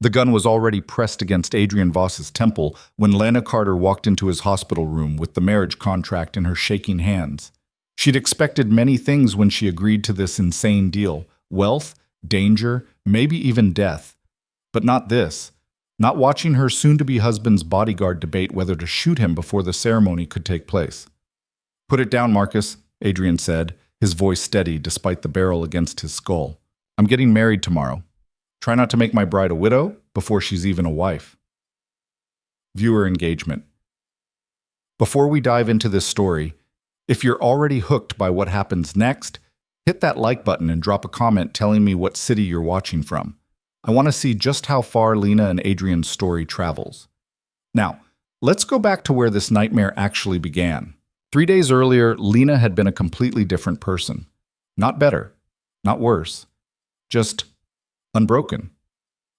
The gun was already pressed against Adrian Voss's temple when Lena Carter walked into his hospital room with the marriage contract in her shaking hands. She'd expected many things when she agreed to this insane deal: wealth, danger, maybe even death. But not this. Not watching her soon-to-be husband's bodyguard debate whether to shoot him before the ceremony could take place. "Put it down, Marcus," Adrian said, his voice steady despite the barrel against his skull. "I'm getting married tomorrow. Try not to make my bride a widow before she's even a wife." Viewer engagement. Before we dive into this story, if you're already hooked by what happens next, hit that like button and drop a comment telling me what city you're watching from. I want to see just how far Lena and Adrian's story travels. Now, let's go back to where this nightmare actually began. 3 days earlier, Lena had been a completely different person. Not better, not worse, just unbroken.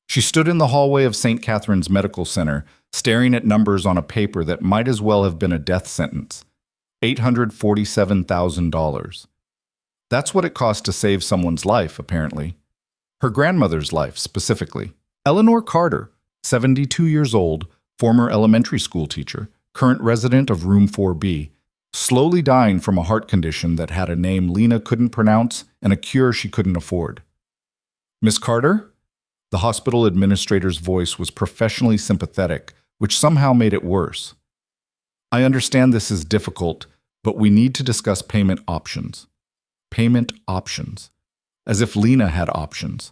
She stood in the hallway of St. Catherine's Medical Center, staring at numbers on a paper that might as well have been a death sentence. $847,000. That's what it cost to save someone's life, apparently. Her grandmother's life, specifically. Eleanor Carter, 72 years old, former elementary school teacher, current resident of room 4B, slowly dying from a heart condition that had a name Lena couldn't pronounce and a cure she couldn't afford. "Miss Carter?" The hospital administrator's voice was professionally sympathetic, which somehow made it worse. "I understand this is difficult, but we need to discuss payment options." Payment options. As if Lena had options.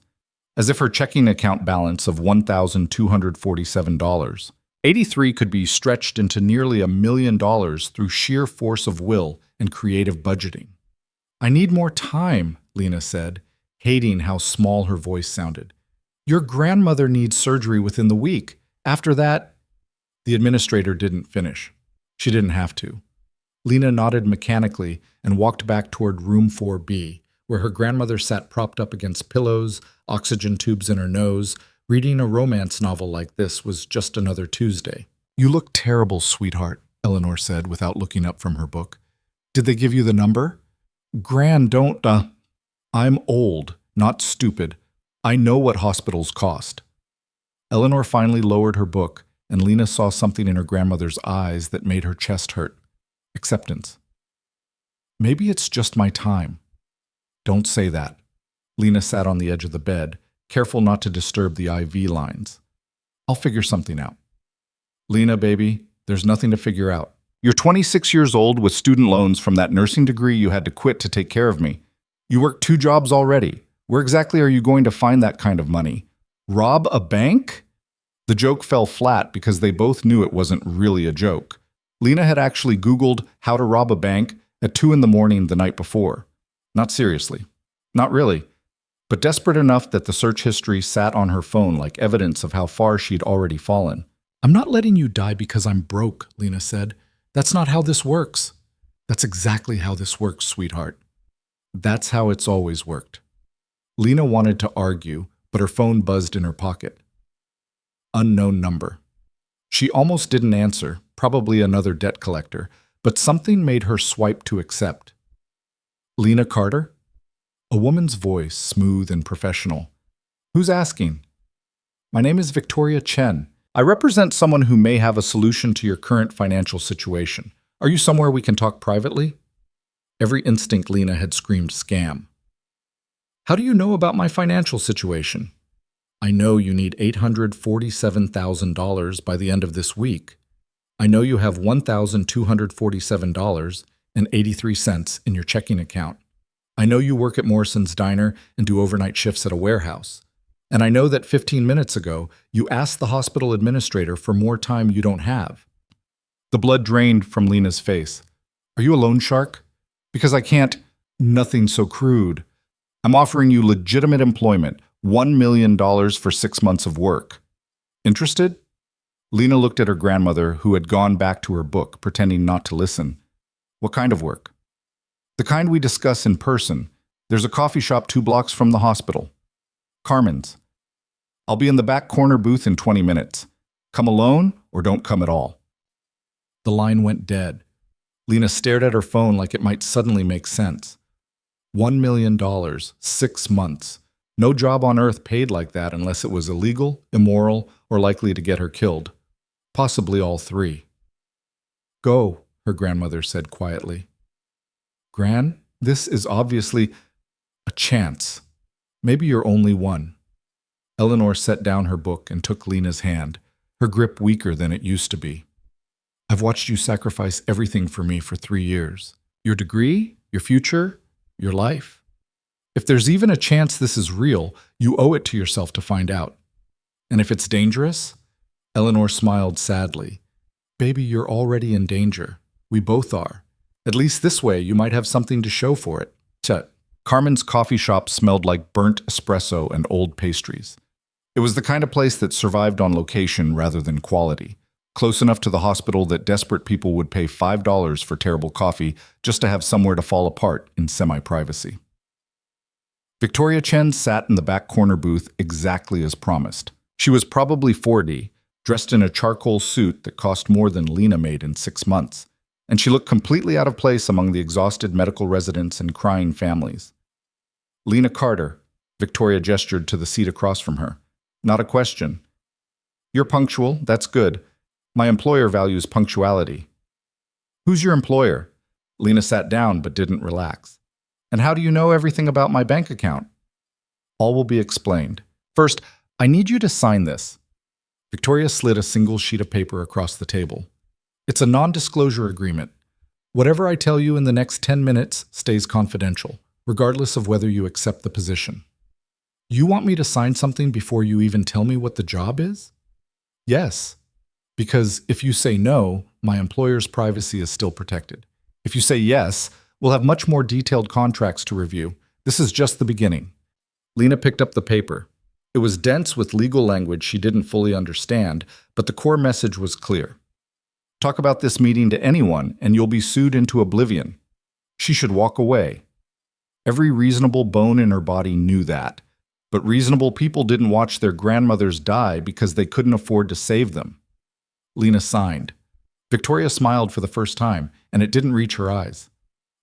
As if her checking account balance of $1,247.83 could be stretched into nearly $1 million through sheer force of will and creative budgeting. "I need more time," Lena said, hating how small her voice sounded. "Your grandmother needs surgery within the week. After that—" The administrator didn't finish. She didn't have to. Lena nodded mechanically and walked back toward room 4B, where her grandmother sat propped up against pillows, oxygen tubes in her nose. Reading a romance novel like this was just another Tuesday. "You look terrible, sweetheart," Eleanor said without looking up from her book. "Did they give you the number?" "Gran, don't, I'm old, not stupid. I know what hospitals cost." Eleanor finally lowered her book, and Lena saw something in her grandmother's eyes that made her chest hurt. Acceptance. "Maybe it's just my time." "Don't say that." Lena sat on the edge of the bed, careful not to disturb the IV lines. "I'll figure something out." "Lena, baby, there's nothing to figure out. You're 26 years old with student loans from that nursing degree you had to quit to take care of me. You work 2 jobs already. Where exactly are you going to find that kind of money? Rob a bank?" The joke fell flat because they both knew it wasn't really a joke. Lena had actually Googled how to rob a bank at 2 in the morning the night before. Not seriously. Not really. But desperate enough that the search history sat on her phone like evidence of how far she'd already fallen. "I'm not letting you die because I'm broke," Lena said. "That's not how this works." "That's exactly how this works, sweetheart. That's how it's always worked." Lena wanted to argue, but her phone buzzed in her pocket. Unknown number. She almost didn't answer, probably another debt collector, but something made her swipe to accept. "Lena Carter?" A woman's voice, smooth and professional. "Who's asking?" "My name is Victoria Chen. I represent someone who may have a solution to your current financial situation. Are you somewhere we can talk privately?" Every instinct Lena had screamed scam. "How do you know about my financial situation?" "I know you need $847,000 by the end of this week. I know you have $1,247.83 in your checking account. I know you work at Morrison's Diner and do overnight shifts at a warehouse. And I know that 15 minutes ago, you asked the hospital administrator for more time you don't have." The blood drained from Lena's face. "Are you a loan shark? Because I can't—" "Nothing so crude. I'm offering you legitimate employment, $1 million for 6 months of work. Interested?" Lena looked at her grandmother, who had gone back to her book, pretending not to listen. "What kind of work?" "The kind we discuss in person. There's a coffee shop 2 blocks from the hospital. Carmen's. I'll be in the back corner booth in 20 minutes. Come alone or don't come at all." The line went dead. Lena stared at her phone like it might suddenly make sense. $1 million, 6 months. No job on earth paid like that unless it was illegal, immoral, or likely to get her killed. Possibly all three. Go, her grandmother said quietly. Gran, this is obviously a chance. Maybe your only one. Eleanor set down her book and took Lena's hand, her grip weaker than it used to be. I've watched you sacrifice everything for me for 3 years. Your degree, your future, your life. If there's even a chance this is real, you owe it to yourself to find out. And if it's dangerous? Eleanor smiled sadly. Baby, you're already in danger. We both are. At least this way you might have something to show for it. Tut. Carmen's coffee shop smelled like burnt espresso and old pastries. It was the kind of place that survived on location rather than quality, close enough to the hospital that desperate people would pay $5 for terrible coffee just to have somewhere to fall apart in semi-privacy. Victoria Chen sat in the back corner booth exactly as promised. She was probably 40, dressed in a charcoal suit that cost more than Lena made in 6 months, and she looked completely out of place among the exhausted medical residents and crying families. Lena Carter, Victoria gestured to the seat across from her. Not a question. You're punctual, that's good. My employer values punctuality. Who's your employer? Lena sat down but didn't relax. And how do you know everything about my bank account? All will be explained. First, I need you to sign this. Victoria slid a single sheet of paper across the table. It's a non-disclosure agreement. Whatever I tell you in the next 10 minutes stays confidential, regardless of whether you accept the position. You want me to sign something before you even tell me what the job is? Yes, because if you say no, my employer's privacy is still protected. If you say yes, we'll have much more detailed contracts to review. This is just the beginning. Lena picked up the paper. It was dense with legal language she didn't fully understand, but the core message was clear. Talk about this meeting to anyone, and you'll be sued into oblivion. She should walk away. Every reasonable bone in her body knew that. But reasonable people didn't watch their grandmothers die because they couldn't afford to save them. Lena signed. Victoria smiled for the first time, and it didn't reach her eyes.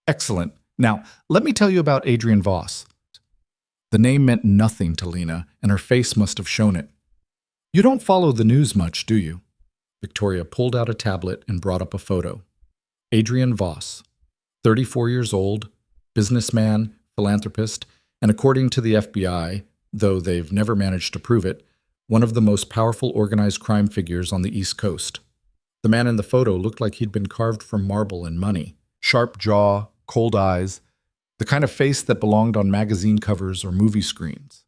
Excellent. Now, let me tell you about Adrian Voss. The name meant nothing to Lena, and her face must have shown it. You don't follow the news much, do you? Victoria pulled out a tablet and brought up a photo. Adrian Voss, 34 years old, businessman, philanthropist, and according to the FBI, though they've never managed to prove it, one of the most powerful organized crime figures on the East Coast. The man in the photo looked like he'd been carved from marble and money. Sharp jaw, cold eyes, the kind of face that belonged on magazine covers or movie screens.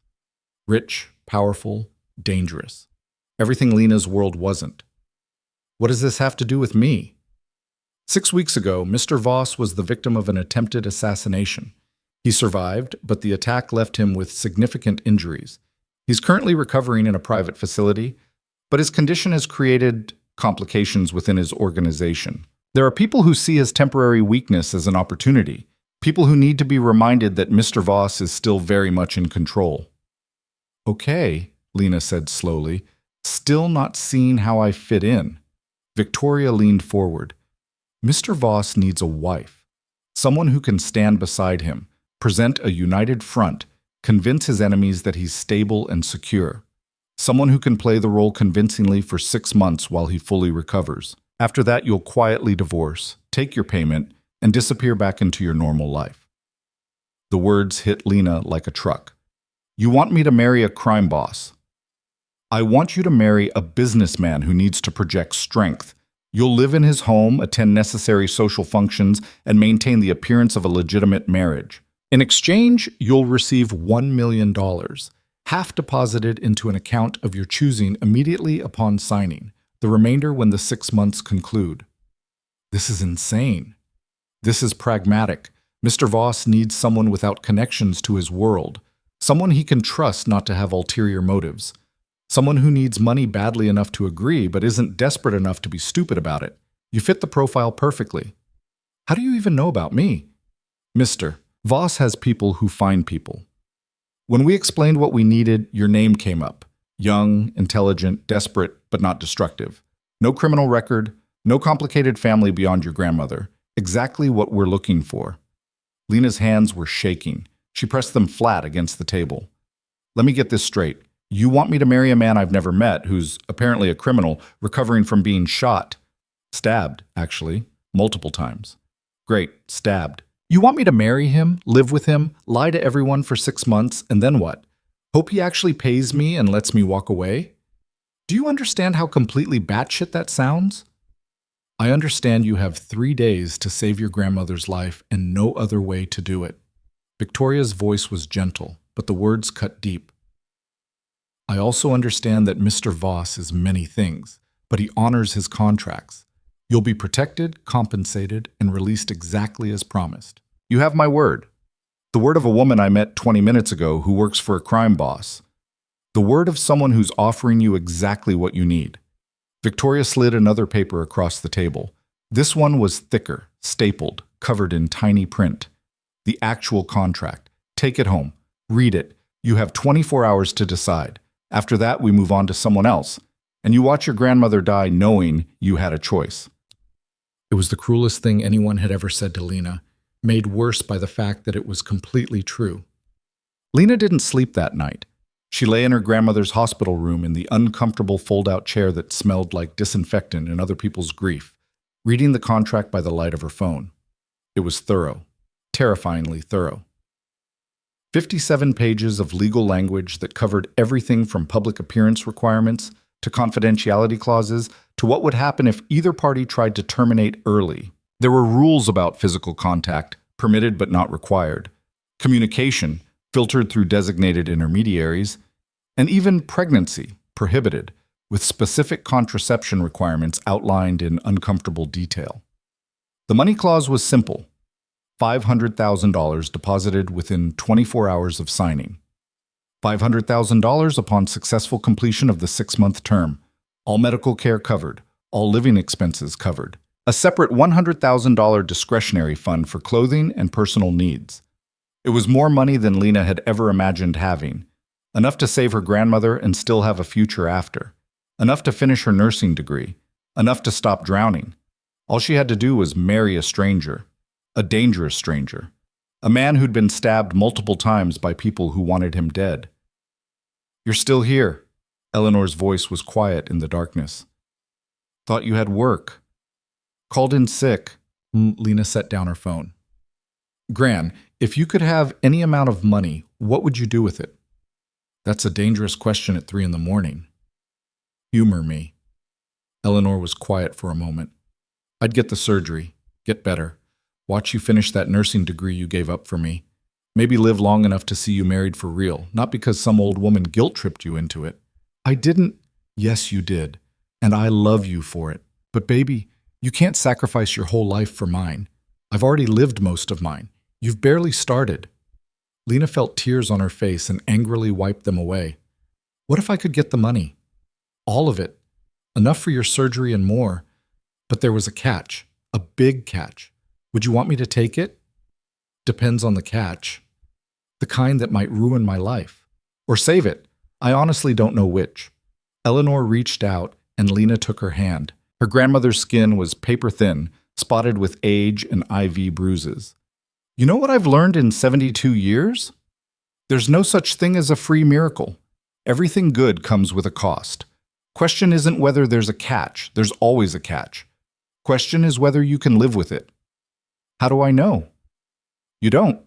Rich, powerful, dangerous. Everything Lena's world wasn't. What does this have to do with me? 6 weeks ago, Mr. Voss was the victim of an attempted assassination. He survived, but the attack left him with significant injuries. He's currently recovering in a private facility, but his condition has created complications within his organization. There are people who see his temporary weakness as an opportunity, people who need to be reminded that Mr. Voss is still very much in control. Okay, Lena said slowly, still not seeing how I fit in. Victoria leaned forward. Mr. Voss needs a wife, someone who can stand beside him, present a united front, convince his enemies that he's stable and secure. Someone who can play the role convincingly for 6 months while he fully recovers. After that, you'll quietly divorce, take your payment, and disappear back into your normal life. The words hit Lena like a truck. You want me to marry a crime boss? I want you to marry a businessman who needs to project strength. You'll live in his home, attend necessary social functions, and maintain the appearance of a legitimate marriage. In exchange, you'll receive $1 million, half deposited into an account of your choosing immediately upon signing, the remainder when the 6 months conclude. This is insane. This is pragmatic. Mr. Voss needs someone without connections to his world, someone he can trust not to have ulterior motives, someone who needs money badly enough to agree but isn't desperate enough to be stupid about it. You fit the profile perfectly. How do you even know about me? Mr. Voss has people who find people. When we explained what we needed, your name came up. Young, intelligent, desperate, but not destructive. No criminal record, no complicated family beyond your grandmother. Exactly what we're looking for. Lena's hands were shaking. She pressed them flat against the table. Let me get this straight. You want me to marry a man I've never met, who's apparently a criminal, recovering from being shot. Stabbed, actually, multiple times. Great, stabbed. You want me to marry him, live with him, lie to everyone for 6 months, and then what? Hope he actually pays me and lets me walk away? Do you understand how completely batshit that sounds? I understand you have 3 days to save your grandmother's life and no other way to do it. Victoria's voice was gentle, but the words cut deep. I also understand that Mr. Voss is many things, but he honors his contracts. You'll be protected, compensated, and released exactly as promised. You have my word. The word of a woman I met 20 minutes ago who works for a crime boss. The word of someone who's offering you exactly what you need. Victoria slid another paper across the table. This one was thicker, stapled, covered in tiny print. The actual contract. Take it home. Read it. You have 24 hours to decide. After that, we move on to someone else. And you watch your grandmother die knowing you had a choice. It was the cruelest thing anyone had ever said to Lena, made worse by the fact that it was completely true. Lena didn't sleep that night. She lay in her grandmother's hospital room in the uncomfortable fold-out chair that smelled like disinfectant and other people's grief, reading the contract by the light of her phone. It was thorough, terrifyingly thorough. 57 pages of legal language that covered everything from public appearance requirements to confidentiality clauses to what would happen if either party tried to terminate early. There were rules about physical contact, permitted but not required, communication, filtered through designated intermediaries, and even pregnancy, prohibited, with specific contraception requirements outlined in uncomfortable detail. The money clause was simple. $500,000 deposited within 24 hours of signing. $500,000 upon successful completion of the 6-month term. All medical care covered. All living expenses covered. A separate $100,000 discretionary fund for clothing and personal needs. It was more money than Lena had ever imagined having. Enough to save her grandmother and still have a future after. Enough to finish her nursing degree. Enough to stop drowning. All she had to do was marry a stranger. A dangerous stranger. A man who'd been stabbed multiple times by people who wanted him dead. You're still here. Eleanor's voice was quiet in the darkness. Thought you had work. Called in sick. Lena set down her phone. Gran, if you could have any amount of money, what would you do with it? That's a dangerous question at 3 a.m. Humor me. Eleanor was quiet for a moment. I'd get the surgery. Get better. Watch you finish that nursing degree you gave up for me. Maybe live long enough to see you married for real, not because some old woman guilt-tripped you into it. I didn't. Yes, you did. And I love you for it. But baby, you can't sacrifice your whole life for mine. I've already lived most of mine. You've barely started. Lena felt tears on her face and angrily wiped them away. What if I could get the money? All of it. Enough for your surgery and more. But there was a catch. A big catch. Would you want me to take it? Depends on the catch. The kind that might ruin my life. Or save it. I honestly don't know which. Eleanor reached out and Lena took her hand. Her grandmother's skin was paper thin, spotted with age and IV bruises. You know what I've learned in 72 years? There's no such thing as a free miracle. Everything good comes with a cost. Question isn't whether there's a catch. There's always a catch. Question is whether you can live with it. How do I know? You don't.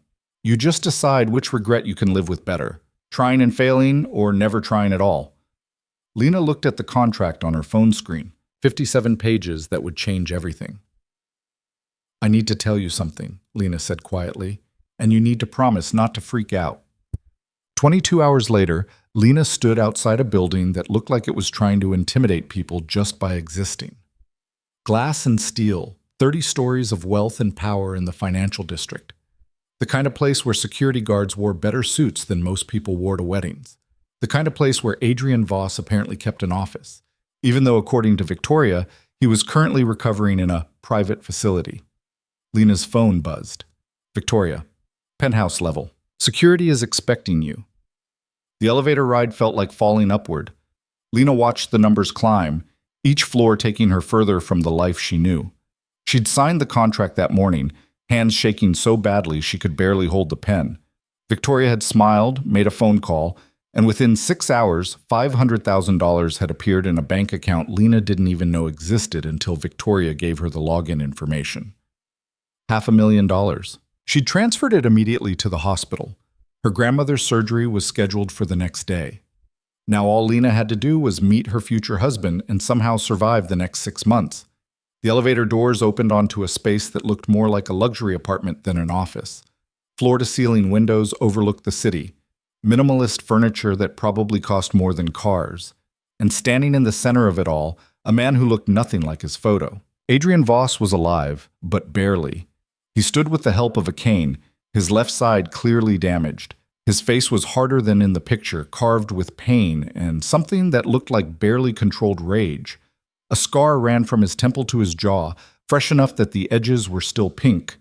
You just decide which regret you can live with better, trying and failing or never trying at all. Lena looked at the contract on her phone screen, 57 pages that would change everything. I need to tell you something, Lena said quietly, and you need to promise not to freak out. 22 hours later, Lena stood outside a building that looked like it was trying to intimidate people just by existing. Glass and steel, 30 stories of wealth and power in the financial district. The kind of place where security guards wore better suits than most people wore to weddings. The kind of place where Adrian Voss apparently kept an office, even though, according to Victoria, he was currently recovering in a private facility. Lena's phone buzzed. Victoria, penthouse level. Security is expecting you. The elevator ride felt like falling upward. Lena watched the numbers climb, each floor taking her further from the life she knew. She'd signed the contract that morning, hands shaking so badly she could barely hold the pen. Victoria had smiled, made a phone call, And within 6 hours, $500,000 had appeared in a bank account Lena didn't even know existed until Victoria gave her the login information. $500,000. She transferred it immediately to the hospital. Her grandmother's surgery was scheduled for the next day. Now all Lena had to do was meet her future husband and somehow survive the next 6 months. The elevator doors opened onto a space that looked more like a luxury apartment than an office. Floor-to-ceiling windows overlooked the city. Minimalist furniture that probably cost more than cars. And standing in the center of it all, a man who looked nothing like his photo. Adrian Voss was alive, but barely. He stood with the help of a cane, his left side clearly damaged. His face was harder than in the picture, carved with pain and something that looked like barely controlled rage. A scar ran from his temple to his jaw, fresh enough that the edges were still pink.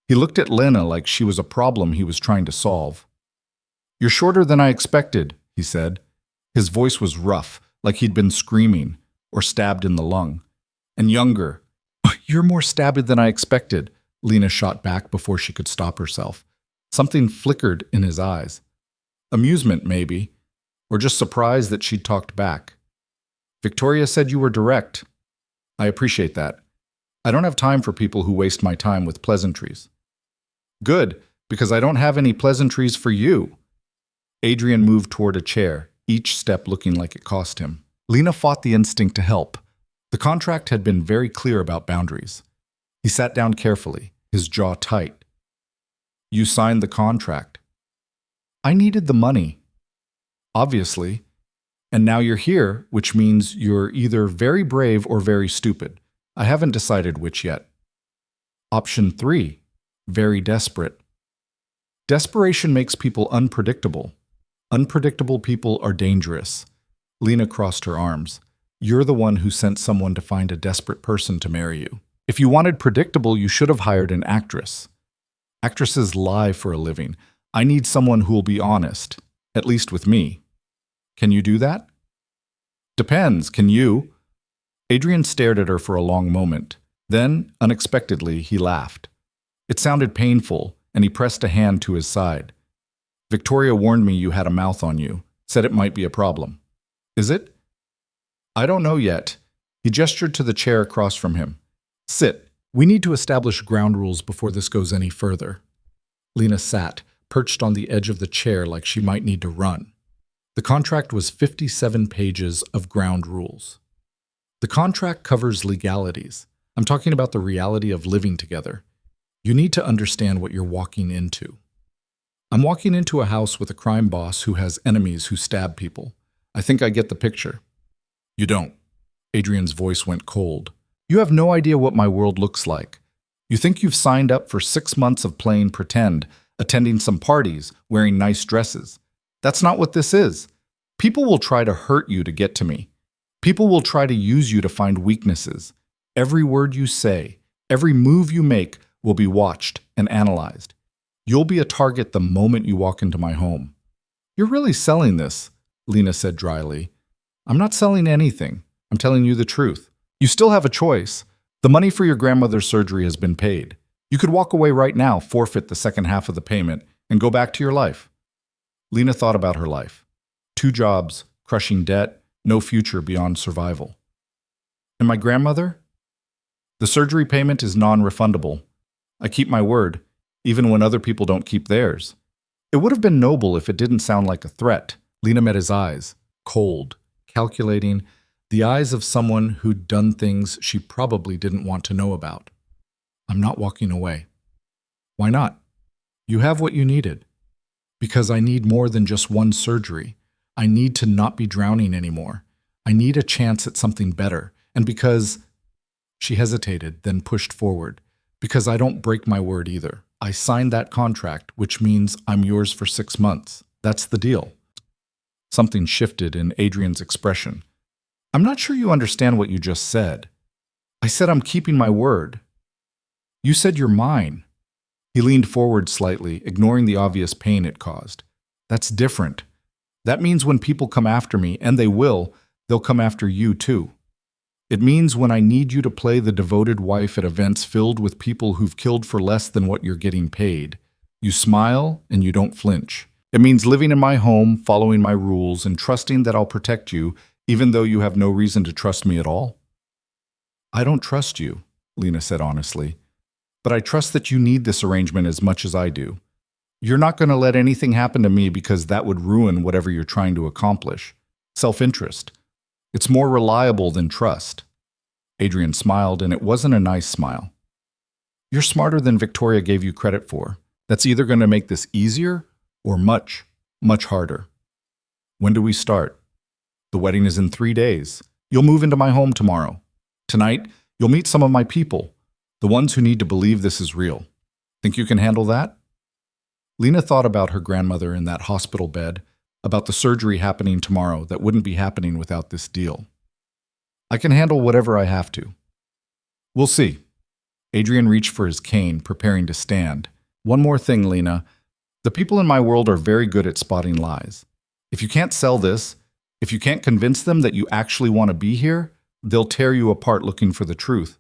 He looked at Lena like she was a problem he was trying to solve. "You're shorter than I expected," he said. His voice was rough, like he'd been screaming or stabbed in the lung. "And younger." "You're more stabbed than I expected," Lena shot back before she could stop herself. Something flickered in his eyes. Amusement, maybe, or just surprise that she'd talked back. "Victoria said you were direct. I appreciate that. I don't have time for people who waste my time with pleasantries." "Good, because I don't have any pleasantries for you." Adrian moved toward a chair, each step looking like it cost him. Lena fought the instinct to help. The contract had been very clear about boundaries. He sat down carefully, his jaw tight. "You signed the contract." "I needed the money." "Obviously. And now you're here, which means you're either very brave or very stupid. I haven't decided which yet." Option 3. Very desperate. Desperation makes people unpredictable. Unpredictable people are dangerous. Lena crossed her arms. "You're the one who sent someone to find a desperate person to marry you. If you wanted predictable, you should have hired an actress. Actresses lie for a living. I need someone who'll be honest, at least with me. Can you do that?" "Depends, can you?" Adrian stared at her for a long moment. Then, unexpectedly, he laughed. It sounded painful, and he pressed a hand to his side. "Victoria warned me you had a mouth on you, said it might be a problem. Is it?" "I don't know yet." He gestured to the chair across from him. "Sit. We need to establish ground rules before this goes any further." Lena sat, perched on the edge of the chair like she might need to run. The contract was 57 pages of ground rules. The contract covers legalities. I'm talking about the reality of living together. You need to understand what you're walking into. I'm walking into a house with a crime boss who has enemies who stab people. I think I get the picture. "You don't." Adrian's voice went cold. "You have no idea what my world looks like. You think you've signed up for 6 months of playing pretend, attending some parties, wearing nice dresses. That's not what this is. People will try to hurt you to get to me. People will try to use you to find weaknesses. Every word you say, every move you make will be watched and analyzed. You'll be a target the moment you walk into my home." "You're really selling this," Lena said dryly. "I'm not selling anything. I'm telling you the truth. You still have a choice. The money for your grandmother's surgery has been paid. You could walk away right now, forfeit the second half of the payment, and go back to your life." Lena thought about her life. 2 jobs, crushing debt, no future beyond survival. "And my grandmother?" "The surgery payment is non-refundable. I keep my word, even when other people don't keep theirs." It would have been noble if it didn't sound like a threat. Lena met his eyes, cold, calculating, the eyes of someone who'd done things she probably didn't want to know about. "I'm not walking away." "Why not?" "You have what you needed." "Because I need more than just one surgery. I need to not be drowning anymore. I need a chance at something better. And because—" She hesitated, then pushed forward. "Because I don't break my word either. I signed that contract, which means I'm yours for 6 months. That's the deal." Something shifted in Adrian's expression. "I'm not sure you understand what you just said." "I said I'm keeping my word." "You said you're mine." He leaned forward slightly, ignoring the obvious pain it caused. "That's different. That means when people come after me, and they will, they'll come after you too. It means when I need you to play the devoted wife at events filled with people who've killed for less than what you're getting paid. You smile and you don't flinch. It means living in my home, following my rules, and trusting that I'll protect you, even though you have no reason to trust me at all. I don't trust you, Lena said honestly, but I trust that you need this arrangement as much as I do. You're not going to let anything happen to me because that would ruin whatever you're trying to accomplish. Self-interest. It's more reliable than trust. Adrian smiled, and it wasn't a nice smile. You're smarter than Victoria gave you credit for. That's either going to make this easier or much, much harder. When do we start? The wedding is in 3 days. You'll move into my home tomorrow. Tonight, you'll meet some of my people, the ones who need to believe this is real. Think you can handle that? Lena thought about her grandmother in that hospital bed, about the surgery happening tomorrow that wouldn't be happening without this deal. I can handle whatever I have to. We'll see. Adrian reached for his cane, preparing to stand. One more thing, Lena. The people in my world are very good at spotting lies. If you can't sell this, if you can't convince them that you actually want to be here, they'll tear you apart looking for the truth.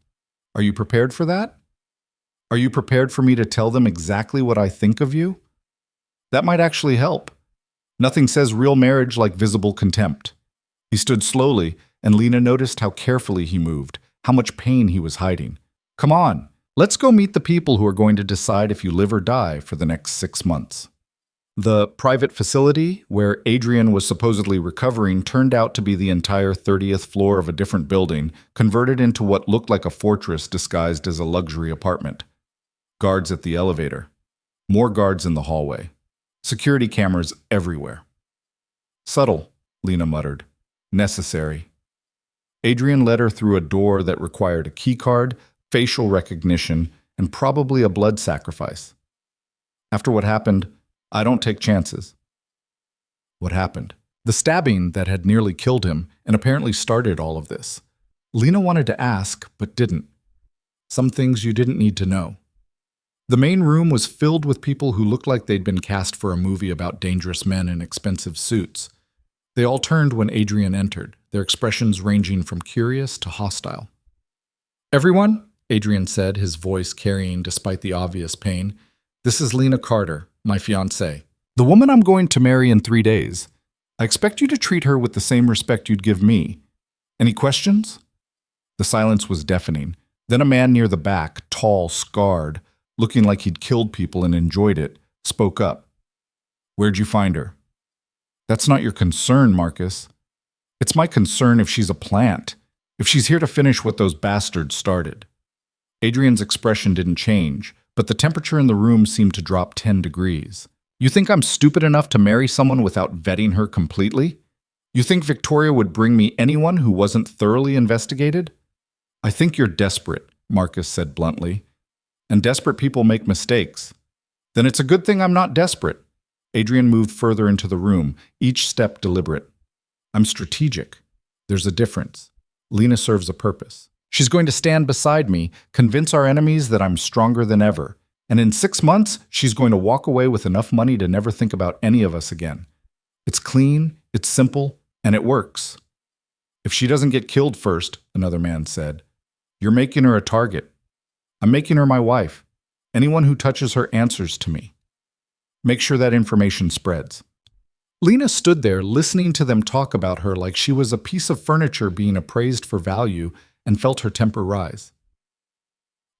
Are you prepared for that? Are you prepared for me to tell them exactly what I think of you? That might actually help. Nothing says real marriage like visible contempt. He stood slowly, and Lena noticed how carefully he moved, how much pain he was hiding. Come on, let's go meet the people who are going to decide if you live or die for the next 6 months. The private facility, where Adrian was supposedly recovering, turned out to be the entire 30th floor of a different building, converted into what looked like a fortress disguised as a luxury apartment. Guards at the elevator. More guards in the hallway. Security cameras everywhere. Subtle, Lena muttered. Necessary. Adrian led her through a door that required a keycard, facial recognition, and probably a blood sacrifice. After what happened, I don't take chances. What happened? The stabbing that had nearly killed him and apparently started all of this. Lena wanted to ask, but didn't. Some things you didn't need to know. The main room was filled with people who looked like they'd been cast for a movie about dangerous men in expensive suits. They all turned when Adrian entered, their expressions ranging from curious to hostile. Everyone, Adrian said, his voice carrying despite the obvious pain, this is Lena Carter, my fiancée. The woman I'm going to marry in 3 days. I expect you to treat her with the same respect you'd give me. Any questions? The silence was deafening. Then a man near the back, tall, scarred, looking like he'd killed people and enjoyed it, spoke up. Where'd you find her? That's not your concern, Marcus. It's my concern if she's a plant, if she's here to finish what those bastards started. Adrian's expression didn't change, but the temperature in the room seemed to drop 10 degrees. You think I'm stupid enough to marry someone without vetting her completely? You think Victoria would bring me anyone who wasn't thoroughly investigated? I think you're desperate, Marcus said bluntly. And desperate people make mistakes. Then it's a good thing I'm not desperate. Adrian moved further into the room, each step deliberate. I'm strategic. There's a difference. Lena serves a purpose. She's going to stand beside me, convince our enemies that I'm stronger than ever. And in 6 months, she's going to walk away with enough money to never think about any of us again. It's clean, it's simple, and it works. If she doesn't get killed first, another man said, you're making her a target. I'm making her my wife. Anyone who touches her answers to me. Make sure that information spreads. Lena stood there listening to them talk about her like she was a piece of furniture being appraised for value and felt her temper rise.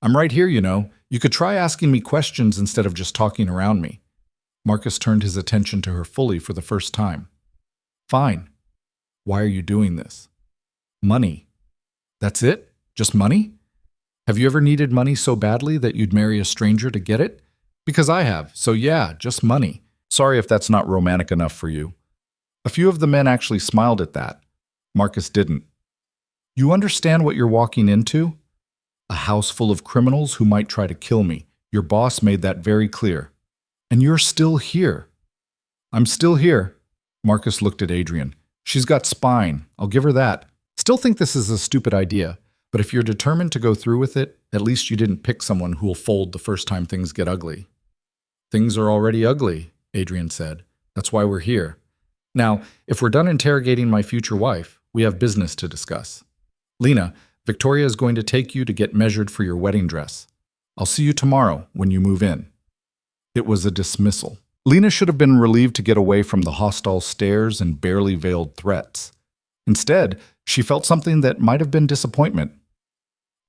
I'm right here, you know. You could try asking me questions instead of just talking around me. Marcus turned his attention to her fully for the first time. Fine. Why are you doing this? Money. That's it? Just money? Have you ever needed money so badly that you'd marry a stranger to get it? Because I have, so yeah, just money. Sorry if that's not romantic enough for you. A few of the men actually smiled at that. Marcus didn't. You understand what you're walking into? A house full of criminals who might try to kill me. Your boss made that very clear. And you're still here. I'm still here. Marcus looked at Adrian. She's got spine. I'll give her that. Still think this is a stupid idea. But if you're determined to go through with it, at least you didn't pick someone who'll fold the first time things get ugly. Things are already ugly, Adrian said. That's why we're here. Now, if we're done interrogating my future wife, we have business to discuss. Lena, Victoria is going to take you to get measured for your wedding dress. I'll see you tomorrow when you move in. It was a dismissal. Lena should have been relieved to get away from the hostile stares and barely veiled threats. Instead, she felt something that might have been disappointment.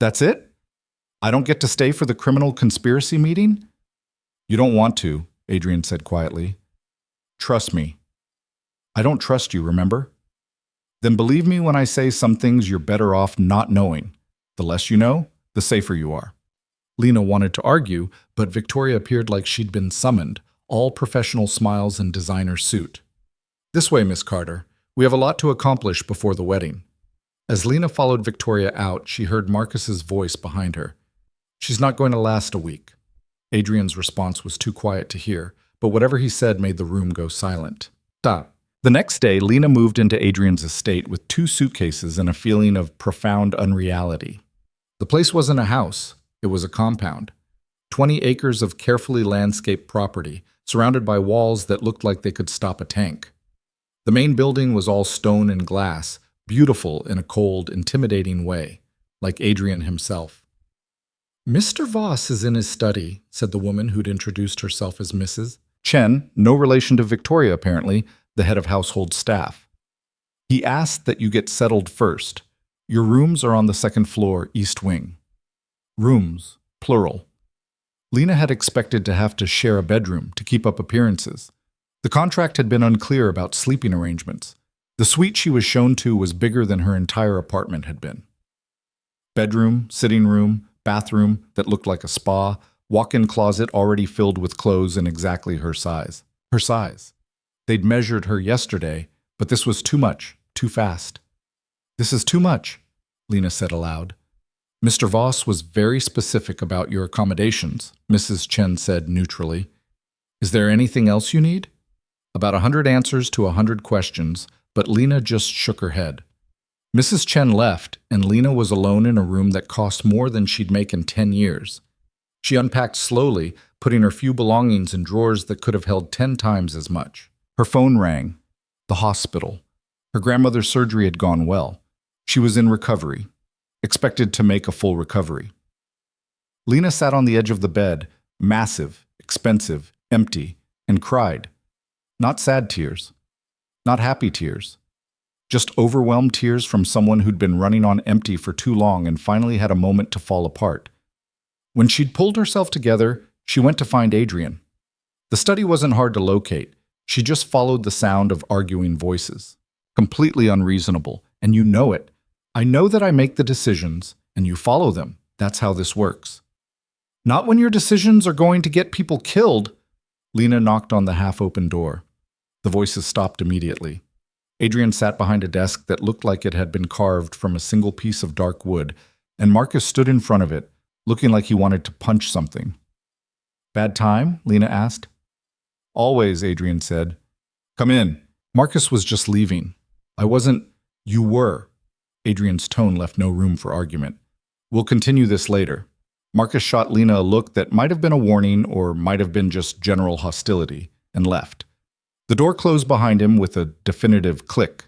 That's it? I don't get to stay for the criminal conspiracy meeting? You don't want to, Adrian said quietly. Trust me. I don't trust you, remember? Then believe me when I say some things you're better off not knowing. The less you know, the safer you are. Lena wanted to argue, but Victoria appeared like she'd been summoned, all professional smiles and designer suit. This way, Miss Carter. We have a lot to accomplish before the wedding. As Lena followed Victoria out, she heard Marcus's voice behind her. She's not going to last a week. Adrian's response was too quiet to hear, but whatever he said made the room go silent. Stop. The next day, Lena moved into Adrian's estate with 2 suitcases and a feeling of profound unreality. The place wasn't a house, it was a compound. 20 acres of carefully landscaped property, surrounded by walls that looked like they could stop a tank. The main building was all stone and glass, beautiful in a cold, intimidating way, like Adrian himself. Mr. Voss is in his study, said the woman who'd introduced herself as Mrs. Chen, no relation to Victoria apparently, the head of household staff. He asked that you get settled first. Your rooms are on the 2nd floor, east wing. Rooms, plural. Lena had expected to have to share a bedroom to keep up appearances. The contract had been unclear about sleeping arrangements. The suite she was shown to was bigger than her entire apartment had been. Bedroom, sitting room, bathroom that looked like a spa, walk-in closet already filled with clothes in exactly her size. Her size. They'd measured her yesterday, but this was too much, too fast. This is too much, Lena said aloud. Mr. Voss was very specific about your accommodations, Mrs. Chen said neutrally. Is there anything else you need? About 100 answers to 100 questions, but Lena just shook her head. Mrs. Chen left, and Lena was alone in a room that cost more than she'd make in 10 years. She unpacked slowly, putting her few belongings in drawers that could have held 10 times as much. Her phone rang. The hospital. Her grandmother's surgery had gone well. She was in recovery, expected to make a full recovery. Lena sat on the edge of the bed, massive, expensive, empty, and cried. Not sad tears. Not happy tears. Just overwhelmed tears from someone who'd been running on empty for too long and finally had a moment to fall apart. When she'd pulled herself together, she went to find Adrian. The study wasn't hard to locate. She just followed the sound of arguing voices. Completely unreasonable, and you know it. I know that I make the decisions, and you follow them. That's how this works. Not when your decisions are going to get people killed. Lena knocked on the half-open door. The voices stopped immediately. Adrian sat behind a desk that looked like it had been carved from a single piece of dark wood, and Marcus stood in front of it, looking like he wanted to punch something. Bad time? Lena asked. Always, Adrian said. Come in. Marcus was just leaving. I wasn't. You were. Adrian's tone left no room for argument. We'll continue this later. Marcus shot Lena a look that might have been a warning or might have been just general hostility, and left. The door closed behind him with a definitive click.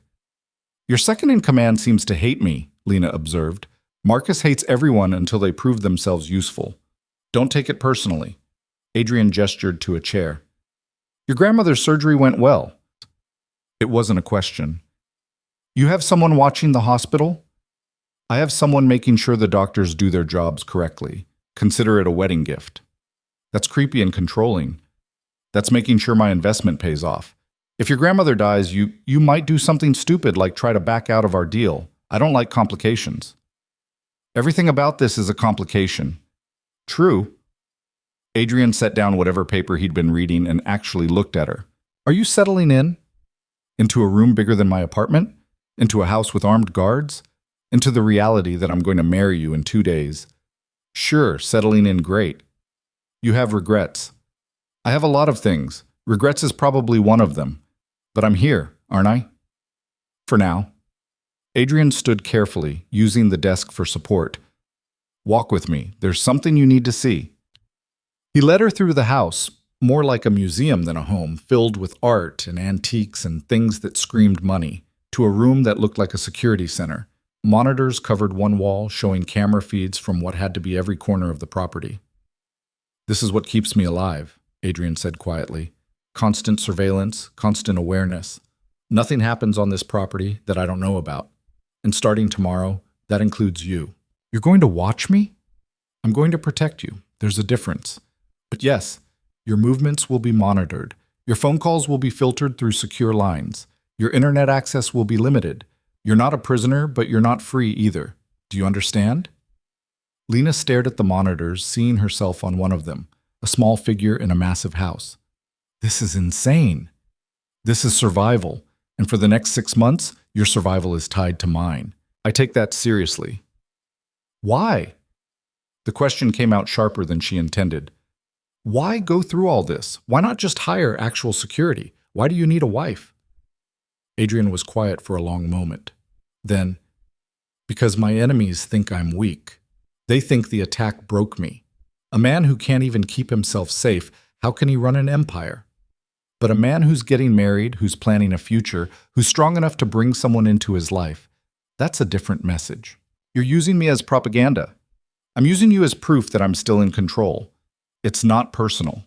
Your second-in-command seems to hate me, Lena observed. Marcus hates everyone until they prove themselves useful. Don't take it personally. Adrian gestured to a chair. Your grandmother's surgery went well. It wasn't a question. You have someone watching the hospital? I have someone making sure the doctors do their jobs correctly. Consider it a wedding gift. That's creepy and controlling. That's making sure my investment pays off. If your grandmother dies, you might do something stupid like try to back out of our deal. I don't like complications. Everything about this is a complication. True. Adrian set down whatever paper he'd been reading and actually looked at her. Are you settling in? Into a room bigger than my apartment? Into a house with armed guards? Into the reality that I'm going to marry you in 2 days? Sure, settling in great. You have regrets. I have a lot of things. Regrets is probably one of them. But I'm here, aren't I? For now. Adrian stood carefully, using the desk for support. Walk with me. There's something you need to see. He led her through the house, more like a museum than a home, filled with art and antiques and things that screamed money, to a room that looked like a security center. Monitors covered one wall, showing camera feeds from what had to be every corner of the property. This is what keeps me alive, Adrian said quietly. Constant surveillance, constant awareness. Nothing happens on this property that I don't know about. And starting tomorrow, that includes you. You're going to watch me? I'm going to protect you. There's a difference. But yes, your movements will be monitored. Your phone calls will be filtered through secure lines. Your internet access will be limited. You're not a prisoner, but you're not free either. Do you understand? Lena stared at the monitors, seeing herself on one of them, a small figure in a massive house. This is insane. This is survival, and for the next 6 months, your survival is tied to mine. I take that seriously. Why? The question came out sharper than she intended. Why go through all this? Why not just hire actual security? Why do you need a wife? Adrian was quiet for a long moment. Then, because my enemies think I'm weak. They think the attack broke me. A man who can't even keep himself safe, how can he run an empire? But a man who's getting married, who's planning a future, who's strong enough to bring someone into his life, that's a different message. You're using me as propaganda. I'm using you as proof that I'm still in control. It's not personal.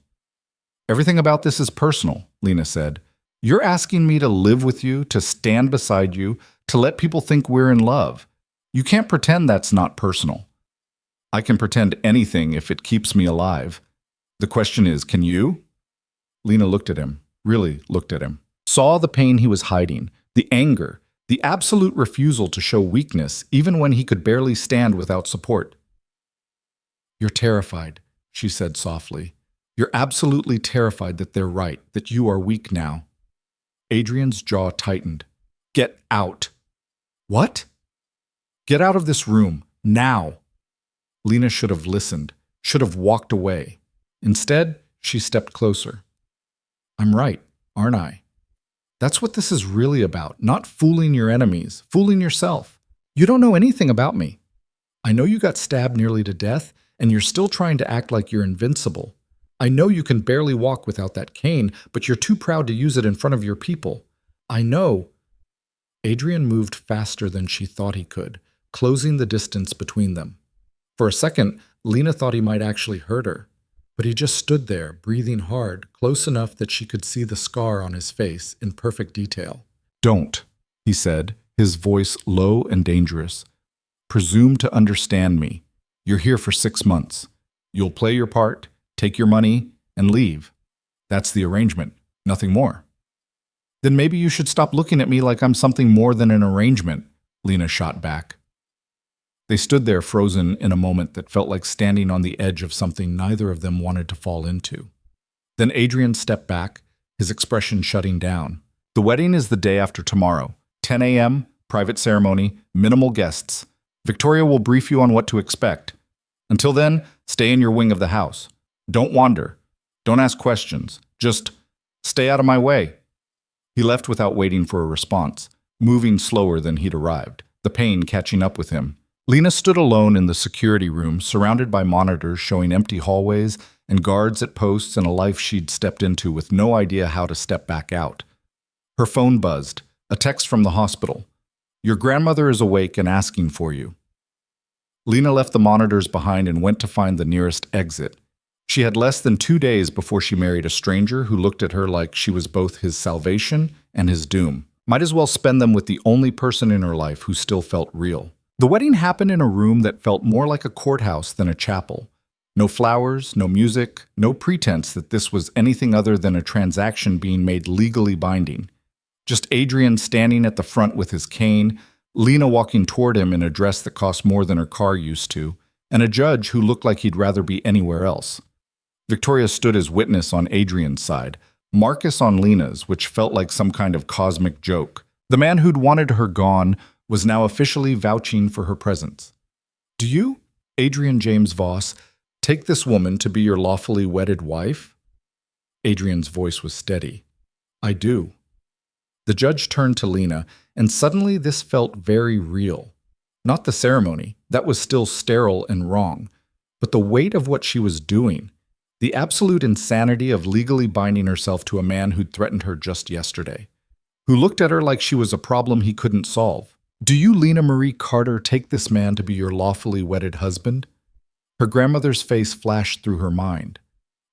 Everything about this is personal, Lena said. You're asking me to live with you, to stand beside you, to let people think we're in love. You can't pretend that's not personal. I can pretend anything if it keeps me alive. The question is, can you? Lena looked at him, really looked at him, saw the pain he was hiding, the anger, the absolute refusal to show weakness, even when he could barely stand without support. You're terrified, she said softly. You're absolutely terrified that they're right, that you are weak now. Adrian's jaw tightened. Get out. What? Get out of this room, now. Lena should have listened, should have walked away. Instead, she stepped closer. I'm right, aren't I? That's what this is really about, not fooling your enemies, fooling yourself. You don't know anything about me. I know you got stabbed nearly to death, and you're still trying to act like you're invincible. I know you can barely walk without that cane, but you're too proud to use it in front of your people. I know. Adrian moved faster than she thought he could, closing the distance between them. For a second, Lena thought he might actually hurt her. But he just stood there, breathing hard, close enough that she could see the scar on his face in perfect detail. Don't, he said, his voice low and dangerous. Presume to understand me. You're here for 6 months. You'll play your part, take your money, and leave. That's the arrangement, nothing more. Then maybe you should stop looking at me like I'm something more than an arrangement, Lena shot back. They stood there frozen in a moment that felt like standing on the edge of something neither of them wanted to fall into. Then Adrian stepped back, his expression shutting down. The wedding is the day after tomorrow, 10 a.m., private ceremony, minimal guests. Victoria will brief you on what to expect. Until then, stay in your wing of the house. Don't wander. Don't ask questions. Just stay out of my way. He left without waiting for a response, moving slower than he'd arrived, the pain catching up with him. Lena stood alone in the security room, surrounded by monitors showing empty hallways and guards at posts and a life she'd stepped into with no idea how to step back out. Her phone buzzed, a text from the hospital. Your grandmother is awake and asking for you. Lena left the monitors behind and went to find the nearest exit. She had less than 2 days before she married a stranger who looked at her like she was both his salvation and his doom. Might as well spend them with the only person in her life who still felt real. The wedding happened in a room that felt more like a courthouse than a chapel. No flowers, no music, no pretense that this was anything other than a transaction being made legally binding. Just Adrian standing at the front with his cane, Lena walking toward him in a dress that cost more than her car used to, and a judge who looked like he'd rather be anywhere else. Victoria stood as witness on Adrian's side, Marcus on Lena's, which felt like some kind of cosmic joke. The man who'd wanted her gone was now officially vouching for her presence. Do you, Adrian James Voss, take this woman to be your lawfully wedded wife? Adrian's voice was steady. I do. The judge turned to Lena, and suddenly this felt very real. Not the ceremony, that was still sterile and wrong, but the weight of what she was doing, the absolute insanity of legally binding herself to a man who'd threatened her just yesterday, who looked at her like she was a problem he couldn't solve. Do you, Lena Marie Carter, take this man to be your lawfully wedded husband? Her grandmother's face flashed through her mind.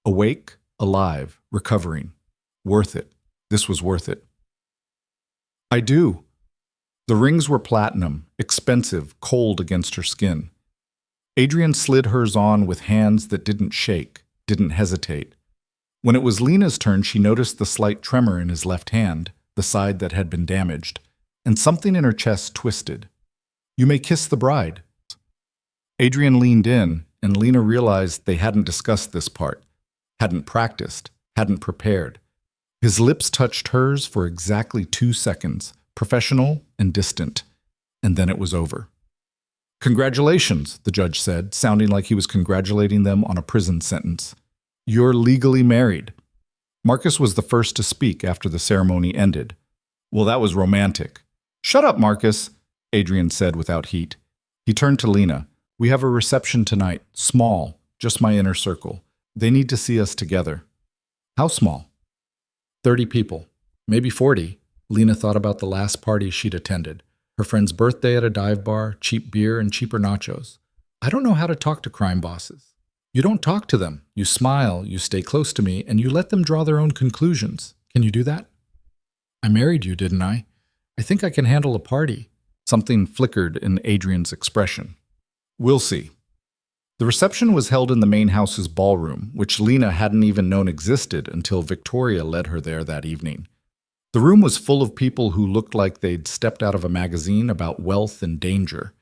Awake, alive, recovering. Worth it. This was worth it. I do. The rings were platinum, expensive, cold against her skin. Adrian slid hers on with hands that didn't shake, didn't hesitate. When it was Lena's turn, she noticed the slight tremor in his left hand, the side that had been damaged, and something in her chest twisted. You may kiss the bride. Adrian leaned in, and Lena realized they hadn't discussed this part, hadn't practiced, hadn't prepared. His lips touched hers for exactly 2 seconds, professional and distant, and then it was over. Congratulations, the judge said, sounding like he was congratulating them on a prison sentence. You're legally married. Marcus was the first to speak after the ceremony ended. Well, that was romantic. Shut up, Marcus, Adrian said without heat. He turned to Lena. We have a reception tonight, small, just my inner circle. They need to see us together. How small? 30 people, maybe 40. Lena thought about the last party she'd attended. Her friend's birthday at a dive bar, cheap beer, and cheaper nachos. I don't know how to talk to crime bosses. You don't talk to them. You smile, you stay close to me, and you let them draw their own conclusions. Can you do that? I married you, didn't I? I think I can handle a party. Something flickered in Adrian's expression. We'll see. The reception was held in the main house's ballroom, which Lena hadn't even known existed until Victoria led her there that evening. The room was full of people who looked like they'd stepped out of a magazine about wealth and danger.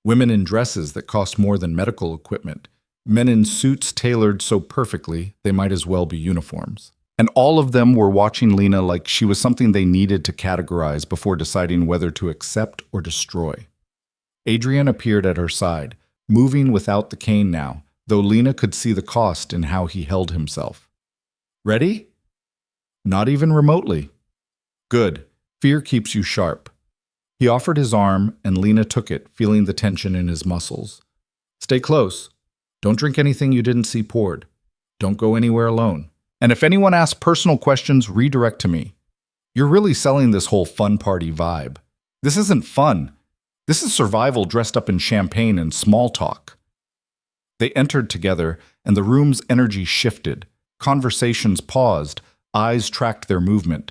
Women in dresses that cost more than medical equipment. Men in suits tailored so perfectly they might as well be uniforms. And all of them were watching Lena like she was something they needed to categorize before deciding whether to accept or destroy. Adrian appeared at her side, moving without the cane now, though Lena could see the cost in how he held himself. Ready? Not even remotely. Good. Fear keeps you sharp. He offered his arm, and Lena took it, feeling the tension in his muscles. Stay close. Don't drink anything you didn't see poured. Don't go anywhere alone. And if anyone asks personal questions, redirect to me. You're really selling this whole fun party vibe. This isn't fun. This is survival dressed up in champagne and small talk. They entered together, and the room's energy shifted. Conversations paused. Eyes tracked their movement.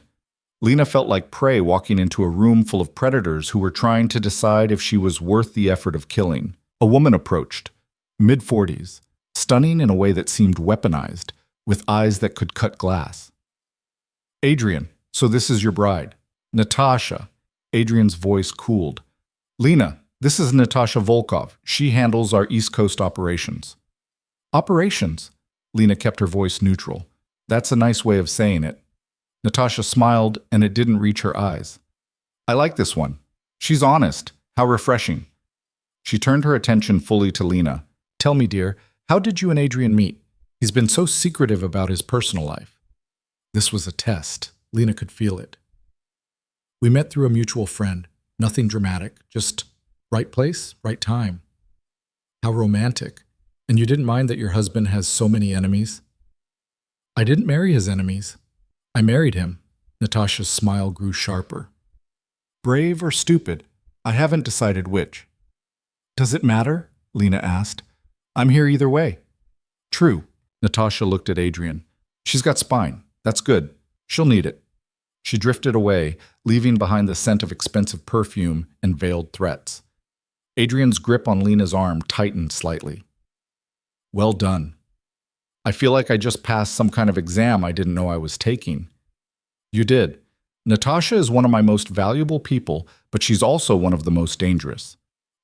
Lena felt like prey walking into a room full of predators who were trying to decide if she was worth the effort of killing. A woman approached, mid-40s, stunning in a way that seemed weaponized, with eyes that could cut glass. Adrian, so this is your bride. Natasha. Adrian's voice cooled. Lena, this is Natasha Volkov. She handles our East Coast operations. Operations? Lena kept her voice neutral. That's a nice way of saying it. Natasha smiled, and it didn't reach her eyes. I like this one. She's honest. How refreshing. She turned her attention fully to Lena. Tell me, dear, how did you and Adrian meet? He's been so secretive about his personal life. This was a test. Lena could feel it. We met through a mutual friend. Nothing dramatic, just right place, right time. How romantic. And you didn't mind that your husband has so many enemies? I didn't marry his enemies. I married him. Natasha's smile grew sharper. Brave or stupid? I haven't decided which. Does it matter? Lena asked. I'm here either way. True. Natasha looked at Adrian. She's got spine. That's good. She'll need it. She drifted away, leaving behind the scent of expensive perfume and veiled threats. Adrian's grip on Lena's arm tightened slightly. Well done. I feel like I just passed some kind of exam I didn't know I was taking. You did. Natasha is one of my most valuable people, but she's also one of the most dangerous.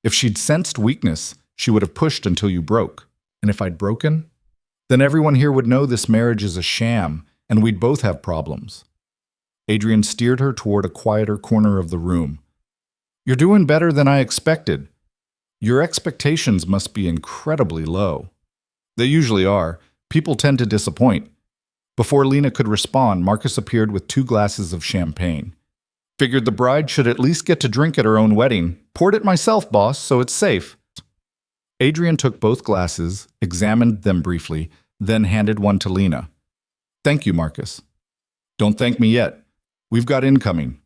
If she'd sensed weakness, she would have pushed until you broke. And if I'd broken, then everyone here would know this marriage is a sham, and we'd both have problems. Adrian steered her toward a quieter corner of the room. You're doing better than I expected. Your expectations must be incredibly low. They usually are. People tend to disappoint. Before Lena could respond, Marcus appeared with 2 glasses of champagne. Figured the bride should at least get to drink at her own wedding. Poured it myself, boss, so it's safe. Adrian took both glasses, examined them briefly, then handed one to Lena. Thank you, Marcus. Don't thank me yet. We've got incoming.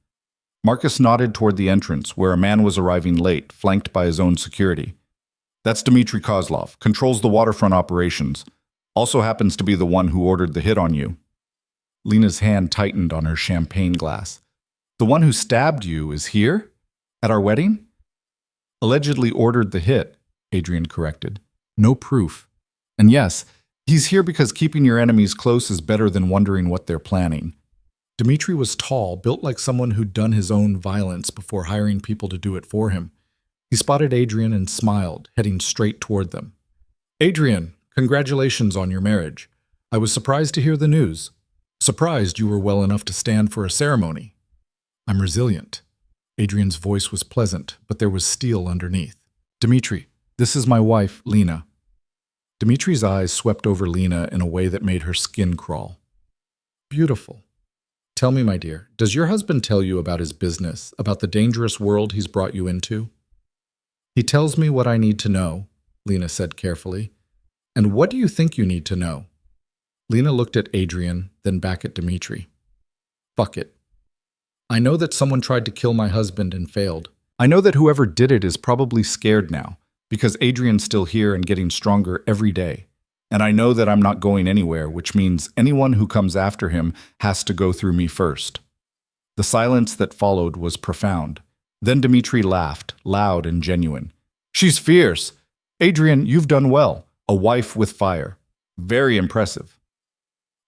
Marcus nodded toward the entrance, where a man was arriving late, flanked by his own security. That's Dmitry Kozlov, controls the waterfront operations. Also happens to be the one who ordered the hit on you. Lena's hand tightened on her champagne glass. The one who stabbed you is here? At our wedding? Allegedly ordered the hit, Adrian corrected. No proof. And yes, he's here because keeping your enemies close is better than wondering what they're planning. Dmitri was tall, built like someone who'd done his own violence before hiring people to do it for him. He spotted Adrian and smiled, heading straight toward them. Adrian, congratulations on your marriage. I was surprised to hear the news. Surprised you were well enough to stand for a ceremony. I'm resilient. Adrian's voice was pleasant, but there was steel underneath. Dmitri, this is my wife, Lena. Dmitri's eyes swept over Lena in a way that made her skin crawl. Beautiful. Tell me, my dear, does your husband tell you about his business, about the dangerous world he's brought you into? He tells me what I need to know, Lena said carefully. And what do you think you need to know? Lena looked at Adrian, then back at Dmitri. Fuck it. I know that someone tried to kill my husband and failed. I know that whoever did it is probably scared now, because Adrian's still here and getting stronger every day. And I know that I'm not going anywhere, which means anyone who comes after him has to go through me first. The silence that followed was profound. Then Dmitri laughed, loud and genuine. She's fierce. Adrian, you've done well. A wife with fire. Very impressive.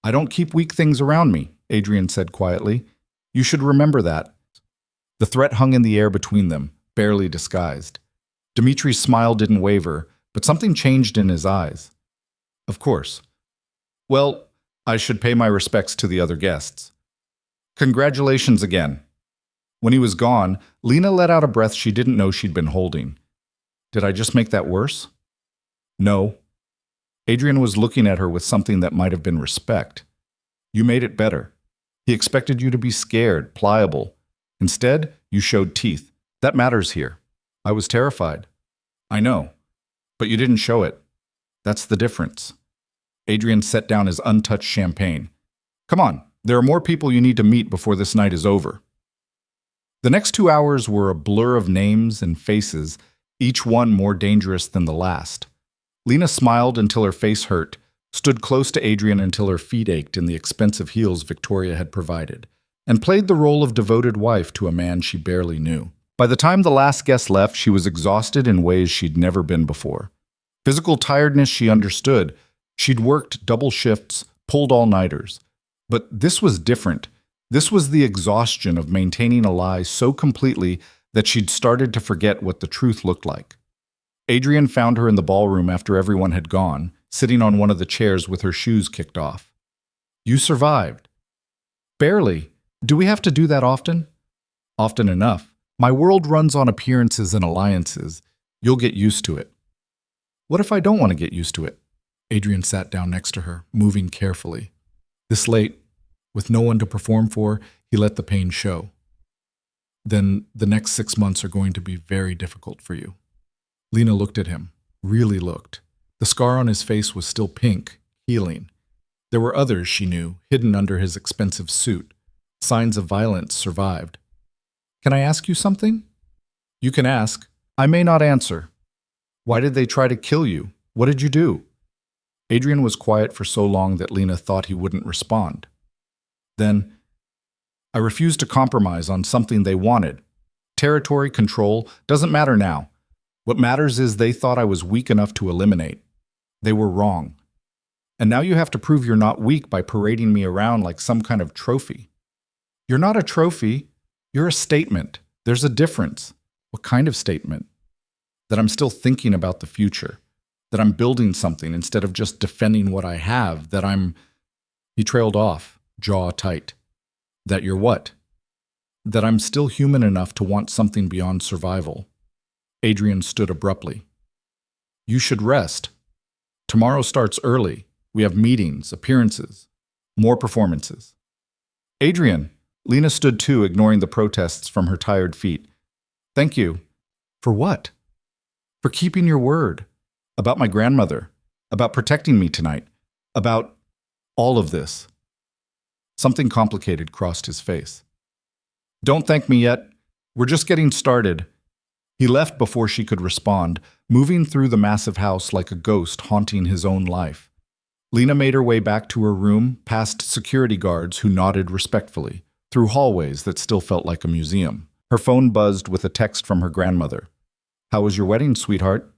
I don't keep weak things around me, Adrian said quietly. You should remember that. The threat hung in the air between them, barely disguised. Dmitri's smile didn't waver, but something changed in his eyes. Of course. Well, I should pay my respects to the other guests. Congratulations again. When he was gone, Lena let out a breath she didn't know she'd been holding. Did I just make that worse? No. Adrian was looking at her with something that might have been respect. You made it better. He expected you to be scared, pliable. Instead, you showed teeth. That matters here. I was terrified. I know. But you didn't show it. That's the difference. Adrian set down his untouched champagne. Come on, there are more people you need to meet before this night is over. The next 2 hours were a blur of names and faces, each one more dangerous than the last. Lena smiled until her face hurt, stood close to Adrian until her feet ached in the expensive heels Victoria had provided, and played the role of devoted wife to a man she barely knew. By the time the last guest left, she was exhausted in ways she'd never been before. Physical tiredness she understood. She'd worked double shifts, pulled all-nighters. But this was different. This was the exhaustion of maintaining a lie so completely that she'd started to forget what the truth looked like. Adrian found her in the ballroom after everyone had gone, sitting on one of the chairs with her shoes kicked off. You survived. Barely. Do we have to do that often? Often enough. My world runs on appearances and alliances. You'll get used to it. What if I don't want to get used to it? Adrian sat down next to her, moving carefully. This late, with no one to perform for, he let the pain show. Then the next 6 months are going to be very difficult for you. Lena looked at him, really looked. The scar on his face was still pink, healing. There were others, she knew, hidden under his expensive suit. Signs of violence survived. Can I ask you something? You can ask. I may not answer. Why did they try to kill you? What did you do? Adrian was quiet for so long that Lena thought he wouldn't respond. Then, I refused to compromise on something they wanted. Territory, control, doesn't matter now. What matters is they thought I was weak enough to eliminate. They were wrong. And now you have to prove you're not weak by parading me around like some kind of trophy. You're not a trophy. You're a statement. There's a difference. What kind of statement? That I'm still thinking about the future. That I'm building something instead of just defending what I have. That I'm... He trailed off, jaw tight. That you're what? That I'm still human enough to want something beyond survival. Adrian stood abruptly. You should rest. Tomorrow starts early. We have meetings, appearances, more performances. Adrian, Lena stood too, ignoring the protests from her tired feet. Thank you. For what? For keeping your word. About my grandmother. About protecting me tonight. About all of this. Something complicated crossed his face. Don't thank me yet. We're just getting started. He left before she could respond, moving through the massive house like a ghost haunting his own life. Lena made her way back to her room, past security guards who nodded respectfully, through hallways that still felt like a museum. Her phone buzzed with a text from her grandmother. "How was your wedding, sweetheart?"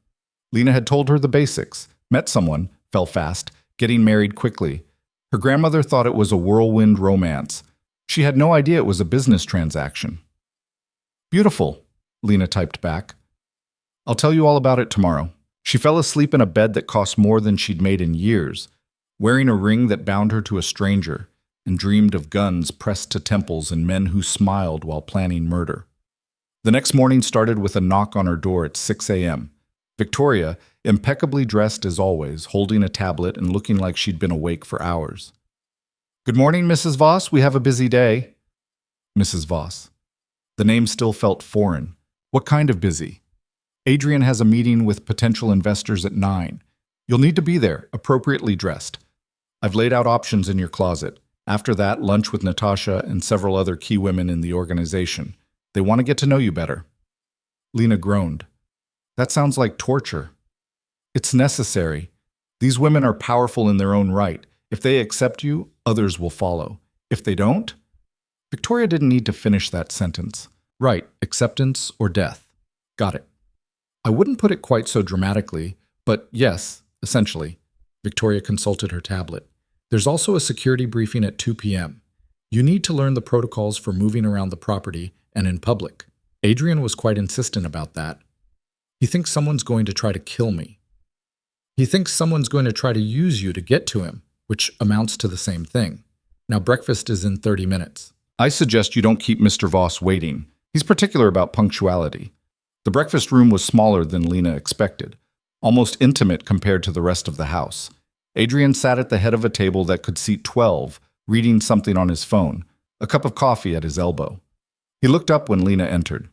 Lena had told her the basics. Met someone, fell fast, getting married quickly. Her grandmother thought it was a whirlwind romance. She had no idea it was a business transaction. "Beautiful," Lena typed back. "I'll tell you all about it tomorrow." She fell asleep in a bed that cost more than she'd made in years, wearing a ring that bound her to a stranger, and dreamed of guns pressed to temples and men who smiled while planning murder. The next morning started with a knock on her door at 6 a.m. Victoria, impeccably dressed as always, holding a tablet and looking like she'd been awake for hours. "Good morning, Mrs. Voss. We have a busy day." Mrs. Voss. The name still felt foreign. What kind of busy? "Adrian has a meeting with potential investors at 9. You'll need to be there, appropriately dressed. I've laid out options in your closet. After that, lunch with Natasha and several other key women in the organization. They want to get to know you better." Lena groaned. "That sounds like torture." "It's necessary. These women are powerful in their own right. If they accept you, others will follow. If they don't..." Victoria didn't need to finish that sentence. "Right, acceptance or death. Got it." "I wouldn't put it quite so dramatically, but yes, essentially." Victoria consulted her tablet. "There's also a security briefing at 2 p.m. You need to learn the protocols for moving around the property and in public." Adrian was quite insistent about that. "He thinks someone's going to try to kill me. He thinks someone's going to try to use you to get to him, which amounts to the same thing. Now breakfast is in 30 minutes. I suggest you don't keep Mr. Voss waiting. He's particular about punctuality." The breakfast room was smaller than Lena expected, almost intimate compared to the rest of the house. Adrian sat at the head of a table that could seat 12, reading something on his phone, a cup of coffee at his elbow. He looked up when Lena entered.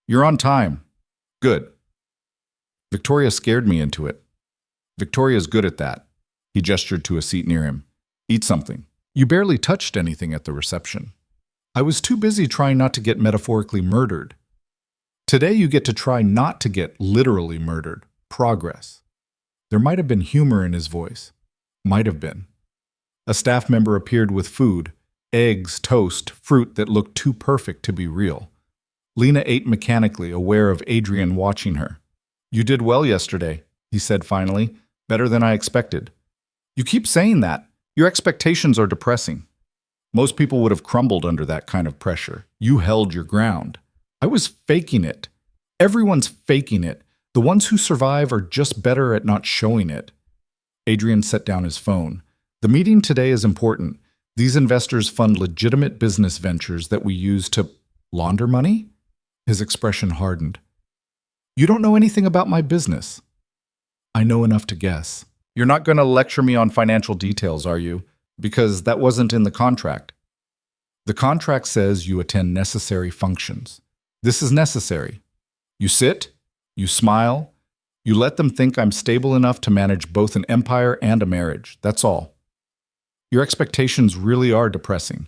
"You're on time." "Good." "Victoria scared me into it." "Victoria's good at that." He gestured to a seat near him. "Eat something." "You barely touched anything at the reception." "I was too busy trying not to get metaphorically murdered." "Today you get to try not to get literally murdered. Progress." There might have been humor in his voice. Might have been. A staff member appeared with food, eggs, toast, fruit that looked too perfect to be real. Lena ate mechanically, aware of Adrian watching her. "You did well yesterday," he said finally. "Better than I expected." "You keep saying that. Your expectations are depressing." "Most people would have crumbled under that kind of pressure. You held your ground." "I was faking it." "Everyone's faking it. The ones who survive are just better at not showing it." Adrian set down his phone. "The meeting today is important. These investors fund legitimate business ventures that we use to launder money?" His expression hardened. "You don't know anything about my business." "I know enough to guess." "You're not going to lecture me on financial details, are you? Because that wasn't in the contract." "The contract says you attend necessary functions. This is necessary. You sit, you smile, you let them think I'm stable enough to manage both an empire and a marriage. That's all. Your expectations really are depressing."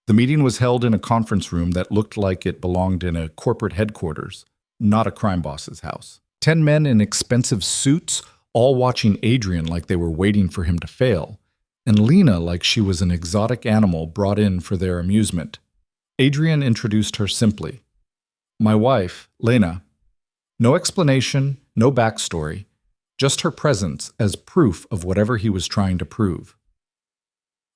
The meeting was held in a conference room that looked like it belonged in a corporate headquarters, not a crime boss's house. 10 men in expensive suits, all watching Adrian like they were waiting for him to fail, and Lena like she was an exotic animal brought in for their amusement. Adrian introduced her simply. "My wife, Lena." No explanation, no backstory, just her presence as proof of whatever he was trying to prove.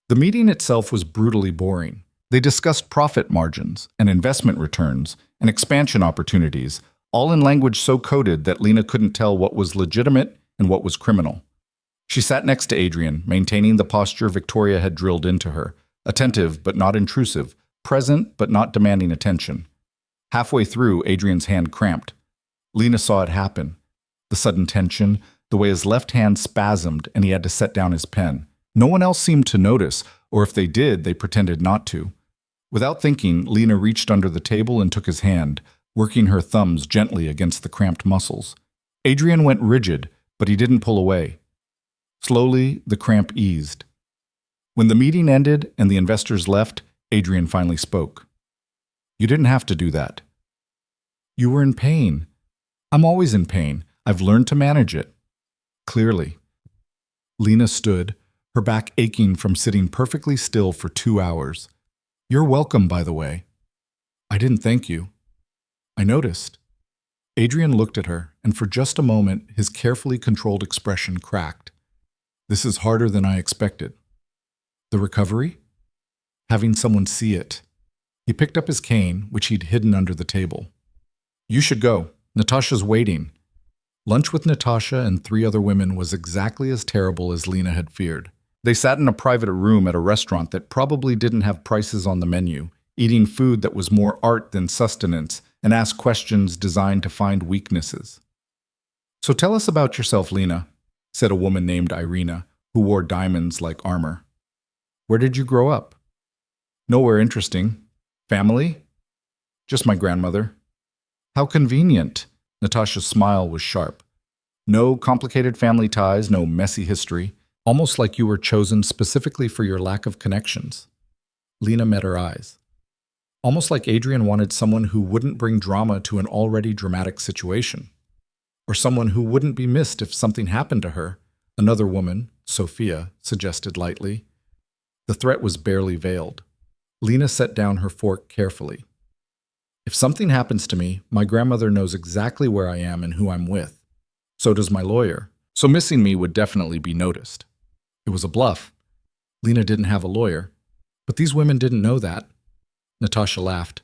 The meeting itself was brutally boring. They discussed profit margins and investment returns and expansion opportunities, all in language so coded that Lena couldn't tell what was legitimate and what was criminal. She sat next to Adrian, maintaining the posture Victoria had drilled into her, attentive but not intrusive, present but not demanding attention. Halfway through, Adrian's hand cramped. Lena saw it happen. The sudden tension, the way his left hand spasmed and he had to set down his pen. No one else seemed to notice, or if they did, they pretended not to. Without thinking, Lena reached under the table and took his hand, working her thumbs gently against the cramped muscles. Adrian went rigid, but he didn't pull away. Slowly, the cramp eased. When the meeting ended and the investors left, Adrian finally spoke. "You didn't have to do that." "You were in pain." "I'm always in pain. I've learned to manage it." "Clearly." Lena stood, her back aching from sitting perfectly still for 2 hours. You're welcome, by the way. I didn't thank you. I noticed. Adrian looked at her, and for just a moment, his carefully controlled expression cracked. This is harder than I expected. The recovery? Having someone see it. He picked up his cane, which he'd hidden under the table. You should go. Natasha's waiting. Lunch with Natasha and 3 other women was exactly as terrible as Lena had feared. They sat in a private room at a restaurant that probably didn't have prices on the menu, eating food that was more art than sustenance, and asked questions designed to find weaknesses. So tell us about yourself, Lena, said a woman named Irina, who wore diamonds like armor. Where did you grow up? Nowhere interesting. Family? Just my grandmother. How convenient. Natasha's smile was sharp. No complicated family ties, no messy history, almost like you were chosen specifically for your lack of connections. Lena met her eyes. Almost like Adrian wanted someone who wouldn't bring drama to an already dramatic situation. Or someone who wouldn't be missed if something happened to her, another woman, Sophia, suggested lightly. The threat was barely veiled. Lena set down her fork carefully. If something happens to me, my grandmother knows exactly where I am and who I'm with. So does my lawyer. So missing me would definitely be noticed. It was a bluff. Lena didn't have a lawyer. But these women didn't know that. Natasha laughed.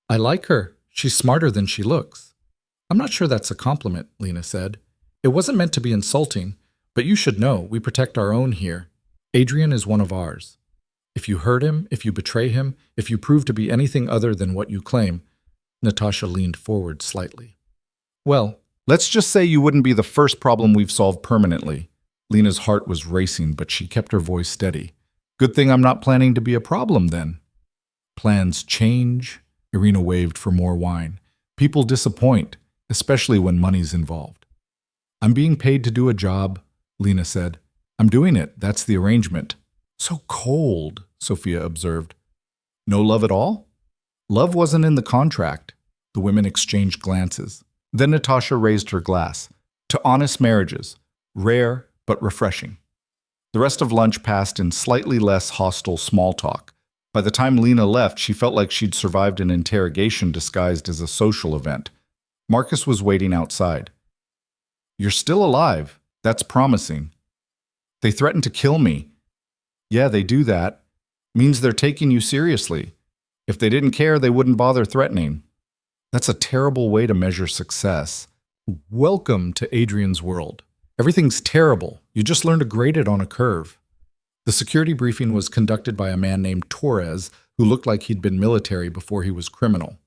I like her. She's smarter than she looks. I'm not sure that's a compliment, Lena said. It wasn't meant to be insulting, but you should know we protect our own here. Adrian is one of ours. If you hurt him, if you betray him, if you prove to be anything other than what you claim, Natasha leaned forward slightly. Well, let's just say you wouldn't be the first problem we've solved permanently. Lena's heart was racing, but she kept her voice steady. Good thing I'm not planning to be a problem then. Plans change. Irina waved for more wine. People disappoint, especially when money's involved. I'm being paid to do a job, Lena said. I'm doing it. That's the arrangement. So cold, Sophia observed. No love at all? Love wasn't in the contract. The women exchanged glances. Then Natasha raised her glass. To honest marriages. Rare, but refreshing. The rest of lunch passed in slightly less hostile small talk. By the time Lena left, she felt like she'd survived an interrogation disguised as a social event. Marcus was waiting outside. You're still alive. That's promising. They threatened to kill me. Yeah, they do that. Means they're taking you seriously. If they didn't care, they wouldn't bother threatening. That's a terrible way to measure success. Welcome to Adrian's world. Everything's terrible. You just learned to grade it on a curve. The security briefing was conducted by a man named Torres, who looked like he'd been military before he was criminal.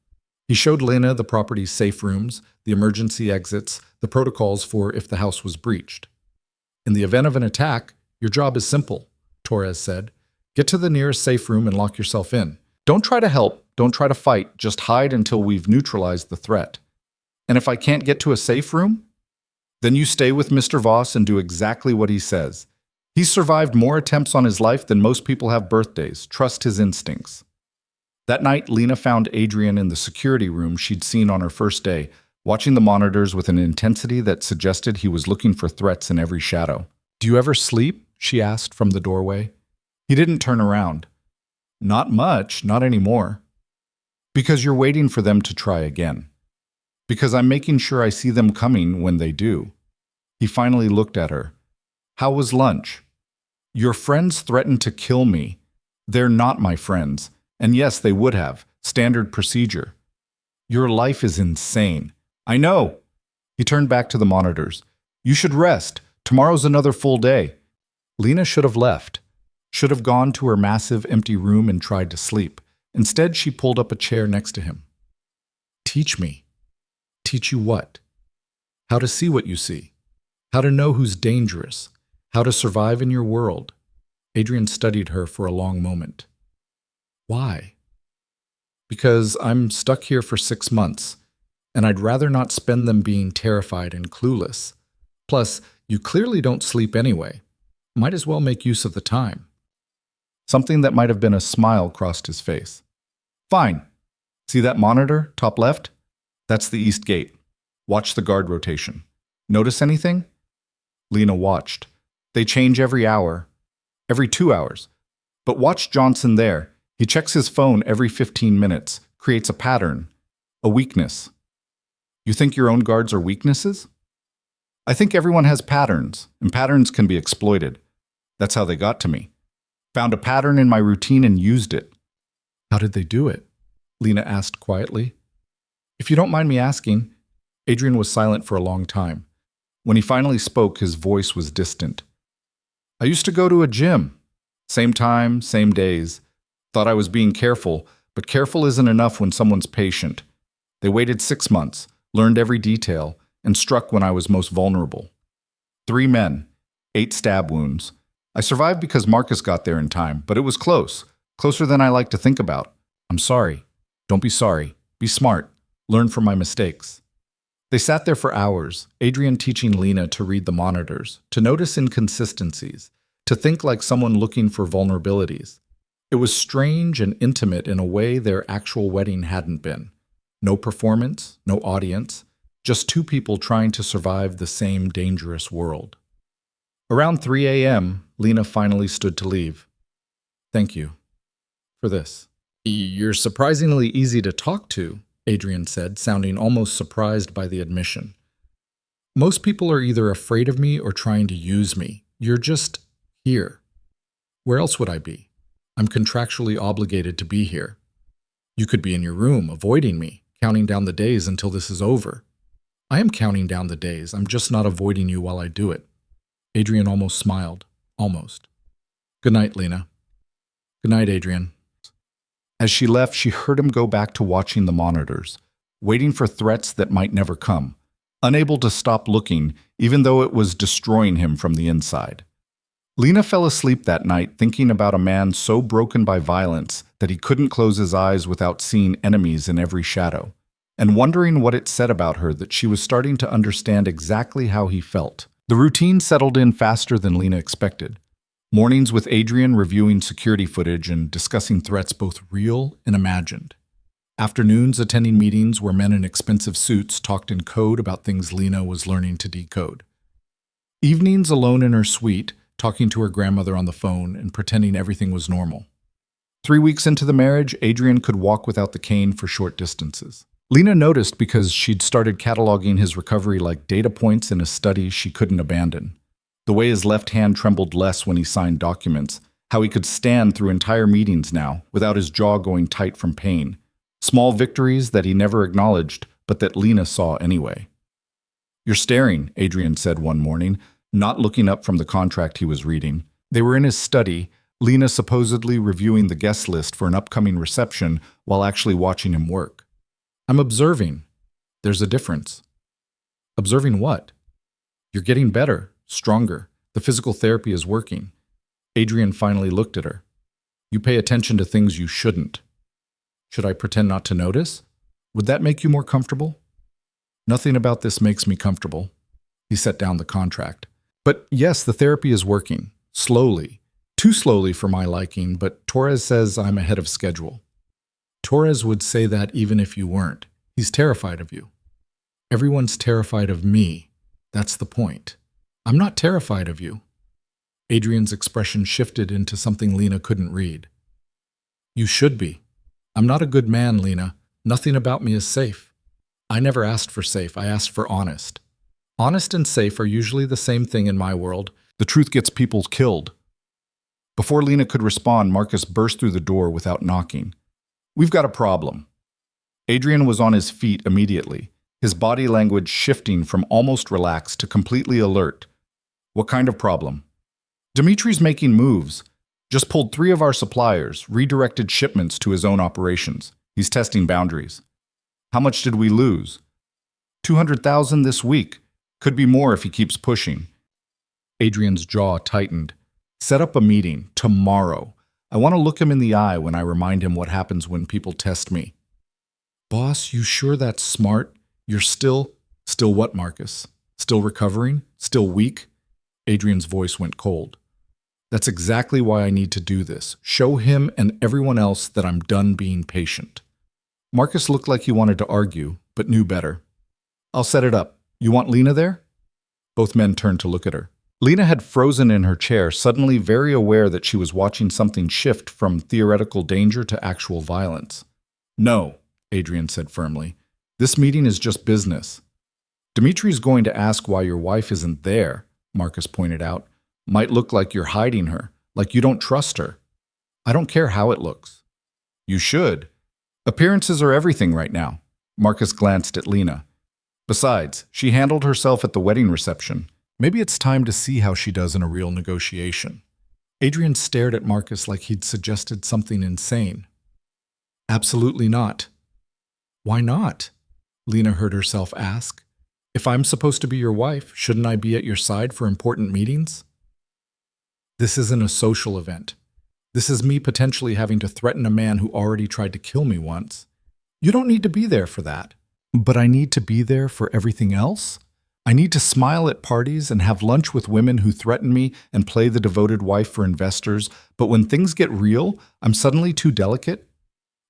He showed Lena the property's safe rooms, the emergency exits, the protocols for if the house was breached. In the event of an attack, your job is simple, Torres said. Get to the nearest safe room and lock yourself in. Don't try to help, don't try to fight, just hide until we've neutralized the threat. And if I can't get to a safe room, then you stay with Mr. Voss and do exactly what he says. He's survived more attempts on his life than most people have birthdays. Trust his instincts. That night, Lena found Adrian in the security room she'd seen on her first day, watching the monitors with an intensity that suggested he was looking for threats in every shadow. Do you ever sleep? She asked from the doorway. He didn't turn around. Not much, not anymore. Because you're waiting for them to try again. Because I'm making sure I see them coming when they do. He finally looked at her. How was lunch? Your friends threatened to kill me. They're not my friends. And yes, they would have. Standard procedure. Your life is insane. I know. He turned back to the monitors. You should rest. Tomorrow's another full day. Lena should have left. Should have gone to her massive empty room and tried to sleep. Instead, she pulled up a chair next to him. Teach me. Teach you what? How to see what you see. How to know who's dangerous. How to survive in your world. Adrian studied her for a long moment. Why? Because I'm stuck here for 6 months, and I'd rather not spend them being terrified and clueless. Plus, you clearly don't sleep anyway. Might as well make use of the time. Something that might have been a smile crossed his face. Fine. See that monitor, top left? That's the east gate. Watch the guard rotation. Notice anything? Lena watched. They change every hour, every 2 hours. But watch Johnson there. He checks his phone every 15 minutes, creates a pattern, a weakness. You think your own guards are weaknesses? I think everyone has patterns, and patterns can be exploited. That's how they got to me. Found a pattern in my routine and used it. How did they do it? Lena asked quietly. If you don't mind me asking. Adrian was silent for a long time. When he finally spoke, his voice was distant. I used to go to a gym. Same time, same days. Thought I was being careful, but careful isn't enough when someone's patient. They waited 6 months, learned every detail, and struck when I was most vulnerable. 3 men, 8 stab wounds. I survived because Marcus got there in time, but it was close. Closer than I like to think about. I'm sorry. Don't be sorry. Be smart. Learn from my mistakes. They sat there for hours, Adrian teaching Lena to read the monitors, to notice inconsistencies, to think like someone looking for vulnerabilities. It was strange and intimate in a way their actual wedding hadn't been. No performance, no audience, just 2 people trying to survive the same dangerous world. Around 3 a.m., Lena finally stood to leave. Thank you for this. You're surprisingly easy to talk to, Adrian said, sounding almost surprised by the admission. Most people are either afraid of me or trying to use me. You're just here. Where else would I be? I'm contractually obligated to be here. You could be in your room, avoiding me, counting down the days until this is over. I am counting down the days. I'm just not avoiding you while I do it. Adrian almost smiled. Almost. Good night, Lena. Good night, Adrian. As she left, she heard him go back to watching the monitors, waiting for threats that might never come, unable to stop looking, even though it was destroying him from the inside. Lena fell asleep that night thinking about a man so broken by violence that he couldn't close his eyes without seeing enemies in every shadow, and wondering what it said about her that she was starting to understand exactly how he felt. The routine settled in faster than Lena expected. Mornings with Adrian reviewing security footage and discussing threats both real and imagined. Afternoons attending meetings where men in expensive suits talked in code about things Lena was learning to decode. Evenings alone in her suite, talking to her grandmother on the phone and pretending everything was normal. 3 weeks into the marriage, Adrian could walk without the cane for short distances. Lena noticed because she'd started cataloging his recovery like data points in a study she couldn't abandon. The way his left hand trembled less when he signed documents, how he could stand through entire meetings now without his jaw going tight from pain. Small victories that he never acknowledged, but that Lena saw anyway. You're staring, Adrian said one morning, not looking up from the contract he was reading. They were in his study, Lena supposedly reviewing the guest list for an upcoming reception while actually watching him work. I'm observing. There's a difference. Observing what? You're getting better. Stronger. The physical therapy is working. Adrian finally looked at her. You pay attention to things you shouldn't. Should I pretend not to notice? Would that make you more comfortable? Nothing about this makes me comfortable. He set down the contract. But yes, the therapy is working. Slowly. Too slowly for my liking, but Torres says I'm ahead of schedule. Torres would say that even if you weren't. He's terrified of you. Everyone's terrified of me. That's the point. I'm not terrified of you. Adrian's expression shifted into something Lena couldn't read. You should be. I'm not a good man, Lena. Nothing about me is safe. I never asked for safe. I asked for honest. Honest and safe are usually the same thing in my world. The truth gets people killed. Before Lena could respond, Marcus burst through the door without knocking. We've got a problem. Adrian was on his feet immediately, his body language shifting from almost relaxed to completely alert. What kind of problem? Dimitri's making moves. Just pulled 3 of our suppliers, redirected shipments to his own operations. He's testing boundaries. How much did we lose? 200,000 this week. Could be more if he keeps pushing. Adrian's jaw tightened. Set up a meeting, tomorrow. I want to look him in the eye when I remind him what happens when people test me. Boss, you sure that's smart? You're still what, Marcus? Still recovering? Still weak? Adrian's voice went cold. That's exactly why I need to do this. Show him and everyone else that I'm done being patient. Marcus looked like he wanted to argue, but knew better. I'll set it up. You want Lena there? Both men turned to look at her. Lena had frozen in her chair, suddenly very aware that she was watching something shift from theoretical danger to actual violence. No, Adrian said firmly. This meeting is just business. Dimitri's going to ask why your wife isn't there, Marcus pointed out. Might look like you're hiding her, like you don't trust her. I don't care how it looks. You should. Appearances are everything right now. Marcus glanced at Lena. Besides, she handled herself at the wedding reception. Maybe it's time to see how she does in a real negotiation. Adrian stared at Marcus like he'd suggested something insane. Absolutely not. Why not? Lena heard herself ask. If I'm supposed to be your wife, shouldn't I be at your side for important meetings? This isn't a social event. This is me potentially having to threaten a man who already tried to kill me once. You don't need to be there for that. But I need to be there for everything else? I need to smile at parties and have lunch with women who threaten me and play the devoted wife for investors, but when things get real, I'm suddenly too delicate?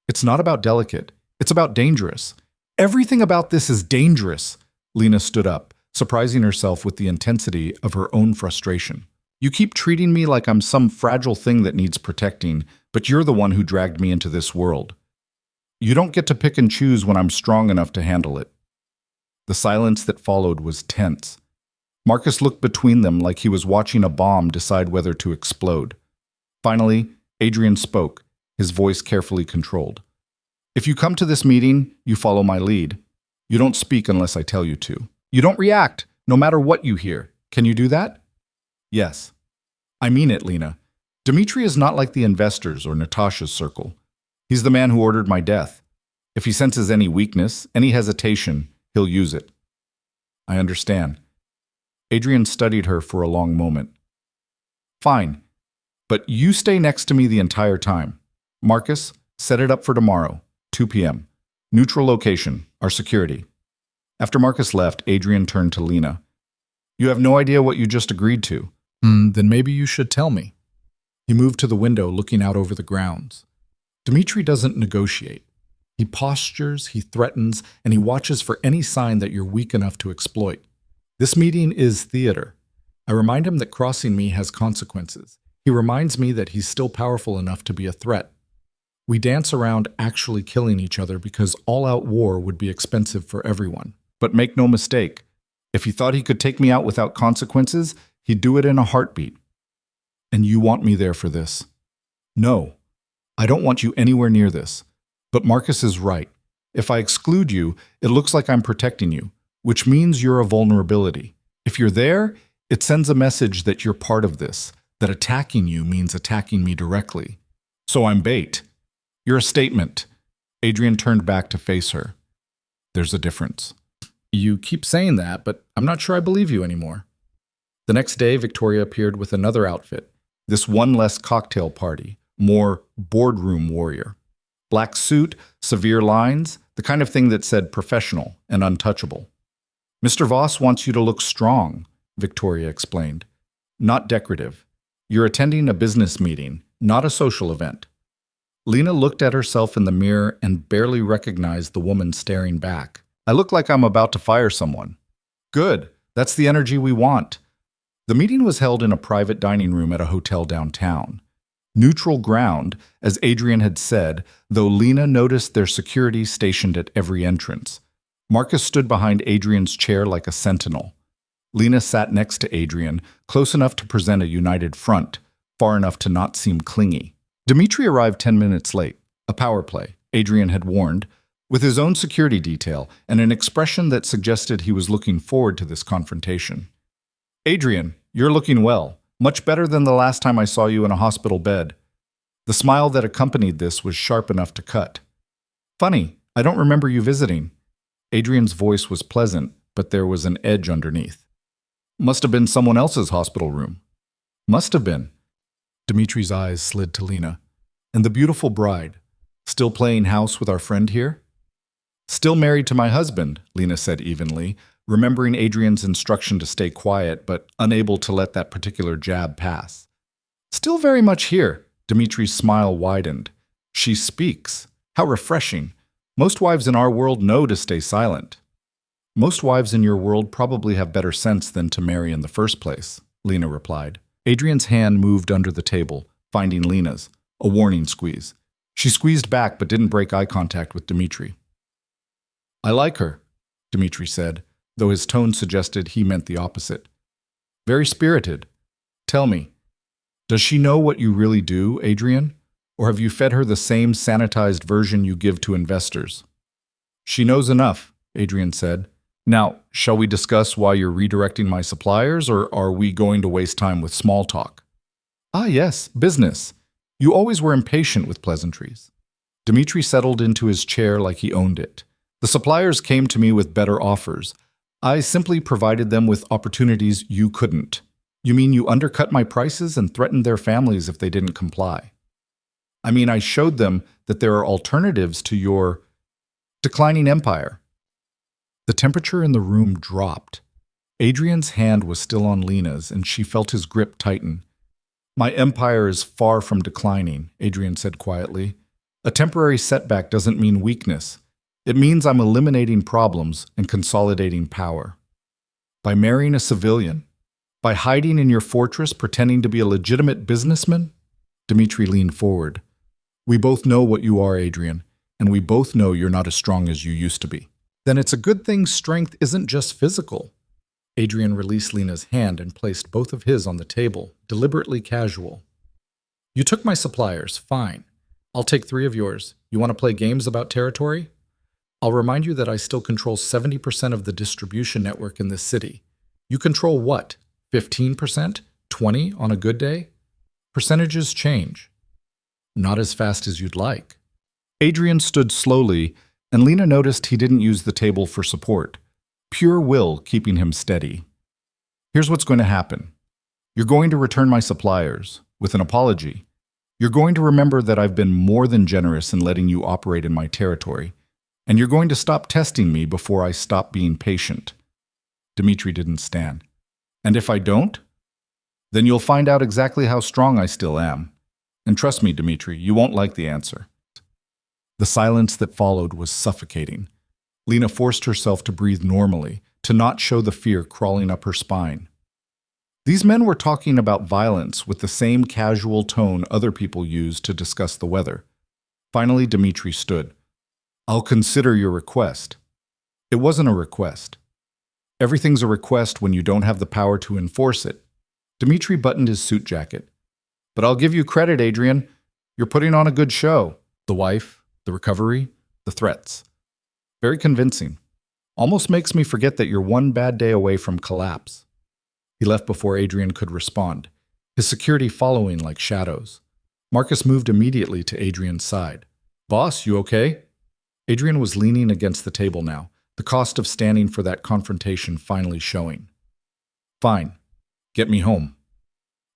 It's not about delicate. It's about dangerous. Everything about this is dangerous. Lena stood up, surprising herself with the intensity of her own frustration. You keep treating me like I'm some fragile thing that needs protecting, but you're the one who dragged me into this world. You don't get to pick and choose when I'm strong enough to handle it. The silence that followed was tense. Marcus looked between them like he was watching a bomb decide whether to explode. Finally, Adrian spoke, his voice carefully controlled. If you come to this meeting, you follow my lead. You don't speak unless I tell you to. You don't react, no matter what you hear. Can you do that? Yes. I mean it, Lena. Dimitri is not like the investors or Natasha's circle. He's the man who ordered my death. If he senses any weakness, any hesitation, he'll use it. I understand. Adrian studied her for a long moment. Fine, but you stay next to me the entire time. Marcus, set it up for tomorrow, 2 p.m. Neutral location, our security. After Marcus left, Adrian turned to Lena. You have no idea what you just agreed to. Then maybe you should tell me. He moved to the window, looking out over the grounds. Dimitri doesn't negotiate. He postures, he threatens, and he watches for any sign that you're weak enough to exploit. This meeting is theater. I remind him that crossing me has consequences. He reminds me that he's still powerful enough to be a threat. We dance around actually killing each other because all-out war would be expensive for everyone. But make no mistake, if he thought he could take me out without consequences, he'd do it in a heartbeat. And you want me there for this? No, I don't want you anywhere near this. But Marcus is right. If I exclude you, it looks like I'm protecting you, which means you're a vulnerability. If you're there, it sends a message that you're part of this, that attacking you means attacking me directly. So I'm bait. You're a statement. Adrian turned back to face her. There's a difference. You keep saying that, but I'm not sure I believe you anymore. The next day, Victoria appeared with another outfit. This one less cocktail party, more boardroom warrior. Black suit, severe lines, the kind of thing that said professional and untouchable. Mr. Voss wants you to look strong, Victoria explained. Not decorative. You're attending a business meeting, not a social event. Lena looked at herself in the mirror and barely recognized the woman staring back. I look like I'm about to fire someone. Good, that's the energy we want. The meeting was held in a private dining room at a hotel downtown. Neutral ground, as Adrian had said, though Lena noticed their security stationed at every entrance. Marcus stood behind Adrian's chair like a sentinel. Lena sat next to Adrian, close enough to present a united front, far enough to not seem clingy. Dimitri arrived 10 minutes late, a power play, Adrian had warned, with his own security detail and an expression that suggested he was looking forward to this confrontation. Adrian, you're looking well. Much better than the last time I saw you in a hospital bed. The smile that accompanied this was sharp enough to cut. Funny, I don't remember you visiting. Adrian's voice was pleasant, but there was an edge underneath. Must have been someone else's hospital room. Must have been. Dimitri's eyes slid to Lena. And the beautiful bride, still playing house with our friend here? Still married to my husband, Lena said evenly, remembering Adrian's instruction to stay quiet, but unable to let that particular jab pass. Still very much here. Dimitri's smile widened. She speaks. How refreshing. Most wives in our world know to stay silent. Most wives in your world probably have better sense than to marry in the first place, Lena replied. Adrian's hand moved under the table, finding Lena's, a warning squeeze. She squeezed back but didn't break eye contact with Dmitri. I like her, Dmitri said, though his tone suggested he meant the opposite. Very spirited. Tell me, does she know what you really do, Adrian? Or have you fed her the same sanitized version you give to investors? She knows enough, Adrian said. Now, shall we discuss why you're redirecting my suppliers, or are we going to waste time with small talk? Ah, yes, business. You always were impatient with pleasantries. Dmitri settled into his chair like he owned it. The suppliers came to me with better offers. I simply provided them with opportunities you couldn't. You mean you undercut my prices and threatened their families if they didn't comply? I mean, I showed them that there are alternatives to your declining empire. The temperature in the room dropped. Adrian's hand was still on Lena's, and she felt his grip tighten. My empire is far from declining, Adrian said quietly. A temporary setback doesn't mean weakness. It means I'm eliminating problems and consolidating power. By marrying a civilian, by hiding in your fortress pretending to be a legitimate businessman? Dmitri leaned forward. We both know what you are, Adrian, and we both know you're not as strong as you used to be. Then it's a good thing strength isn't just physical. Adrian released Lena's hand and placed both of his on the table, deliberately casual. You took my suppliers, fine. I'll take 3 of yours. You want to play games about territory? I'll remind you that I still control 70% of the distribution network in this city. You control what? 15%? 20% on a good day? Percentages change. Not as fast as you'd like. Adrian stood slowly, and Lena noticed he didn't use the table for support. Pure will keeping him steady. Here's what's going to happen. You're going to return my suppliers, with an apology. You're going to remember that I've been more than generous in letting you operate in my territory, and you're going to stop testing me before I stop being patient. Dmitri didn't stand. And if I don't? Then you'll find out exactly how strong I still am. And trust me, Dmitri, you won't like the answer. The silence that followed was suffocating. Lena forced herself to breathe normally, to not show the fear crawling up her spine. These men were talking about violence with the same casual tone other people used to discuss the weather. Finally, Dmitri stood. I'll consider your request. It wasn't a request. Everything's a request when you don't have the power to enforce it. Dmitri buttoned his suit jacket. But I'll give you credit, Adrian. You're putting on a good show. The wife, the recovery, the threats. Very convincing. Almost makes me forget that you're one bad day away from collapse. He left before Adrian could respond, his security following like shadows. Marcus moved immediately to Adrian's side. Boss, you okay? Adrian was leaning against the table now, the cost of standing for that confrontation finally showing. Fine. Get me home.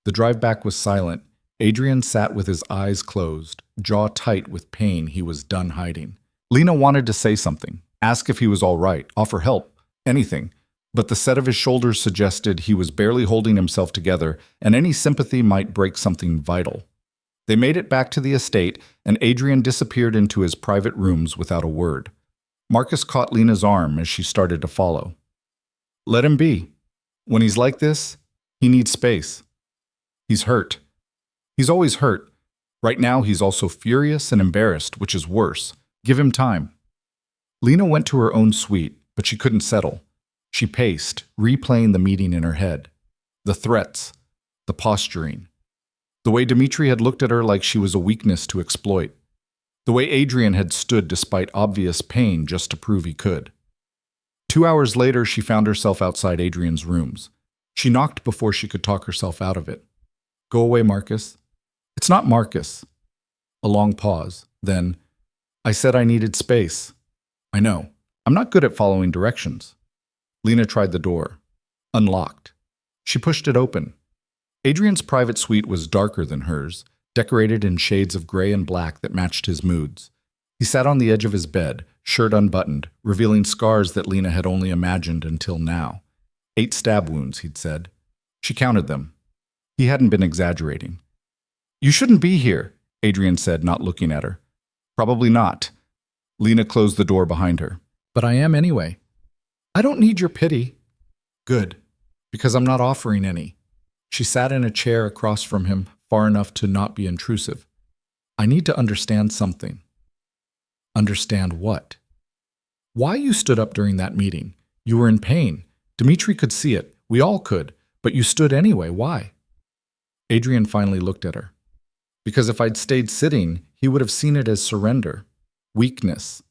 The drive back was silent. Adrian sat with his eyes closed, jaw tight with pain he was done hiding. Lena wanted to say something, ask if he was all right, offer help, anything, but the set of his shoulders suggested he was barely holding himself together, and any sympathy might break something vital. They made it back to the estate, and Adrian disappeared into his private rooms without a word. Marcus caught Lena's arm as she started to follow. Let him be. When he's like this, he needs space. He's hurt. He's always hurt. Right now, he's also furious and embarrassed, which is worse. Give him time. Lena went to her own suite, but she couldn't settle. She paced, replaying the meeting in her head. The threats, the posturing. The way Dmitri had looked at her like she was a weakness to exploit. The way Adrian had stood despite obvious pain just to prove he could. 2 hours later, she found herself outside Adrian's rooms. She knocked before she could talk herself out of it. Go away, Marcus. It's not Marcus. A long pause. Then, I said I needed space. I know. I'm not good at following directions. Lena tried the door. Unlocked. She pushed it open. Adrian's private suite was darker than hers, decorated in shades of gray and black that matched his moods. He sat on the edge of his bed, shirt unbuttoned, revealing scars that Lena had only imagined until now. 8 stab wounds, he'd said. She counted them. He hadn't been exaggerating. You shouldn't be here, Adrian said, not looking at her. Probably not. Lena closed the door behind her. But I am anyway. I don't need your pity. Good, because I'm not offering any. She sat in a chair across from him, far enough to not be intrusive. I need to understand something. Understand what? Why you stood up during that meeting? You were in pain. Dmitri could see it. We all could. But you stood anyway. Why? Adrian finally looked at her. Because if I'd stayed sitting, he would have seen it as surrender, weakness,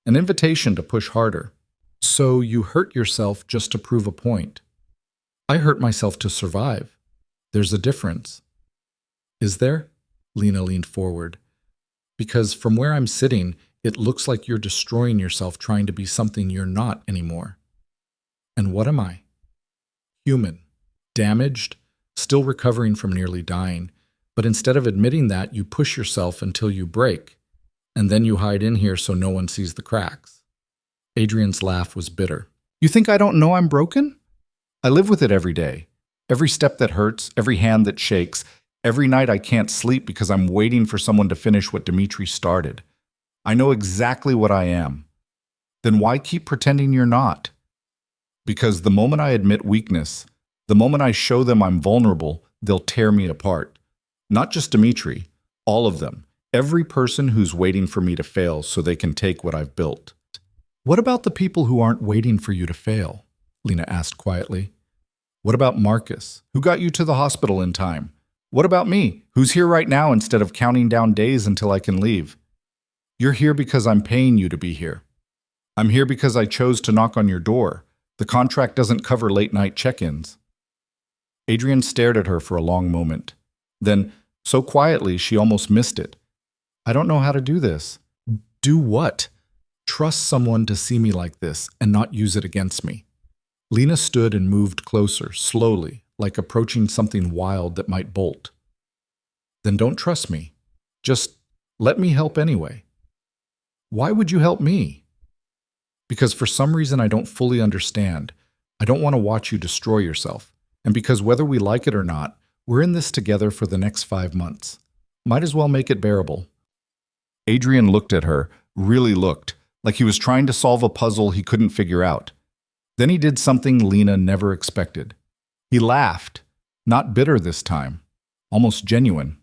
an invitation to push harder. So you hurt yourself just to prove a point. I hurt myself to survive. There's a difference. Is there? Lena leaned forward. Because from where I'm sitting, it looks like you're destroying yourself trying to be something you're not anymore. And what am I? Human. Damaged, still recovering from nearly dying. But instead of admitting that, you push yourself until you break. And then you hide in here so no one sees the cracks. Adrian's laugh was bitter. You think I don't know I'm broken? I live with it every day. Every step that hurts, every hand that shakes, every night I can't sleep because I'm waiting for someone to finish what Dmitri started. I know exactly what I am. Then why keep pretending you're not? Because the moment I admit weakness, the moment I show them I'm vulnerable, they'll tear me apart. Not just Dmitri, all of them. Every person who's waiting for me to fail so they can take what I've built. What about the people who aren't waiting for you to fail? Lena asked quietly. What about Marcus, who got you to the hospital in time? What about me, who's here right now instead of counting down days until I can leave? You're here because I'm paying you to be here. I'm here because I chose to knock on your door. The contract doesn't cover late-night check-ins. Adrian stared at her for a long moment. Then, so quietly, she almost missed it. I don't know how to do this. Do what? Trust someone to see me like this and not use it against me. Lena stood and moved closer, slowly, like approaching something wild that might bolt. Then don't trust me. Just let me help anyway. Why would you help me? Because for some reason I don't fully understand. I don't want to watch you destroy yourself. And because whether we like it or not, we're in this together for the next 5 months. Might as well make it bearable. Adrian looked at her, really looked, like he was trying to solve a puzzle he couldn't figure out. Then he did something Lena never expected. He laughed, not bitter this time, almost genuine.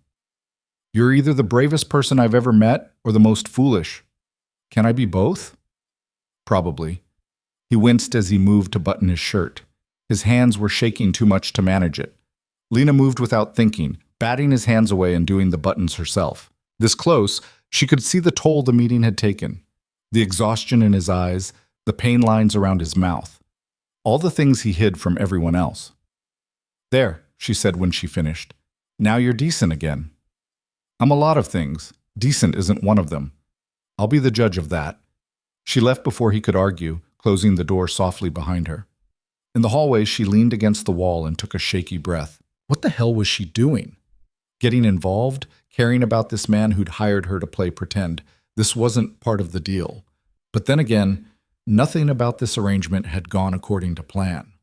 You're either the bravest person I've ever met or the most foolish. Can I be both? Probably. He winced as he moved to button his shirt. His hands were shaking too much to manage it. Lena moved without thinking, batting his hands away and doing the buttons herself. This close, she could see the toll the meeting had taken. The exhaustion in his eyes, the pain lines around his mouth. All the things he hid from everyone else. There, she said when she finished. Now you're decent again. I'm a lot of things. Decent isn't one of them. I'll be the judge of that. She left before he could argue, closing the door softly behind her. In the hallway, she leaned against the wall and took a shaky breath. What the hell was she doing? Getting involved? Caring about this man who'd hired her to play pretend? This wasn't part of the deal. But then again, nothing about this arrangement had gone according to plan.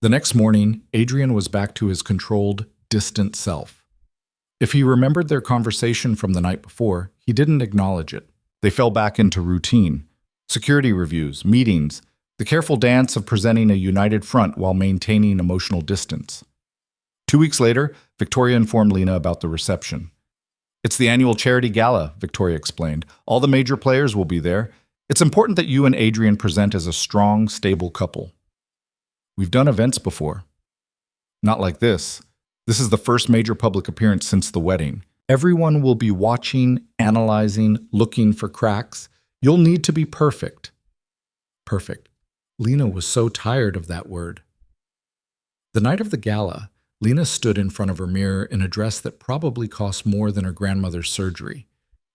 The next morning, Adrian was back to his controlled, distant self. If he remembered their conversation from the night before, he didn't acknowledge it. They fell back into routine. Security reviews, meetings, the careful dance of presenting a united front while maintaining emotional distance. 2 weeks later, Victoria informed Lena about the reception. It's the annual charity gala, Victoria explained. All the major players will be there. It's important that you and Adrian present as a strong, stable couple. We've done events before. Not like this. This is the first major public appearance since the wedding. Everyone will be watching, analyzing, looking for cracks. You'll need to be perfect. Perfect. Lena was so tired of that word. The night of the gala, Lena stood in front of her mirror in a dress that probably cost more than her grandmother's surgery.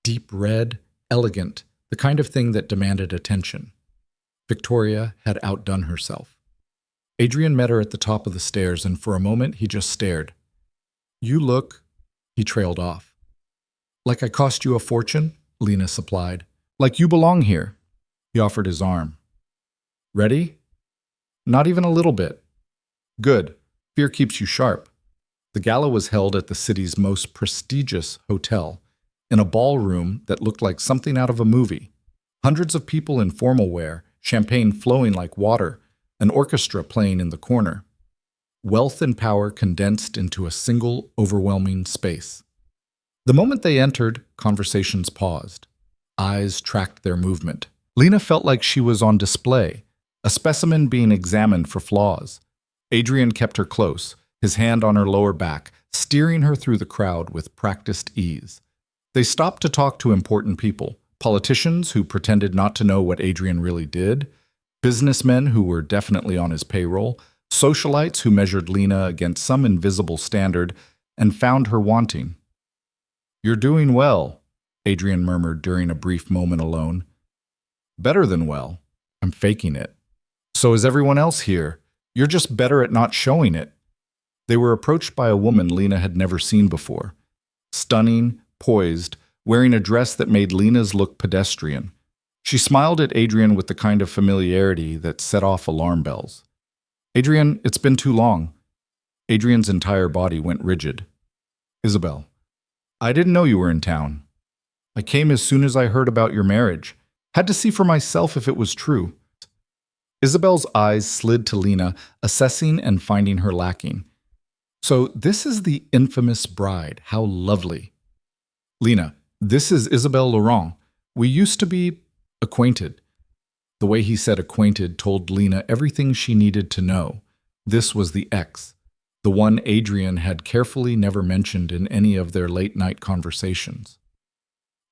Deep red, elegant, the kind of thing that demanded attention. Victoria had outdone herself. Adrian met her at the top of the stairs, and for a moment he just stared. You look, he trailed off. Like I cost you a fortune? Lena supplied. Like you belong here. He offered his arm. Ready? Not even a little bit. Good. Fear keeps you sharp. The gala was held at the city's most prestigious hotel, in a ballroom that looked like something out of a movie. Hundreds of people in formal wear, champagne flowing like water, an orchestra playing in the corner. Wealth and power condensed into a single, overwhelming space. The moment they entered, conversations paused. Eyes tracked their movement. Lena felt like she was on display, a specimen being examined for flaws. Adrian kept her close, his hand on her lower back, steering her through the crowd with practiced ease. They stopped to talk to important people, politicians who pretended not to know what Adrian really did, businessmen who were definitely on his payroll, socialites who measured Lena against some invisible standard and found her wanting. "You're doing well," Adrian murmured during a brief moment alone. "Better than well. I'm faking it. So is everyone else here. You're just better at not showing it." They were approached by a woman Lena had never seen before. Stunning, poised, wearing a dress that made Lena's look pedestrian. She smiled at Adrian with the kind of familiarity that set off alarm bells. "Adrian, it's been too long." Adrian's entire body went rigid. "Isabel, I didn't know you were in town. I came as soon as I heard about your marriage. Had to see for myself if it was true." Isabel's eyes slid to Lena, assessing and finding her lacking. "So this is the infamous bride. How lovely." "Lena, this is Isabelle Laurent. We used to be acquainted." The way he said acquainted told Lena everything she needed to know. This was the ex, the one Adrian had carefully never mentioned in any of their late-night conversations.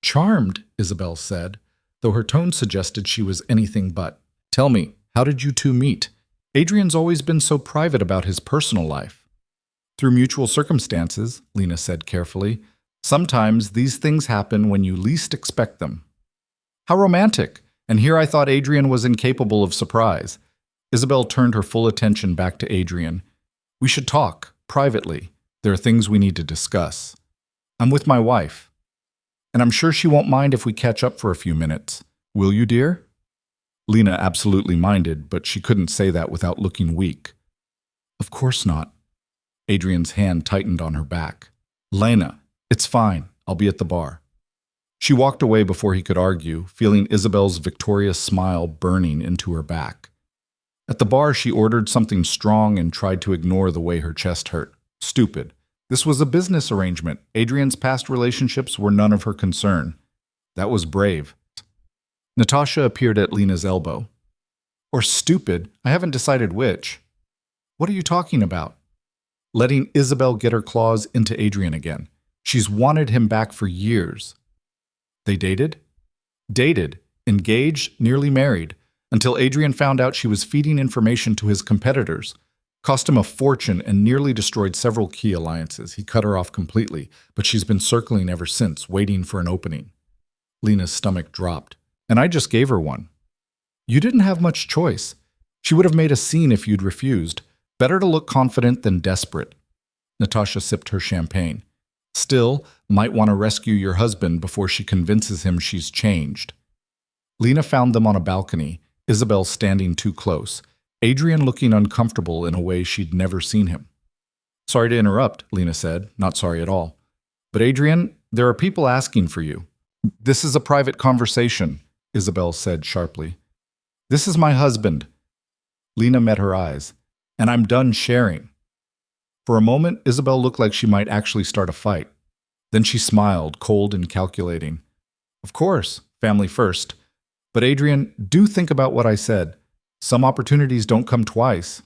"Charmed," Isabel said, though her tone suggested she was anything but. "Tell me, how did you two meet? Adrian's always been so private about his personal life." "Through mutual circumstances," Lena said carefully. "Sometimes these things happen when you least expect them." "How romantic! And here I thought Adrian was incapable of surprise." Isabel turned her full attention back to Adrian. "We should talk, privately. There are things we need to discuss. I'm with my wife, and I'm sure she won't mind if we catch up for a few minutes. Will you, dear?" Lena absolutely minded, but she couldn't say that without looking weak. "Of course not." Adrian's hand tightened on her back. "Lena, it's fine. I'll be at the bar." She walked away before he could argue, feeling Isabel's victorious smile burning into her back. At the bar, she ordered something strong and tried to ignore the way her chest hurt. Stupid. This was a business arrangement. Adrian's past relationships were none of her concern. That was brave. Natasha appeared at Lena's elbow. "Or stupid, I haven't decided which." "What are you talking about?" Letting Isabel get her claws into Adrian again. She's wanted him back for years. They dated? Dated, engaged, nearly married, until Adrian found out she was feeding information to his competitors. Cost him a fortune and nearly destroyed several key alliances. He cut her off completely, but she's been circling ever since, waiting for an opening. Lena's stomach dropped. "And I just gave her one." "You didn't have much choice. She would have made a scene if you'd refused. Better to look confident than desperate." Natasha sipped her champagne. "Still, might want to rescue your husband before she convinces him she's changed." Lena found them on a balcony, Isabel standing too close, Adrian looking uncomfortable in a way she'd never seen him. "Sorry to interrupt," Lena said, not sorry at all. "But Adrian, there are people asking for you." "This is a private conversation," Isabel said sharply. "This is my husband." Lena met her eyes. "And I'm done sharing." For a moment, Isabel looked like she might actually start a fight. Then she smiled, cold and calculating. "Of course, family first. But Adrian, do think about what I said. Some opportunities don't come twice."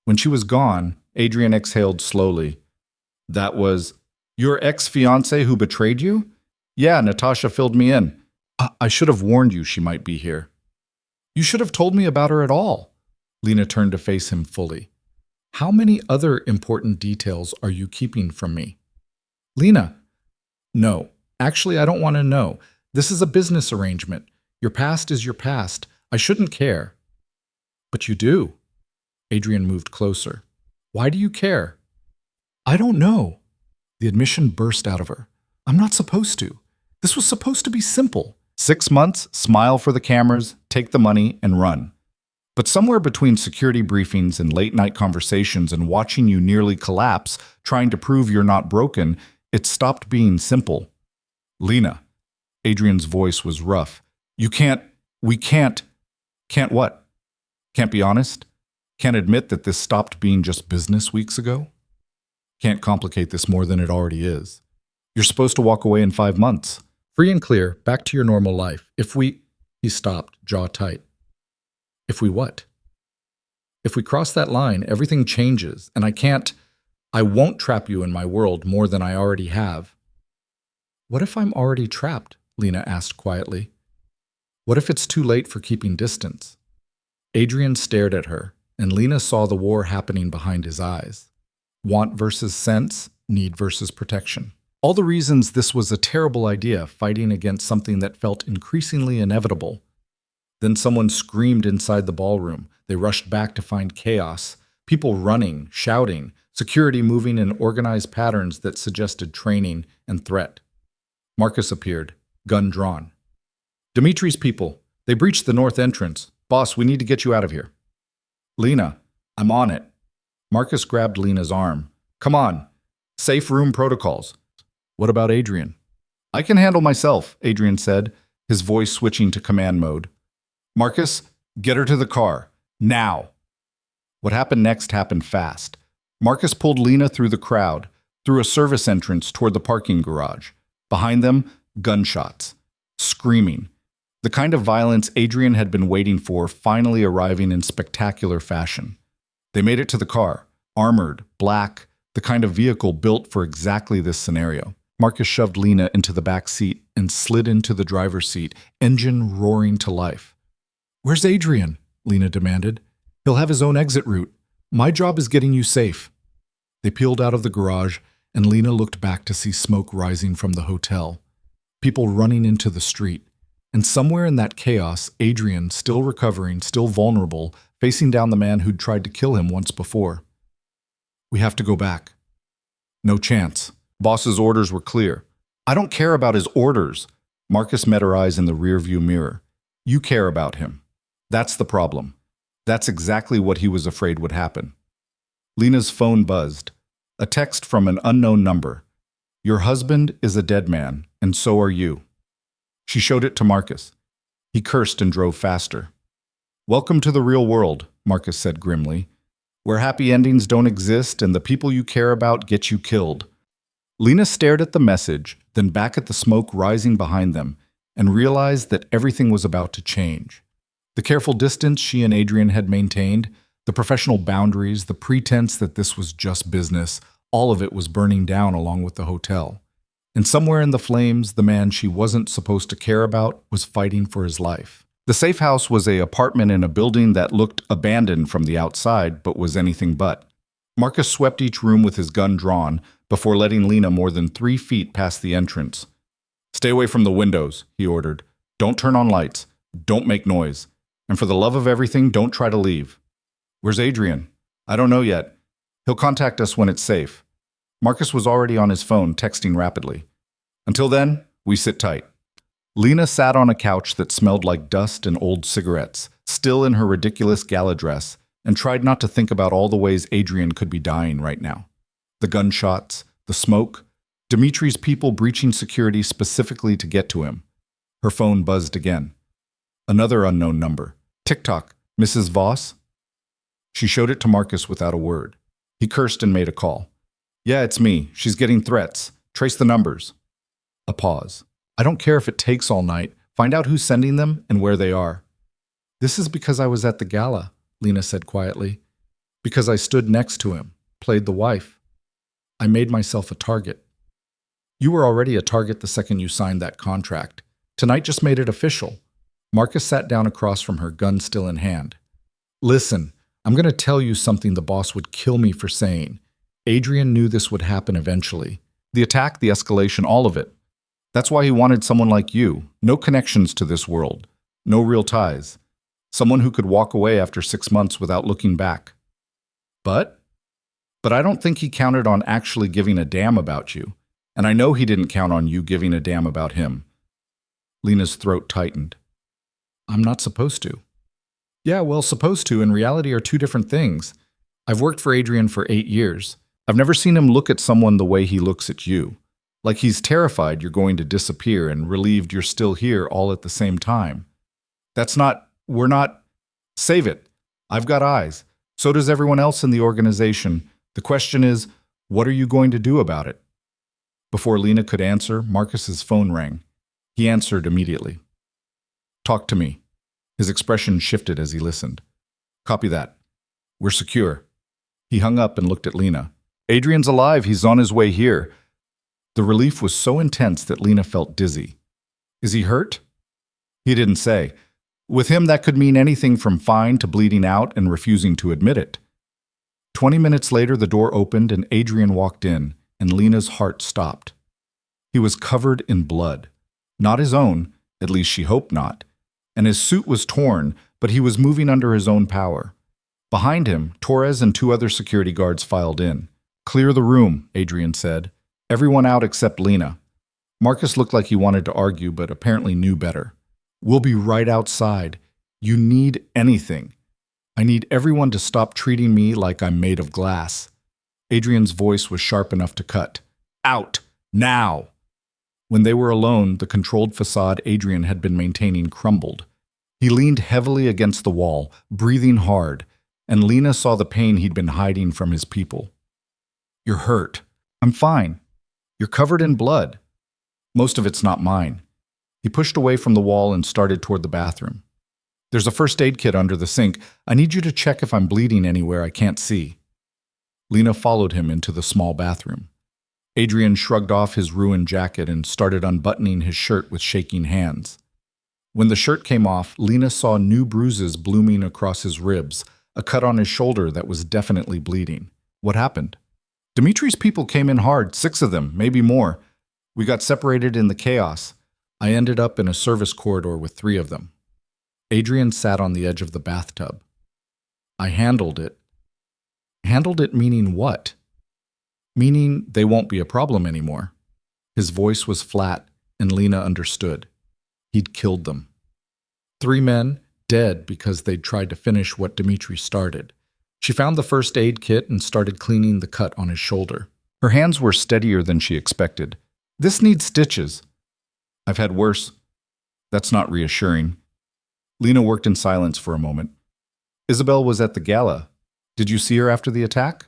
When she was gone, Adrian exhaled slowly. "That was your ex-fiancé who betrayed you?" "Yeah, Natasha filled me in. I should have warned you she might be here." "You should have told me about her at all." Lena turned to face him fully. "How many other important details are you keeping from me?" "Lena." "No, actually I don't want to know. This is a business arrangement. Your past is your past. I shouldn't care." "But you do." Adrian moved closer. "Why do you care?" "I don't know." The admission burst out of her. "I'm not supposed to. This was supposed to be simple. 6 months, smile for the cameras, take the money, and run. But somewhere between security briefings and late-night conversations and watching you nearly collapse, trying to prove you're not broken, it stopped being simple." "Lena." Adrian's voice was rough. We can't. Can't what? Can't be honest? Can't admit that this stopped being just business weeks ago? Can't complicate this more than it already is. You're supposed to walk away in 5 months. Free and clear, back to your normal life. If we... He stopped, jaw tight. If we what? If we cross that line, everything changes, and I won't trap you in my world more than I already have. What if I'm already trapped? Lena asked quietly. What if it's too late for keeping distance? Adrian stared at her, and Lena saw the war happening behind his eyes. Want versus sense, need versus protection. All the reasons this was a terrible idea, fighting against something that felt increasingly inevitable. Then someone screamed inside the ballroom. They rushed back to find chaos, people running, shouting, security moving in organized patterns that suggested training and threat. Marcus appeared, gun drawn. Dimitri's people, they breached the north entrance. Boss, we need to get you out of here. Lena, I'm on it. Marcus grabbed Lena's arm. Come on. Safe room protocols. What about Adrian? I can handle myself, Adrian said, his voice switching to command mode. Marcus, get her to the car. Now. What happened next happened fast. Marcus pulled Lena through the crowd, through a service entrance toward the parking garage. Behind them, gunshots. Screaming. The kind of violence Adrian had been waiting for finally arriving in spectacular fashion. They made it to the car, armored, black, the kind of vehicle built for exactly this scenario. Marcus shoved Lena into the back seat and slid into the driver's seat, engine roaring to life. Where's Adrian? Lena demanded. He'll have his own exit route. My job is getting you safe. They peeled out of the garage, and Lena looked back to see smoke rising from the hotel. People running into the street. And somewhere in that chaos, Adrian, still recovering, still vulnerable, facing down the man who'd tried to kill him once before. We have to go back. No chance. Boss's orders were clear. I don't care about his orders. Marcus met her eyes in the rearview mirror. You care about him. That's the problem. That's exactly what he was afraid would happen. Lena's phone buzzed. A text from an unknown number. Your husband is a dead man, and so are you. She showed it to Marcus. He cursed and drove faster. Welcome to the real world, Marcus said grimly, where happy endings don't exist and the people you care about get you killed. Lena stared at the message, then back at the smoke rising behind them, and realized that everything was about to change. The careful distance she and Adrian had maintained, the professional boundaries, the pretense that this was just business, all of it was burning down along with the hotel. And somewhere in the flames, the man she wasn't supposed to care about was fighting for his life. The safe house was an apartment in a building that looked abandoned from the outside, but was anything but. Marcus swept each room with his gun drawn before letting Lena more than 3 feet past the entrance. Stay away from the windows, he ordered. Don't turn on lights. Don't make noise. And for the love of everything, don't try to leave. Where's Adrian? I don't know yet. He'll contact us when it's safe. Marcus was already on his phone, texting rapidly. Until then, we sit tight. Lena sat on a couch that smelled like dust and old cigarettes, still in her ridiculous gala dress, and tried not to think about all the ways Adrian could be dying right now. The gunshots, the smoke, Dimitri's people breaching security specifically to get to him. Her phone buzzed again. Another unknown number. TikTok, Mrs. Voss? She showed it to Marcus without a word. He cursed and made a call. Yeah, it's me. She's getting threats. Trace the numbers. A pause. I don't care if it takes all night. Find out who's sending them and where they are. This is because I was at the gala, Lena said quietly. Because I stood next to him, played the wife. I made myself a target. You were already a target the second you signed that contract. Tonight just made it official. Marcus sat down across from her, gun still in hand. Listen, I'm going to tell you something the boss would kill me for saying. Adrian knew this would happen eventually. The attack, the escalation, all of it. That's why he wanted someone like you. No connections to this world. No real ties. Someone who could walk away after 6 months without looking back. But I don't think he counted on actually giving a damn about you. And I know he didn't count on you giving a damn about him. Lena's throat tightened. I'm not supposed to. Yeah, well, supposed to and reality are 2 different things. I've worked for Adrian for 8 years. I've never seen him look at someone the way he looks at you. Like he's terrified you're going to disappear and relieved you're still here all at the same time. We're not, save it. I've got eyes. So does everyone else in the organization. The question is, what are you going to do about it? Before Lena could answer, Marcus's phone rang. He answered immediately. Talk to me. His expression shifted as he listened. Copy that. We're secure. He hung up and looked at Lena. Adrian's alive. He's on his way here. The relief was so intense that Lena felt dizzy. Is he hurt? He didn't say. With him, that could mean anything from fine to bleeding out and refusing to admit it. 20 minutes later, the door opened and Adrian walked in, and Lena's heart stopped. He was covered in blood. Not his own, at least she hoped not, and his suit was torn, but he was moving under his own power. Behind him, Torres and 2 other security guards filed in. Clear the room, Adrian said. Everyone out except Lena. Marcus looked like he wanted to argue, but apparently knew better. We'll be right outside. You need anything. I need everyone to stop treating me like I'm made of glass. Adrian's voice was sharp enough to cut. Out! Now! When they were alone, the controlled facade Adrian had been maintaining crumbled. He leaned heavily against the wall, breathing hard, and Lena saw the pain he'd been hiding from his people. You're hurt. I'm fine. You're covered in blood. Most of it's not mine. He pushed away from the wall and started toward the bathroom. There's a first aid kit under the sink. I need you to check if I'm bleeding anywhere I can't see. Lena followed him into the small bathroom. Adrian shrugged off his ruined jacket and started unbuttoning his shirt with shaking hands. When the shirt came off, Lena saw new bruises blooming across his ribs, a cut on his shoulder that was definitely bleeding. What happened? Dimitri's people came in hard, 6 of them, maybe more. We got separated in the chaos. I ended up in a service corridor with 3 of them. Adrian sat on the edge of the bathtub. I handled it. Handled it meaning what? Meaning they won't be a problem anymore. His voice was flat, and Lena understood. He'd killed them. 3 men, dead because they'd tried to finish what Dimitri started. She found the first aid kit and started cleaning the cut on his shoulder. Her hands were steadier than she expected. This needs stitches. I've had worse. That's not reassuring. Lena worked in silence for a moment. Isabel was at the Gala. Did you see her after the attack?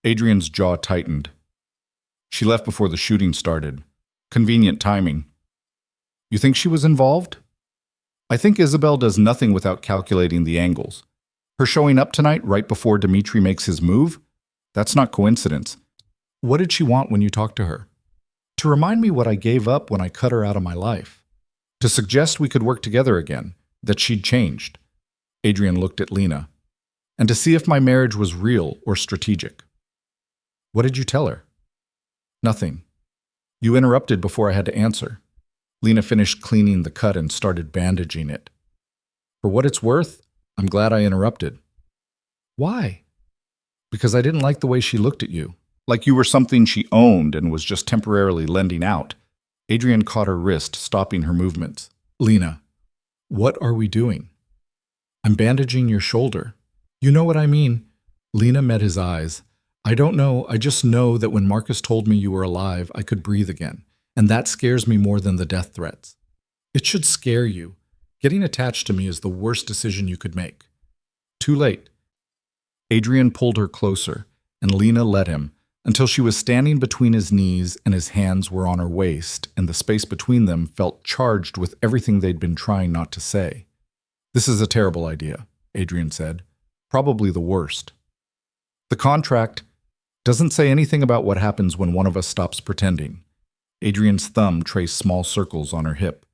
Adrian's jaw tightened. She left before the shooting started. Convenient timing. You think she was involved? I think Isabel does nothing without calculating the angles. Her showing up tonight right before Dimitri makes his move? That's not coincidence. What did she want when you talked to her? To remind me what I gave up when I cut her out of my life. To suggest we could work together again, that she'd changed. Adrian looked at Lena. And to see if my marriage was real or strategic. What did you tell her? Nothing. You interrupted before I had to answer. Lena finished cleaning the cut and started bandaging it. For what it's worth, I'm glad I interrupted. Why? Because I didn't like the way she looked at you. Like you were something she owned and was just temporarily lending out. Adrian caught her wrist, stopping her movements. Lena, what are we doing? I'm bandaging your shoulder. You know what I mean? Lena met his eyes. I don't know, I just know that when Marcus told me you were alive, I could breathe again. And that scares me more than the death threats. It should scare you. Getting attached to me is the worst decision you could make. Too late. Adrian pulled her closer, and Lena let him, until she was standing between his knees and his hands were on her waist, and the space between them felt charged with everything they'd been trying not to say. This is a terrible idea, Adrian said. Probably the worst. The contract doesn't say anything about what happens when one of us stops pretending. Adrian's thumb traced small circles on her hip.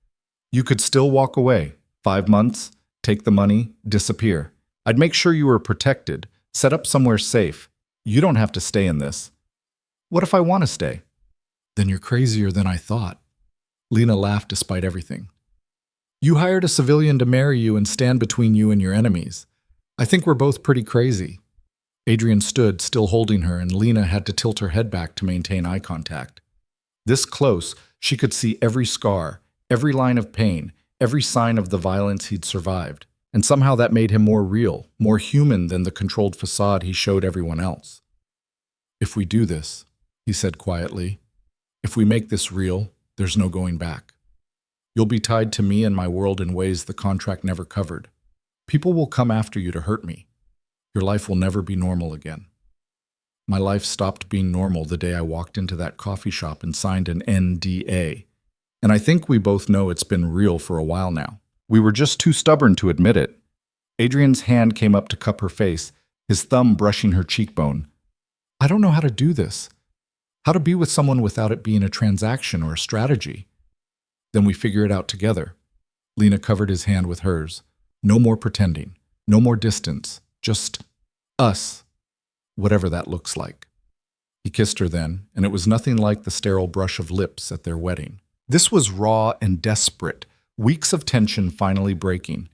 You could still walk away. 5 months, take the money, disappear. I'd make sure you were protected, set up somewhere safe. You don't have to stay in this. What if I want to stay? Then you're crazier than I thought. Lena laughed despite everything. You hired a civilian to marry you and stand between you and your enemies. I think we're both pretty crazy. Adrian stood, still holding her, and Lena had to tilt her head back to maintain eye contact. This close, she could see every scar, every line of pain, every sign of the violence he'd survived. And somehow that made him more real, more human than the controlled facade he showed everyone else. If we do this, he said quietly, if we make this real, there's no going back. You'll be tied to me and my world in ways the contract never covered. People will come after you to hurt me. Your life will never be normal again. My life stopped being normal the day I walked into that coffee shop and signed an NDA. And I think we both know it's been real for a while now. We were just too stubborn to admit it. Adrian's hand came up to cup her face, his thumb brushing her cheekbone. I don't know how to do this. How to be with someone without it being a transaction or a strategy. Then we figure it out together. Lena covered his hand with hers. No more pretending. No more distance. Just us. Whatever that looks like. He kissed her then, and it was nothing like the sterile brush of lips at their wedding. This was raw and desperate, weeks of tension finally breaking.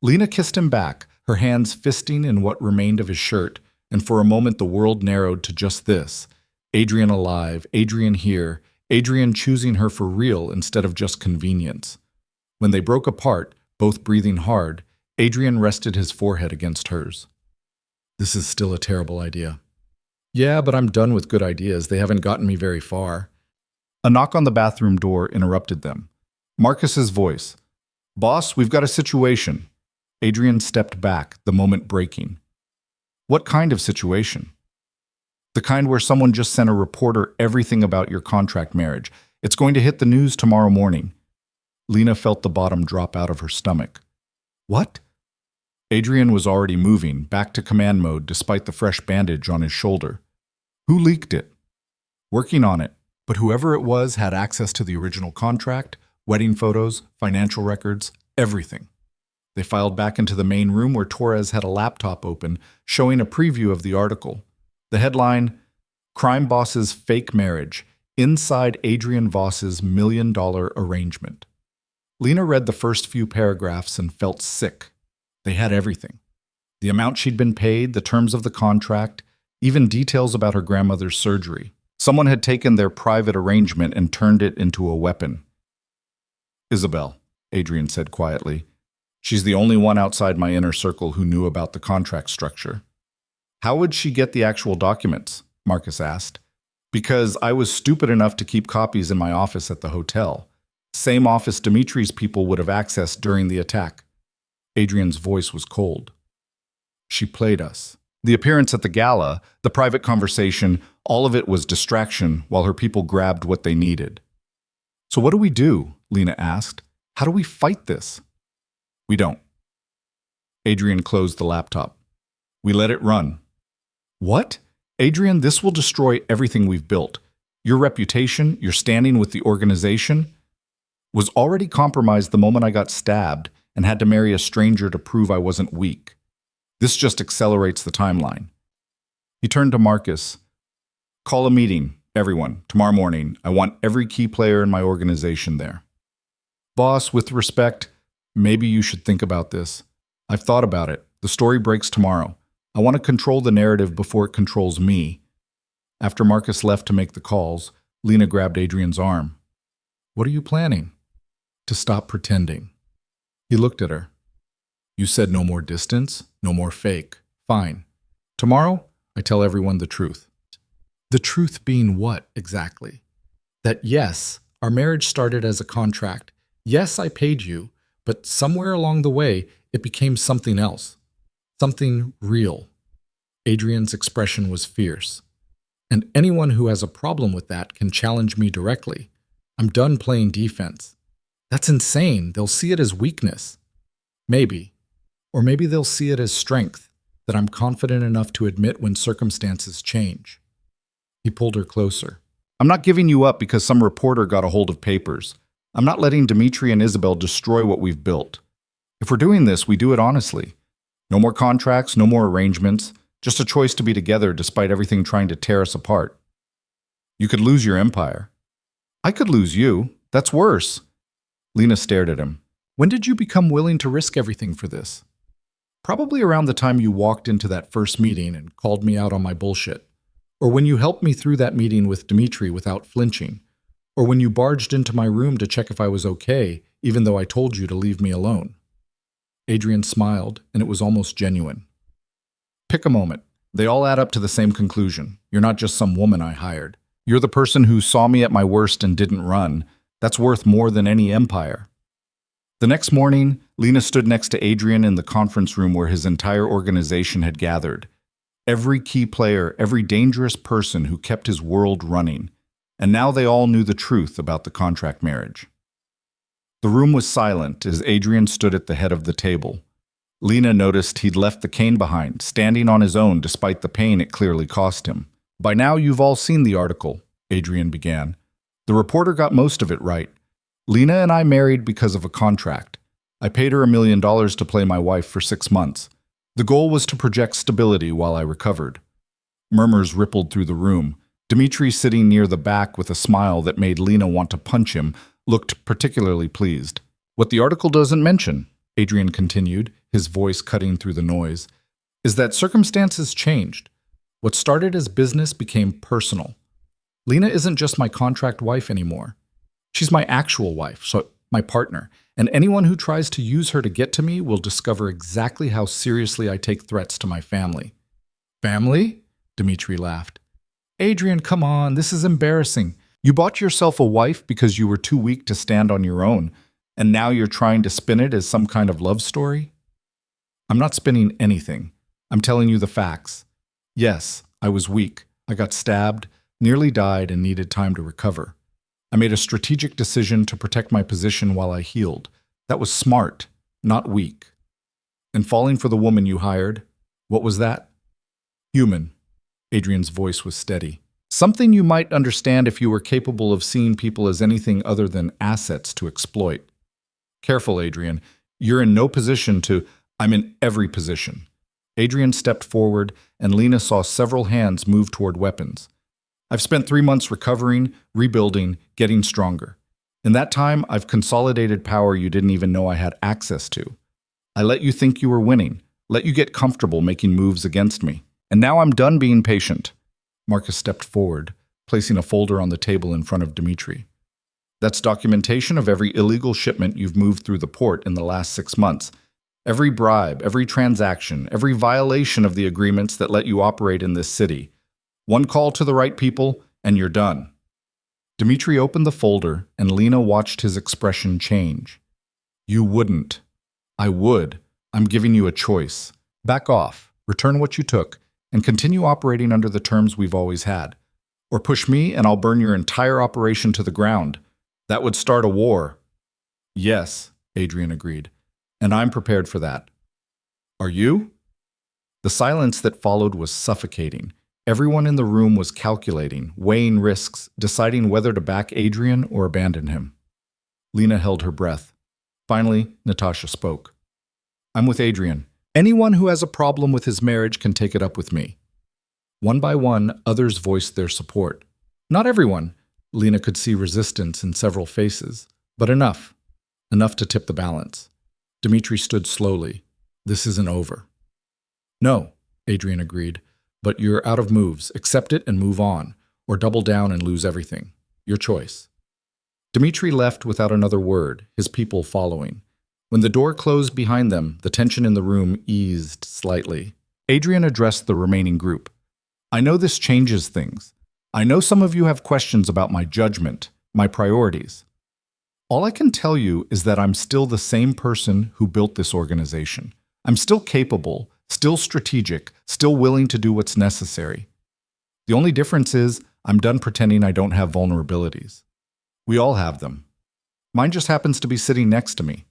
Lena kissed him back, her hands fisting in what remained of his shirt, and for a moment the world narrowed to just this. Adrian alive, Adrian here, Adrian choosing her for real instead of just convenience. When they broke apart, both breathing hard, Adrian rested his forehead against hers. This is still a terrible idea. Yeah, but I'm done with good ideas. They haven't gotten me very far. A knock on the bathroom door interrupted them. Marcus's voice. Boss, we've got a situation. Adrian stepped back, the moment breaking. What kind of situation? The kind where someone just sent a reporter everything about your contract marriage. It's going to hit the news tomorrow morning. Lena felt the bottom drop out of her stomach. What? Adrian was already moving, back to command mode despite the fresh bandage on his shoulder. Who leaked it? Working on it, but whoever it was had access to the original contract, wedding photos, financial records, everything. They filed back into the main room where Torres had a laptop open, showing a preview of the article. The headline, Crime Boss's Fake Marriage, Inside Adrian Voss's $1 million Arrangement. Lena read the first few paragraphs and felt sick. They had everything. The amount she'd been paid, the terms of the contract, even details about her grandmother's surgery. Someone had taken their private arrangement and turned it into a weapon. Isabel, Adrian said quietly. She's the only one outside my inner circle who knew about the contract structure. How would she get the actual documents? Marcus asked. Because I was stupid enough to keep copies in my office at the hotel. Same office Dimitri's people would have accessed during the attack. Adrian's voice was cold. She played us. The appearance at the gala, the private conversation, all of it was distraction while her people grabbed what they needed. So what do we do? Lena asked. How do we fight this? We don't. Adrian closed the laptop. We let it run. What? Adrian, this will destroy everything we've built. Your reputation, your standing with the organization, was already compromised the moment I got stabbed and had to marry a stranger to prove I wasn't weak. This just accelerates the timeline. He turned to Marcus. Call a meeting, everyone, tomorrow morning. I want every key player in my organization there. Boss, with respect, maybe you should think about this. I've thought about it. The story breaks tomorrow. I want to control the narrative before it controls me. After Marcus left to make the calls, Lena grabbed Adrian's arm. What are you planning? To stop pretending. He looked at her. You said no more distance, no more fake. Fine. Tomorrow, I tell everyone the truth. The truth being what, exactly? That yes, our marriage started as a contract. Yes, I paid you, but somewhere along the way, it became something else. Something real. Adrian's expression was fierce. And anyone who has a problem with that can challenge me directly. I'm done playing defense. That's insane. They'll see it as weakness. Maybe. Or maybe they'll see it as strength, that I'm confident enough to admit when circumstances change. He pulled her closer. I'm not giving you up because some reporter got a hold of papers. I'm not letting Dimitri and Isabel destroy what we've built. If we're doing this, we do it honestly. No more contracts, no more arrangements, just a choice to be together despite everything trying to tear us apart. You could lose your empire. I could lose you. That's worse. Lena stared at him. When did you become willing to risk everything for this? Probably around the time you walked into that first meeting and called me out on my bullshit. Or when you helped me through that meeting with Dimitri without flinching. Or when you barged into my room to check if I was okay, even though I told you to leave me alone. Adrian smiled, and it was almost genuine. Pick a moment. They all add up to the same conclusion. You're not just some woman I hired. You're the person who saw me at my worst and didn't run. That's worth more than any empire. The next morning, Lena stood next to Adrian in the conference room where his entire organization had gathered. Every key player, every dangerous person who kept his world running. And now they all knew the truth about the contract marriage. The room was silent as Adrian stood at the head of the table. Lena noticed he'd left the cane behind, standing on his own despite the pain it clearly cost him. By now you've all seen the article, Adrian began. The reporter got most of it right. Lena and I married because of a contract. I paid her $1 million to play my wife for 6 months. The goal was to project stability while I recovered. Murmurs rippled through the room. Dmitri, sitting near the back with a smile that made Lena want to punch him, looked particularly pleased. What the article doesn't mention, Adrian continued, his voice cutting through the noise, is that circumstances changed. What started as business became personal. Lena isn't just my contract wife anymore. She's my actual wife, so my partner, and anyone who tries to use her to get to me will discover exactly how seriously I take threats to my family. Family? Dmitri laughed. Adrian, come on, this is embarrassing. You bought yourself a wife because you were too weak to stand on your own, and now you're trying to spin it as some kind of love story? I'm not spinning anything. I'm telling you the facts. Yes, I was weak. I got stabbed, nearly died, and needed time to recover. I made a strategic decision to protect my position while I healed. That was smart, not weak. And falling for the woman you hired, what was that? Human. Adrian's voice was steady. Something you might understand if you were capable of seeing people as anything other than assets to exploit. Careful, Adrian. You're in no position to... I'm in every position. Adrian stepped forward, and Lena saw several hands move toward weapons. I've spent 3 months recovering, rebuilding, getting stronger. In that time, I've consolidated power you didn't even know I had access to. I let you think you were winning, let you get comfortable making moves against me. And now I'm done being patient. Marcus stepped forward, placing a folder on the table in front of Dmitri. That's documentation of every illegal shipment you've moved through the port in the last 6 months. Every bribe, every transaction, every violation of the agreements that let you operate in this city. One call to the right people, and you're done. Dmitri opened the folder, and Lena watched his expression change. You wouldn't. I would. I'm giving you a choice. Back off, return what you took, and continue operating under the terms we've always had. Or push me, and I'll burn your entire operation to the ground. That would start a war. Yes, Adrian agreed. And I'm prepared for that. Are you? The silence that followed was suffocating. Everyone in the room was calculating, weighing risks, deciding whether to back Adrian or abandon him. Lena held her breath. Finally, Natasha spoke. I'm with Adrian. Anyone who has a problem with his marriage can take it up with me. One by one, others voiced their support. Not everyone. Lena could see resistance in several faces, but enough. Enough to tip the balance. Dmitri stood slowly. This isn't over. No, Adrian agreed. But you're out of moves. Accept it and move on, or double down and lose everything. Your choice. Dmitri left without another word, his people following. When the door closed behind them, the tension in the room eased slightly. Adrian addressed the remaining group. I know this changes things. I know some of you have questions about my judgment, my priorities. All I can tell you is that I'm still the same person who built this organization. I'm still capable, still strategic, still willing to do what's necessary. The only difference is I'm done pretending I don't have vulnerabilities. We all have them. Mine just happens to be sitting next to me.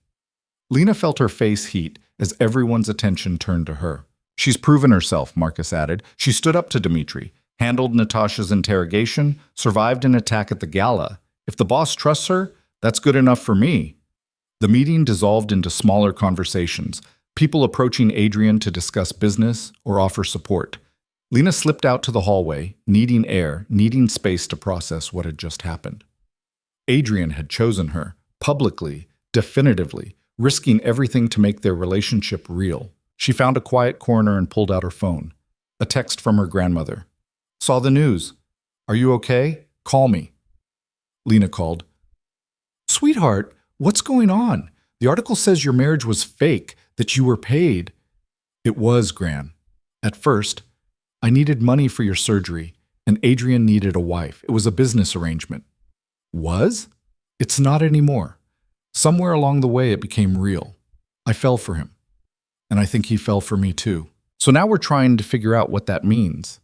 Lena felt her face heat as everyone's attention turned to her. She's proven herself, Marcus added. She stood up to Dmitri, handled Natasha's interrogation, survived an attack at the Gala. If the boss trusts her, that's good enough for me. The meeting dissolved into smaller conversations, people approaching Adrian to discuss business or offer support. Lena slipped out to the hallway, needing air, needing space to process what had just happened. Adrian had chosen her, publicly, definitively, risking everything to make their relationship real. She found a quiet corner and pulled out her phone. A text from her grandmother. Saw the news. Are you okay? Call me. Lena called. Sweetheart, what's going on? The article says your marriage was fake, that you were paid. It was, Gran. At first, I needed money for your surgery, and Adrian needed a wife. It was a business arrangement. Was? It's not anymore. Somewhere along the way, it became real. I fell for him, and I think he fell for me too. So now we're trying to figure out what that means.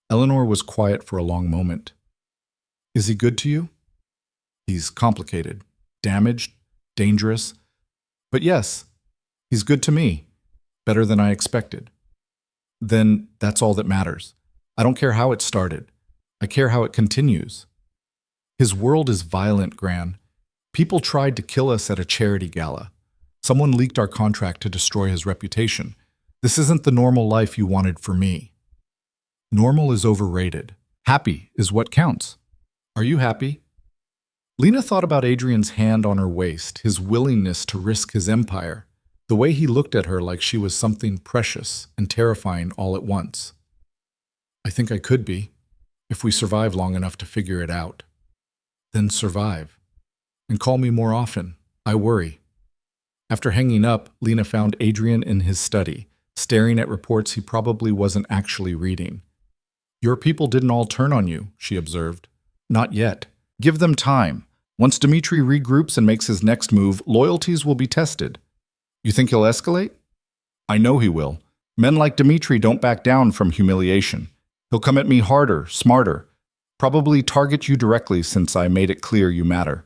Eleanor was quiet for a long moment. Is he good to you? He's complicated, damaged, dangerous. But yes, he's good to me, better than I expected. Then that's all that matters. I don't care how it started. I care how it continues. His world is violent, Gran. People tried to kill us at a charity gala. Someone leaked our contract to destroy his reputation. This isn't the normal life you wanted for me. Normal is overrated. Happy is what counts. Are you happy? Lena thought about Adrian's hand on her waist, his willingness to risk his empire, the way he looked at her like she was something precious and terrifying all at once. I think I could be, if we survive long enough to figure it out. Then survive. And call me more often. I worry. After hanging up, Lena found Adrian in his study, staring at reports he probably wasn't actually reading. Your people didn't all turn on you, she observed. Not yet. Give them time. Once Dmitri regroups and makes his next move, loyalties will be tested. You think he'll escalate? I know he will. Men like Dmitri don't back down from humiliation. He'll come at me harder, smarter. Probably target you directly since I made it clear you matter.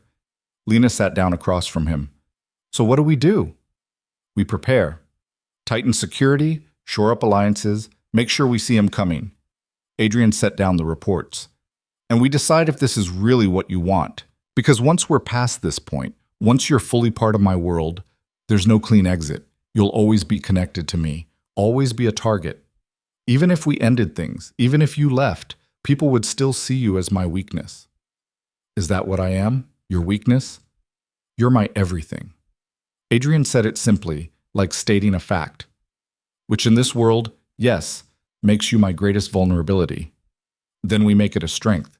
Lena sat down across from him. So what do? We prepare. Tighten security, shore up alliances, make sure we see him coming. Adrian set down the reports. And we decide if this is really what you want. Because once we're past this point, once you're fully part of my world, there's no clean exit. You'll always be connected to me, always be a target. Even if we ended things, even if you left, people would still see you as my weakness. Is that what I am? Your weakness? You're my everything. Adrian said it simply, like stating a fact. Which in this world, yes, makes you my greatest vulnerability. Then we make it a strength.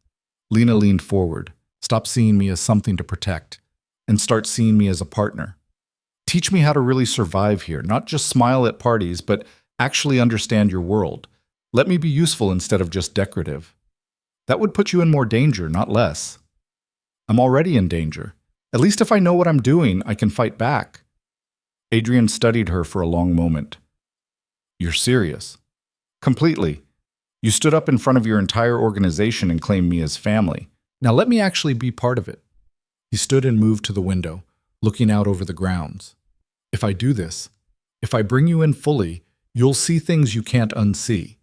Lena leaned forward. Stop seeing me as something to protect, and start seeing me as a partner. Teach me how to really survive here, not just smile at parties, but actually understand your world. Let me be useful instead of just decorative. That would put you in more danger, not less. I'm already in danger. At least if I know what I'm doing, I can fight back. Adrian studied her for a long moment. You're serious? Completely. You stood up in front of your entire organization and claimed me as family. Now let me actually be part of it. He stood and moved to the window, looking out over the grounds. If I do this, if I bring you in fully, you'll see things you can't unsee.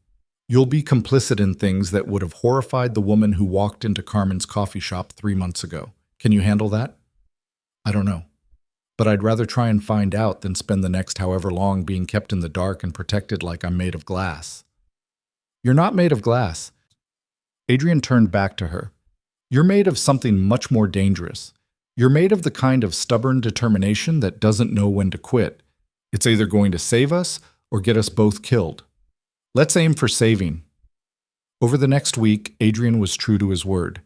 You'll be complicit in things that would have horrified the woman who walked into Carmen's coffee shop 3 months ago. Can you handle that? I don't know. But I'd rather try and find out than spend the next however long being kept in the dark and protected like I'm made of glass. You're not made of glass. Adrian turned back to her. You're made of something much more dangerous. You're made of the kind of stubborn determination that doesn't know when to quit. It's either going to save us or get us both killed. Let's aim for saving. Over the next week, Adrian was true to his word.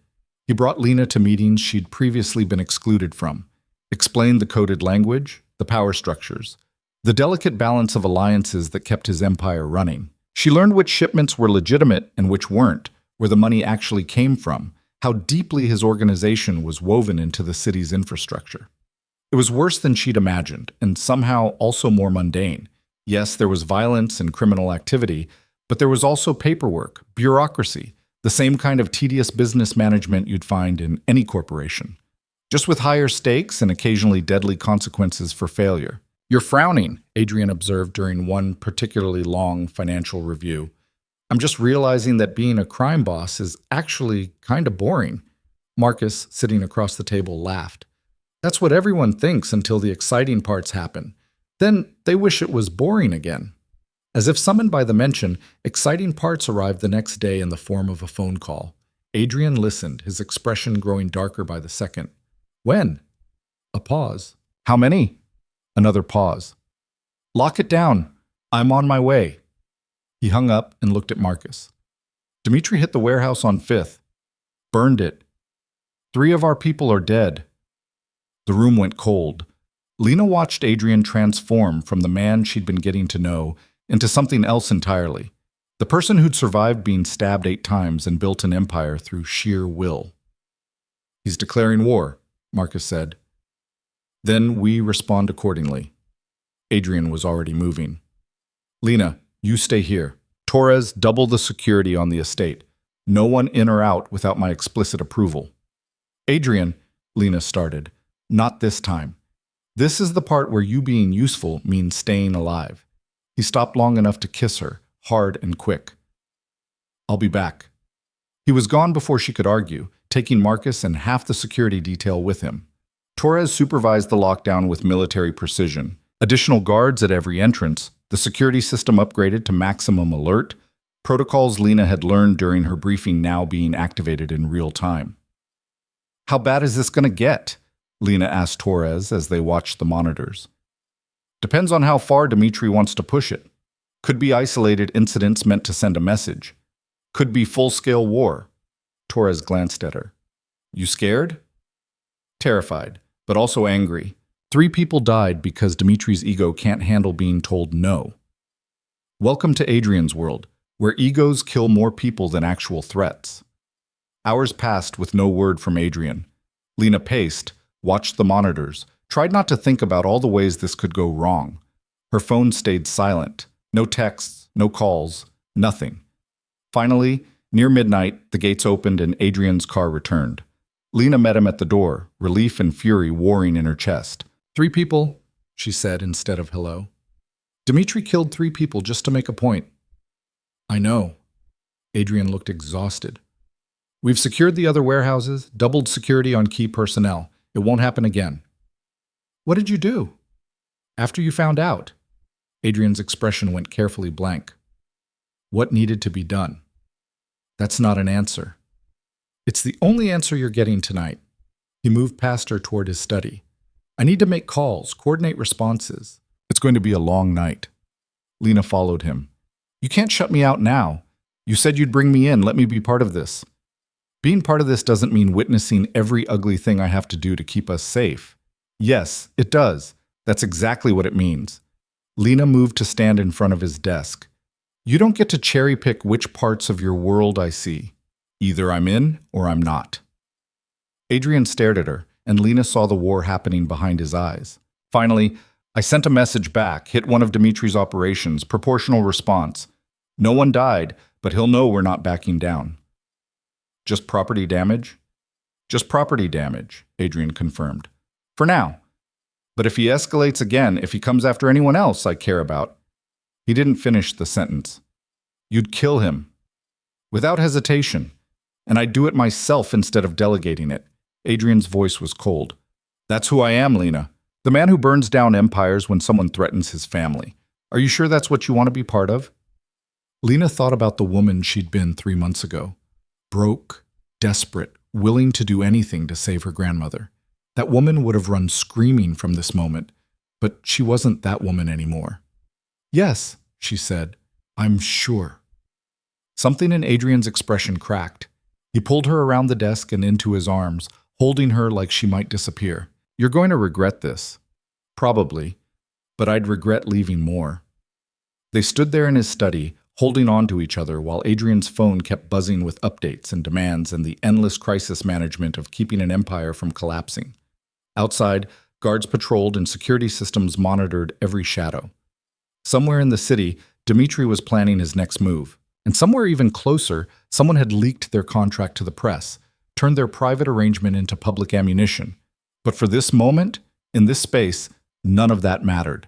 He brought Lena to meetings she'd previously been excluded from, explained the coded language, the power structures, the delicate balance of alliances that kept his empire running. She learned which shipments were legitimate and which weren't, where the money actually came from, how deeply his organization was woven into the city's infrastructure. It was worse than she'd imagined, and somehow also more mundane. Yes, there was violence and criminal activity, but there was also paperwork, bureaucracy, the same kind of tedious business management you'd find in any corporation, just with higher stakes and occasionally deadly consequences for failure. You're frowning, Adrian observed during one particularly long financial review. I'm just realizing that being a crime boss is actually kind of boring. Marcus, sitting across the table, laughed. That's what everyone thinks until the exciting parts happen. Then they wish it was boring again. As if summoned by the mention, exciting parts arrived the next day in the form of a phone call. Adrian listened, his expression growing darker by the second. When? A pause. How many? Another pause. Lock it down. I'm on my way. He hung up and looked at Marcus. Dmitri hit the warehouse on 5th. Burned it. 3 of our people are dead. The room went cold. Lena watched Adrian transform from the man she'd been getting to know into something else entirely. The person who'd survived being stabbed 8 times and built an empire through sheer will. He's declaring war, Marcus said. Then we respond accordingly. Adrian was already moving. Lena, you stay here. Torres, double the security on the estate. No one in or out without my explicit approval. Adrian, Lena started. Not this time. This is the part where you being useful means staying alive. He stopped long enough to kiss her, hard and quick. I'll be back. He was gone before she could argue, taking Marcus and half the security detail with him. Torres supervised the lockdown with military precision. Additional guards at every entrance, the security system upgraded to maximum alert, protocols Lena had learned during her briefing now being activated in real time. How bad is this going to get? Lena asked Torres as they watched the monitors. Depends on how far Dmitri wants to push it. Could be isolated incidents meant to send a message. Could be full-scale war. Torres glanced at her. You scared? Terrified, but also angry. 3 people died because Dmitri's ego can't handle being told no. Welcome to Adrian's world, where egos kill more people than actual threats. Hours passed with no word from Adrian. Lena paced, watched the monitors, tried not to think about all the ways this could go wrong. Her phone stayed silent. No texts, no calls, nothing. Finally, near midnight, the gates opened and Adrian's car returned. Lena met him at the door, relief and fury warring in her chest. 3 people, she said instead of hello. Dmitri killed 3 people just to make a point. I know. Adrian looked exhausted. We've secured the other warehouses, doubled security on key personnel. It won't happen again. What did you do? After you found out? Adrian's expression went carefully blank. What needed to be done? That's not an answer. It's the only answer you're getting tonight. He moved past her toward his study. I need to make calls, coordinate responses. It's going to be a long night. Lena followed him. You can't shut me out now. You said you'd bring me in, let me be part of this. Being part of this doesn't mean witnessing every ugly thing I have to do to keep us safe. Yes, it does. That's exactly what it means. Lena moved to stand in front of his desk. You don't get to cherry pick which parts of your world I see. Either I'm in or I'm not. Adrian stared at her, and Lena saw the war happening behind his eyes. Finally, I sent a message back, hit one of Dmitri's operations, proportional response. No one died, but he'll know we're not backing down. Just property damage? Just property damage, Adrian confirmed. For now. But if he escalates again, if he comes after anyone else I care about. He didn't finish the sentence. You'd kill him. Without hesitation. And I'd do it myself instead of delegating it. Adrian's voice was cold. That's who I am, Lena. The man who burns down empires when someone threatens his family. Are you sure that's what you want to be part of? Lena thought about the woman she'd been 3 months ago. Broke, desperate, willing to do anything to save her grandmother. That woman would have run screaming from this moment, but she wasn't that woman anymore. Yes, she said, I'm sure. Something in Adrian's expression cracked. He pulled her around the desk and into his arms, holding her like she might disappear. You're going to regret this. Probably, but I'd regret leaving more. They stood there in his study, holding on to each other while Adrian's phone kept buzzing with updates and demands and the endless crisis management of keeping an empire from collapsing. Outside, guards patrolled and security systems monitored every shadow. Somewhere in the city, Dmitri was planning his next move. And somewhere even closer, someone had leaked their contract to the press, turned their private arrangement into public ammunition. But for this moment, in this space, none of that mattered.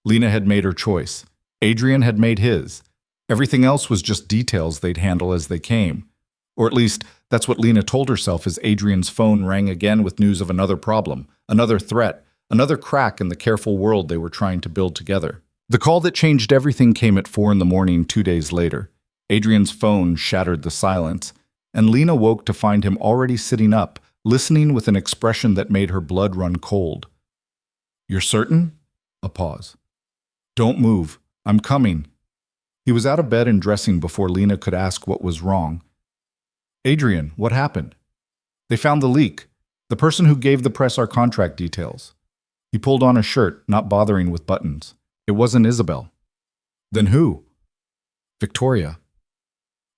Lena had made her choice. Adrian had made his. Everything else was just details they'd handle as they came. Or at least, that's what Lena told herself as Adrian's phone rang again with news of another problem, another threat, another crack in the careful world they were trying to build together. The call that changed everything came at 4 a.m. 2 days later. Adrian's phone shattered the silence, and Lena woke to find him already sitting up, listening with an expression that made her blood run cold. You're certain? A pause. Don't move. I'm coming. He was out of bed and dressing before Lena could ask what was wrong. Adrian, what happened? They found the leak. The person who gave the press our contract details. He pulled on a shirt, not bothering with buttons. It wasn't Isabel. Then who? Victoria.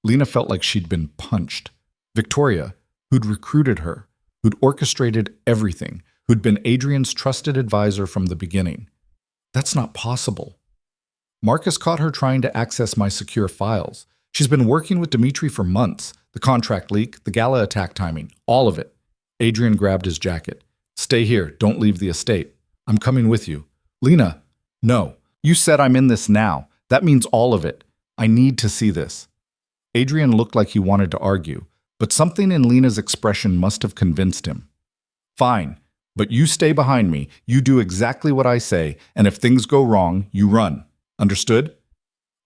Lena felt like she'd been punched. Victoria, who'd recruited her, who'd orchestrated everything, who'd been Adrian's trusted advisor from the beginning. That's not possible. Marcus caught her trying to access my secure files. She's been working with Dimitri for months. The contract leak, the Gala attack timing, all of it. Adrian grabbed his jacket. Stay here, don't leave the estate. I'm coming with you. Lena, no. You said I'm in this now. That means all of it. I need to see this. Adrian looked like he wanted to argue, but something in Lena's expression must have convinced him. Fine, but you stay behind me. You do exactly what I say, and if things go wrong, you run. Understood?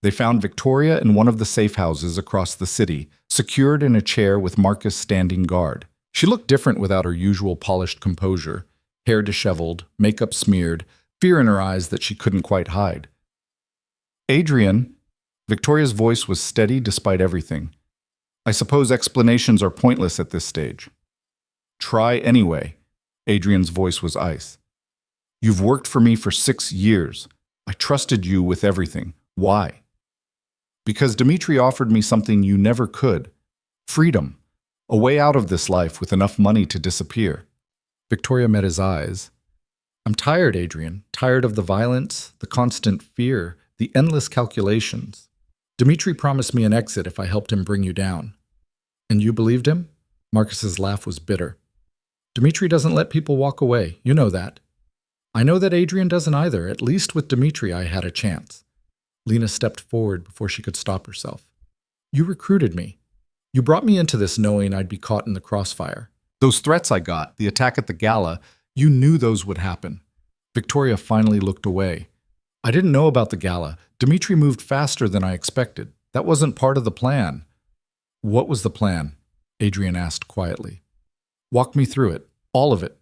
They found Victoria in one of the safe houses across the city, secured in a chair with Marcus standing guard. She looked different without her usual polished composure, hair disheveled, makeup smeared, fear in her eyes that she couldn't quite hide. Adrian, Victoria's voice was steady despite everything. I suppose explanations are pointless at this stage. Try anyway. Adrian's voice was ice. You've worked for me for 6 years. I trusted you with everything. Why? Because Dimitri offered me something you never could. Freedom. A way out of this life with enough money to disappear. Victoria met his eyes. I'm tired, Adrian. Tired of the violence, the constant fear, the endless calculations. Dimitri promised me an exit if I helped him bring you down. And you believed him? Marcus's laugh was bitter. Dimitri doesn't let people walk away. You know that. I know that Adrian doesn't either. At least with Dimitri I had a chance. Lena stepped forward before she could stop herself. You recruited me. You brought me into this knowing I'd be caught in the crossfire. Those threats I got, the attack at the Gala, you knew those would happen. Victoria finally looked away. I didn't know about the Gala. Dimitri moved faster than I expected. That wasn't part of the plan. What was the plan? Adrian asked quietly. Walk me through it. All of it.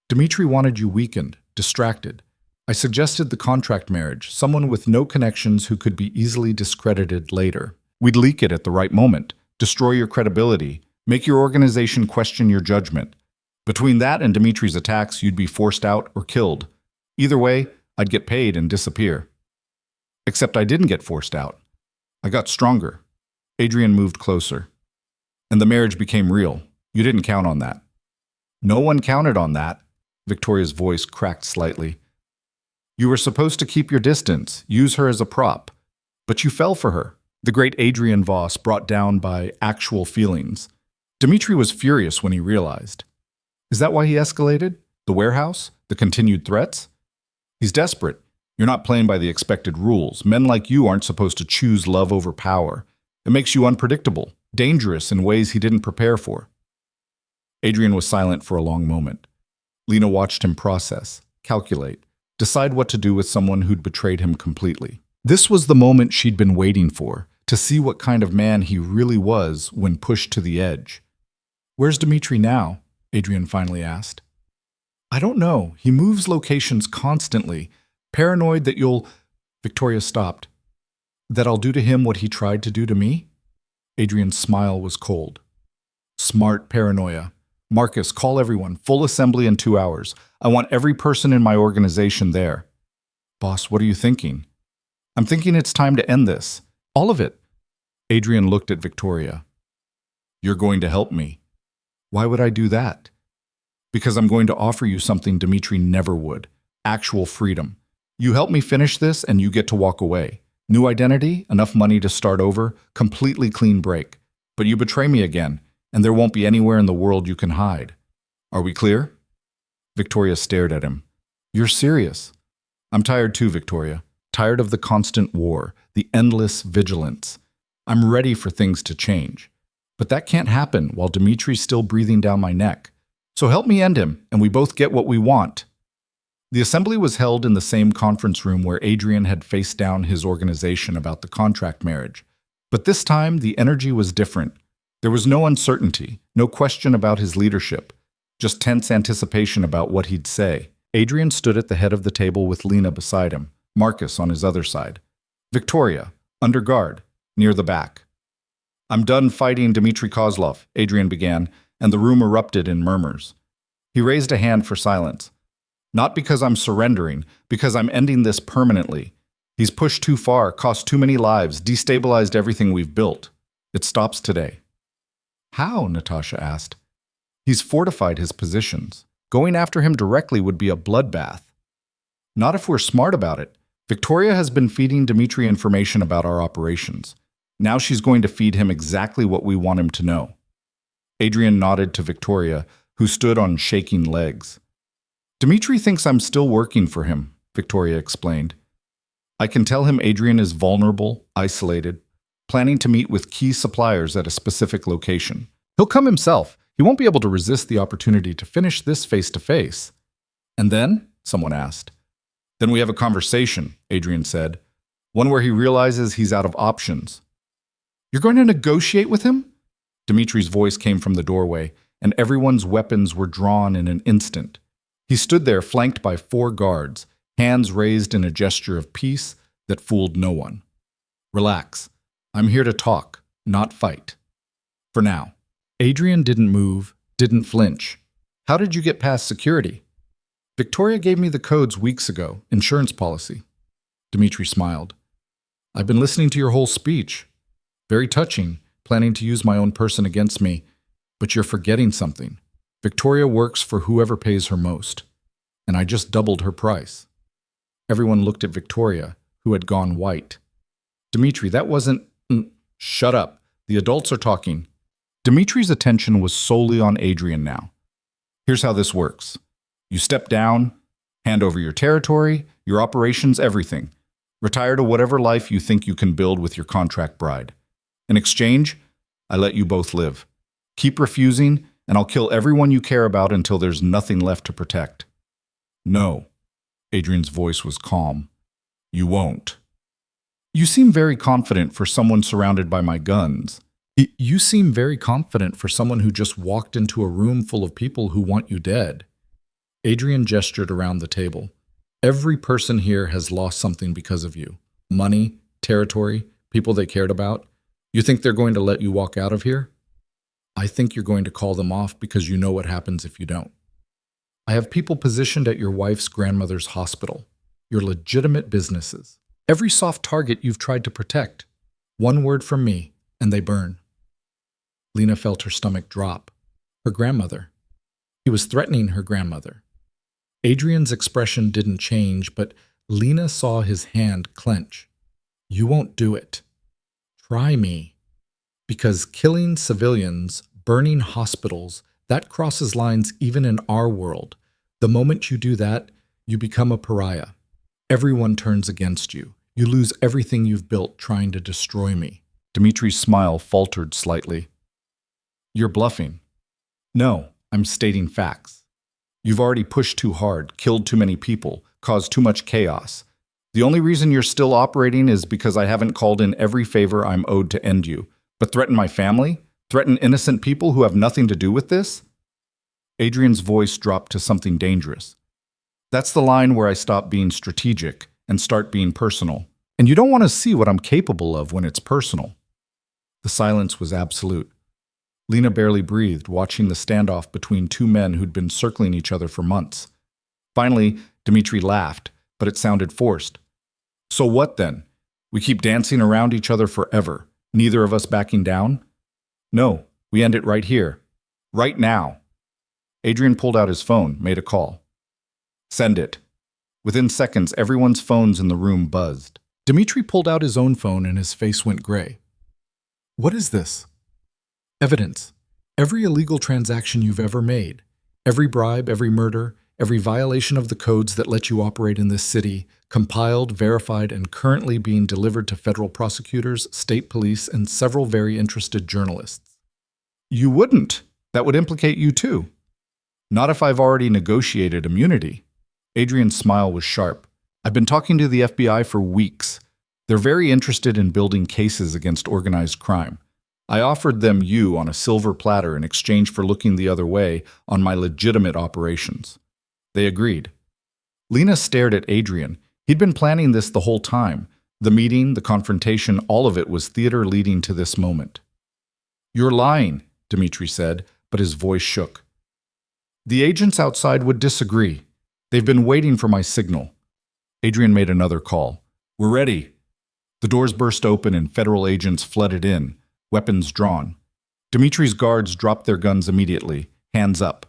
Dimitri wanted you weakened, distracted. I suggested the contract marriage, someone with no connections who could be easily discredited later. We'd leak it at the right moment, destroy your credibility, make your organization question your judgment. Between that and Dimitri's attacks, you'd be forced out or killed. Either way, I'd get paid and disappear. Except I didn't get forced out. I got stronger. Adrian moved closer. And the marriage became real. You didn't count on that. No one counted on that. Victoria's voice cracked slightly. You were supposed to keep your distance, use her as a prop. But you fell for her, the great Adrian Voss brought down by actual feelings. Dimitri was furious when he realized. Is that why he escalated? The warehouse? The continued threats? He's desperate. You're not playing by the expected rules. Men like you aren't supposed to choose love over power. It makes you unpredictable, dangerous in ways he didn't prepare for. Adrian was silent for a long moment. Lena watched him process, calculate, decide what to do with someone who'd betrayed him completely. This was the moment she'd been waiting for, to see what kind of man he really was when pushed to the edge. Where's Dimitri now? Adrian finally asked. I don't know. He moves locations constantly, paranoid that you'll... Victoria stopped. That I'll do to him what he tried to do to me? Adrian's smile was cold. Smart paranoia. Marcus, call everyone. Full assembly in 2 hours. I want every person in my organization there. Boss, what are you thinking? I'm thinking it's time to end this. All of it. Adrian looked at Victoria. You're going to help me. Why would I do that? Because I'm going to offer you something Dimitri never would. Actual freedom. You help me finish this and you get to walk away. New identity, enough money to start over, completely clean break. But you betray me again, and there won't be anywhere in the world you can hide. Are we clear? Victoria stared at him. You're serious. I'm tired too, Victoria. Tired of the constant war, the endless vigilance. I'm ready for things to change. But that can't happen while Dimitri's still breathing down my neck. So help me end him, and we both get what we want. The assembly was held in the same conference room where Adrian had faced down his organization about the contract marriage. But this time, the energy was different. There was no uncertainty, no question about his leadership, just tense anticipation about what he'd say. Adrian stood at the head of the table with Lena beside him, Marcus on his other side. Victoria, under guard, near the back. I'm done fighting Dmitry Kozlov, Adrian began, and the room erupted in murmurs. He raised a hand for silence. Not because I'm surrendering, because I'm ending this permanently. He's pushed too far, cost too many lives, destabilized everything we've built. It stops today. How? Natasha asked. He's fortified his positions. Going after him directly would be a bloodbath. Not if we're smart about it. Victoria has been feeding Dmitri information about our operations. Now she's going to feed him exactly what we want him to know. Adrian nodded to Victoria, who stood on shaking legs. Dmitri thinks I'm still working for him, Victoria explained. I can tell him Adrian is vulnerable, isolated, planning to meet with key suppliers at a specific location. He'll come himself. He won't be able to resist the opportunity to finish this face-to-face. And then? Someone asked. Then we have a conversation, Adrian said. One where he realizes he's out of options. You're going to negotiate with him? Dmitri's voice came from the doorway, and everyone's weapons were drawn in an instant. He stood there flanked by 4 guards, hands raised in a gesture of peace that fooled no one. Relax. I'm here to talk, not fight. For now. Adrian didn't move, didn't flinch. How did you get past security? Victoria gave me the codes weeks ago, insurance policy. Dmitri smiled. I've been listening to your whole speech. Very touching, planning to use my own person against me. But you're forgetting something. Victoria works for whoever pays her most. And I just doubled her price. Everyone looked at Victoria, who had gone white. Dmitri, that wasn't... Shut up. The adults are talking. Dmitri's attention was solely on Adrian now. Here's how this works. You step down, hand over your territory, your operations, everything. Retire to whatever life you think you can build with your contract bride. In exchange, I let you both live. Keep refusing, and I'll kill everyone you care about until there's nothing left to protect. No. Adrian's voice was calm. You won't. You seem very confident for someone surrounded by my guns. You seem very confident for someone who just walked into a room full of people who want you dead. Adrian gestured around the table. Every person here has lost something because of you. Money, territory, people they cared about. You think they're going to let you walk out of here? I think you're going to call them off because you know what happens if you don't. I have people positioned at your wife's grandmother's hospital, your legitimate businesses. Every soft target you've tried to protect. One word from me, and they burn. Lena felt her stomach drop. Her grandmother. He was threatening her grandmother. Adrian's expression didn't change, but Lena saw his hand clench. You won't do it. Try me. Because killing civilians, burning hospitals, that crosses lines even in our world. The moment you do that, you become a pariah. Everyone turns against you. You lose everything you've built trying to destroy me. Dmitri's smile faltered slightly. You're bluffing. No, I'm stating facts. You've already pushed too hard, killed too many people, caused too much chaos. The only reason you're still operating is because I haven't called in every favor I'm owed to end you. But threaten my family? Threaten innocent people who have nothing to do with this? Adrian's voice dropped to something dangerous. That's the line where I stop being strategic and start being personal. And you don't want to see what I'm capable of when it's personal. The silence was absolute. Lena barely breathed, watching the standoff between 2 men who'd been circling each other for months. Finally, Dmitri laughed, but it sounded forced. So what then? We keep dancing around each other forever, neither of us backing down? No, we end it right here. Right now. Adrian pulled out his phone, made a call. Send it. Within seconds, everyone's phones in the room buzzed. Dmitri pulled out his own phone and his face went gray. What is this? Evidence. Every illegal transaction you've ever made. Every bribe, every murder, every violation of the codes that let you operate in this city, compiled, verified, and currently being delivered to federal prosecutors, state police, and several very interested journalists. You wouldn't. That would implicate you too. Not if I've already negotiated immunity. Adrian's smile was sharp. I've been talking to the FBI for weeks. They're very interested in building cases against organized crime. I offered them you on a silver platter in exchange for looking the other way on my legitimate operations. They agreed. Lena stared at Adrian. He'd been planning this the whole time. The meeting, the confrontation, all of it was theater leading to this moment. You're lying, Dmitri said, but his voice shook. The agents outside would disagree. They've been waiting for my signal. Adrian made another call. We're ready. The doors burst open and federal agents flooded in, weapons drawn. Dmitri's guards dropped their guns immediately, hands up.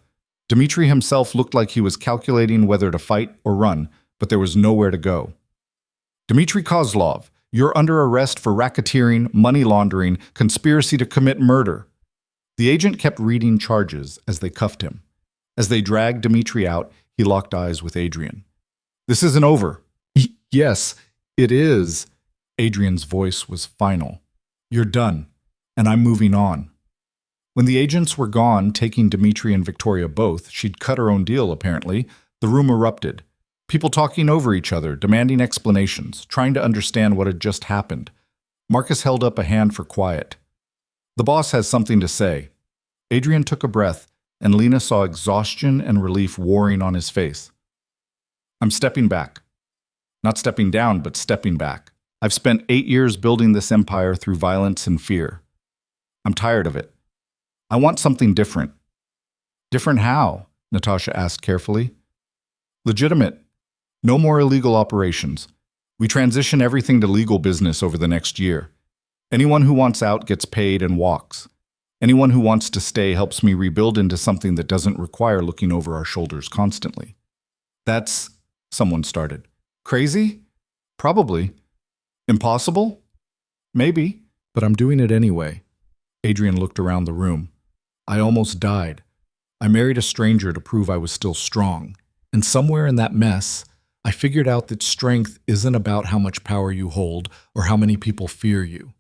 Dmitri himself looked like he was calculating whether to fight or run, but there was nowhere to go. Dmitri Kozlov, you're under arrest for racketeering, money laundering, conspiracy to commit murder. The agent kept reading charges as they cuffed him. As they dragged Dmitri out, he locked eyes with Adrian. This isn't over. Yes, it is. Adrian's voice was final. You're done, and I'm moving on. When the agents were gone, taking Dmitri and Victoria both, she'd cut her own deal, apparently, the room erupted. People talking over each other, demanding explanations, trying to understand what had just happened. Marcus held up a hand for quiet. The boss has something to say. Adrian took a breath, and Lena saw exhaustion and relief warring on his face. I'm stepping back. Not stepping down, but stepping back. I've spent 8 years building this empire through violence and fear. I'm tired of it. I want something different. Different how? Natasha asked carefully. Legitimate. No more illegal operations. We transition everything to legal business over the next year. Anyone who wants out gets paid and walks. Anyone who wants to stay helps me rebuild into something that doesn't require looking over our shoulders constantly. That's, someone started. Crazy? Probably. Impossible? Maybe, but I'm doing it anyway. Adrian looked around the room. I almost died. I married a stranger to prove I was still strong. And somewhere in that mess, I figured out that strength isn't about how much power you hold or how many people fear you.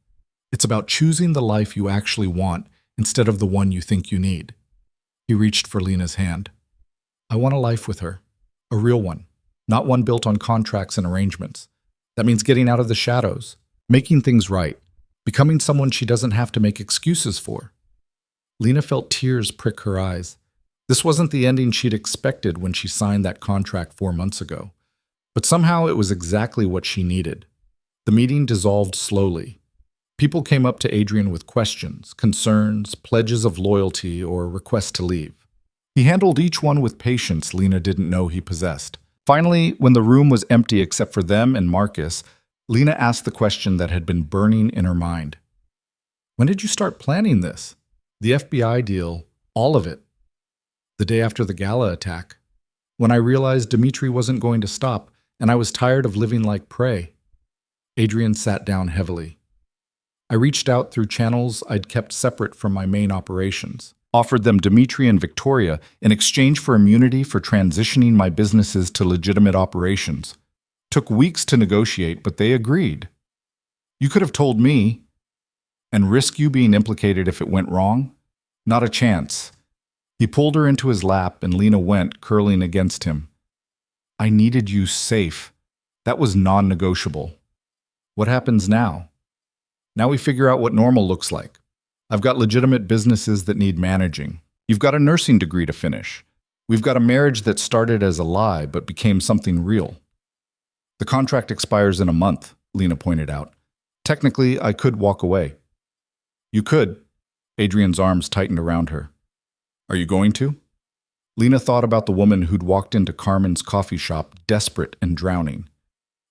It's about choosing the life you actually want instead of the one you think you need. He reached for Lena's hand. I want a life with her. A real one. Not one built on contracts and arrangements. That means getting out of the shadows, making things right, becoming someone she doesn't have to make excuses for. Lena felt tears prick her eyes. This wasn't the ending she'd expected when she signed that contract 4 months ago. But somehow it was exactly what she needed. The meeting dissolved slowly. People came up to Adrian with questions, concerns, pledges of loyalty, or requests to leave. He handled each one with patience Lena didn't know he possessed. Finally, when the room was empty except for them and Marcus, Lena asked the question that had been burning in her mind. When did you start planning this? The FBI deal, all of it. The day after the Gala attack. When I realized Dmitri wasn't going to stop, and I was tired of living like prey. Adrian sat down heavily. I reached out through channels I'd kept separate from my main operations, offered them Dmitri and Victoria in exchange for immunity for transitioning my businesses to legitimate operations. Took weeks to negotiate, but they agreed. You could have told me, and risk you being implicated if it went wrong? Not a chance. He pulled her into his lap and Lena went, curling against him. I needed you safe. That was non-negotiable. What happens now? Now we figure out what normal looks like. I've got legitimate businesses that need managing. You've got a nursing degree to finish. We've got a marriage that started as a lie but became something real. The contract expires in a month, Lena pointed out. Technically, I could walk away. You could. Adrian's arms tightened around her. Are you going to? Lena thought about the woman who'd walked into Carmen's coffee shop, desperate and drowning.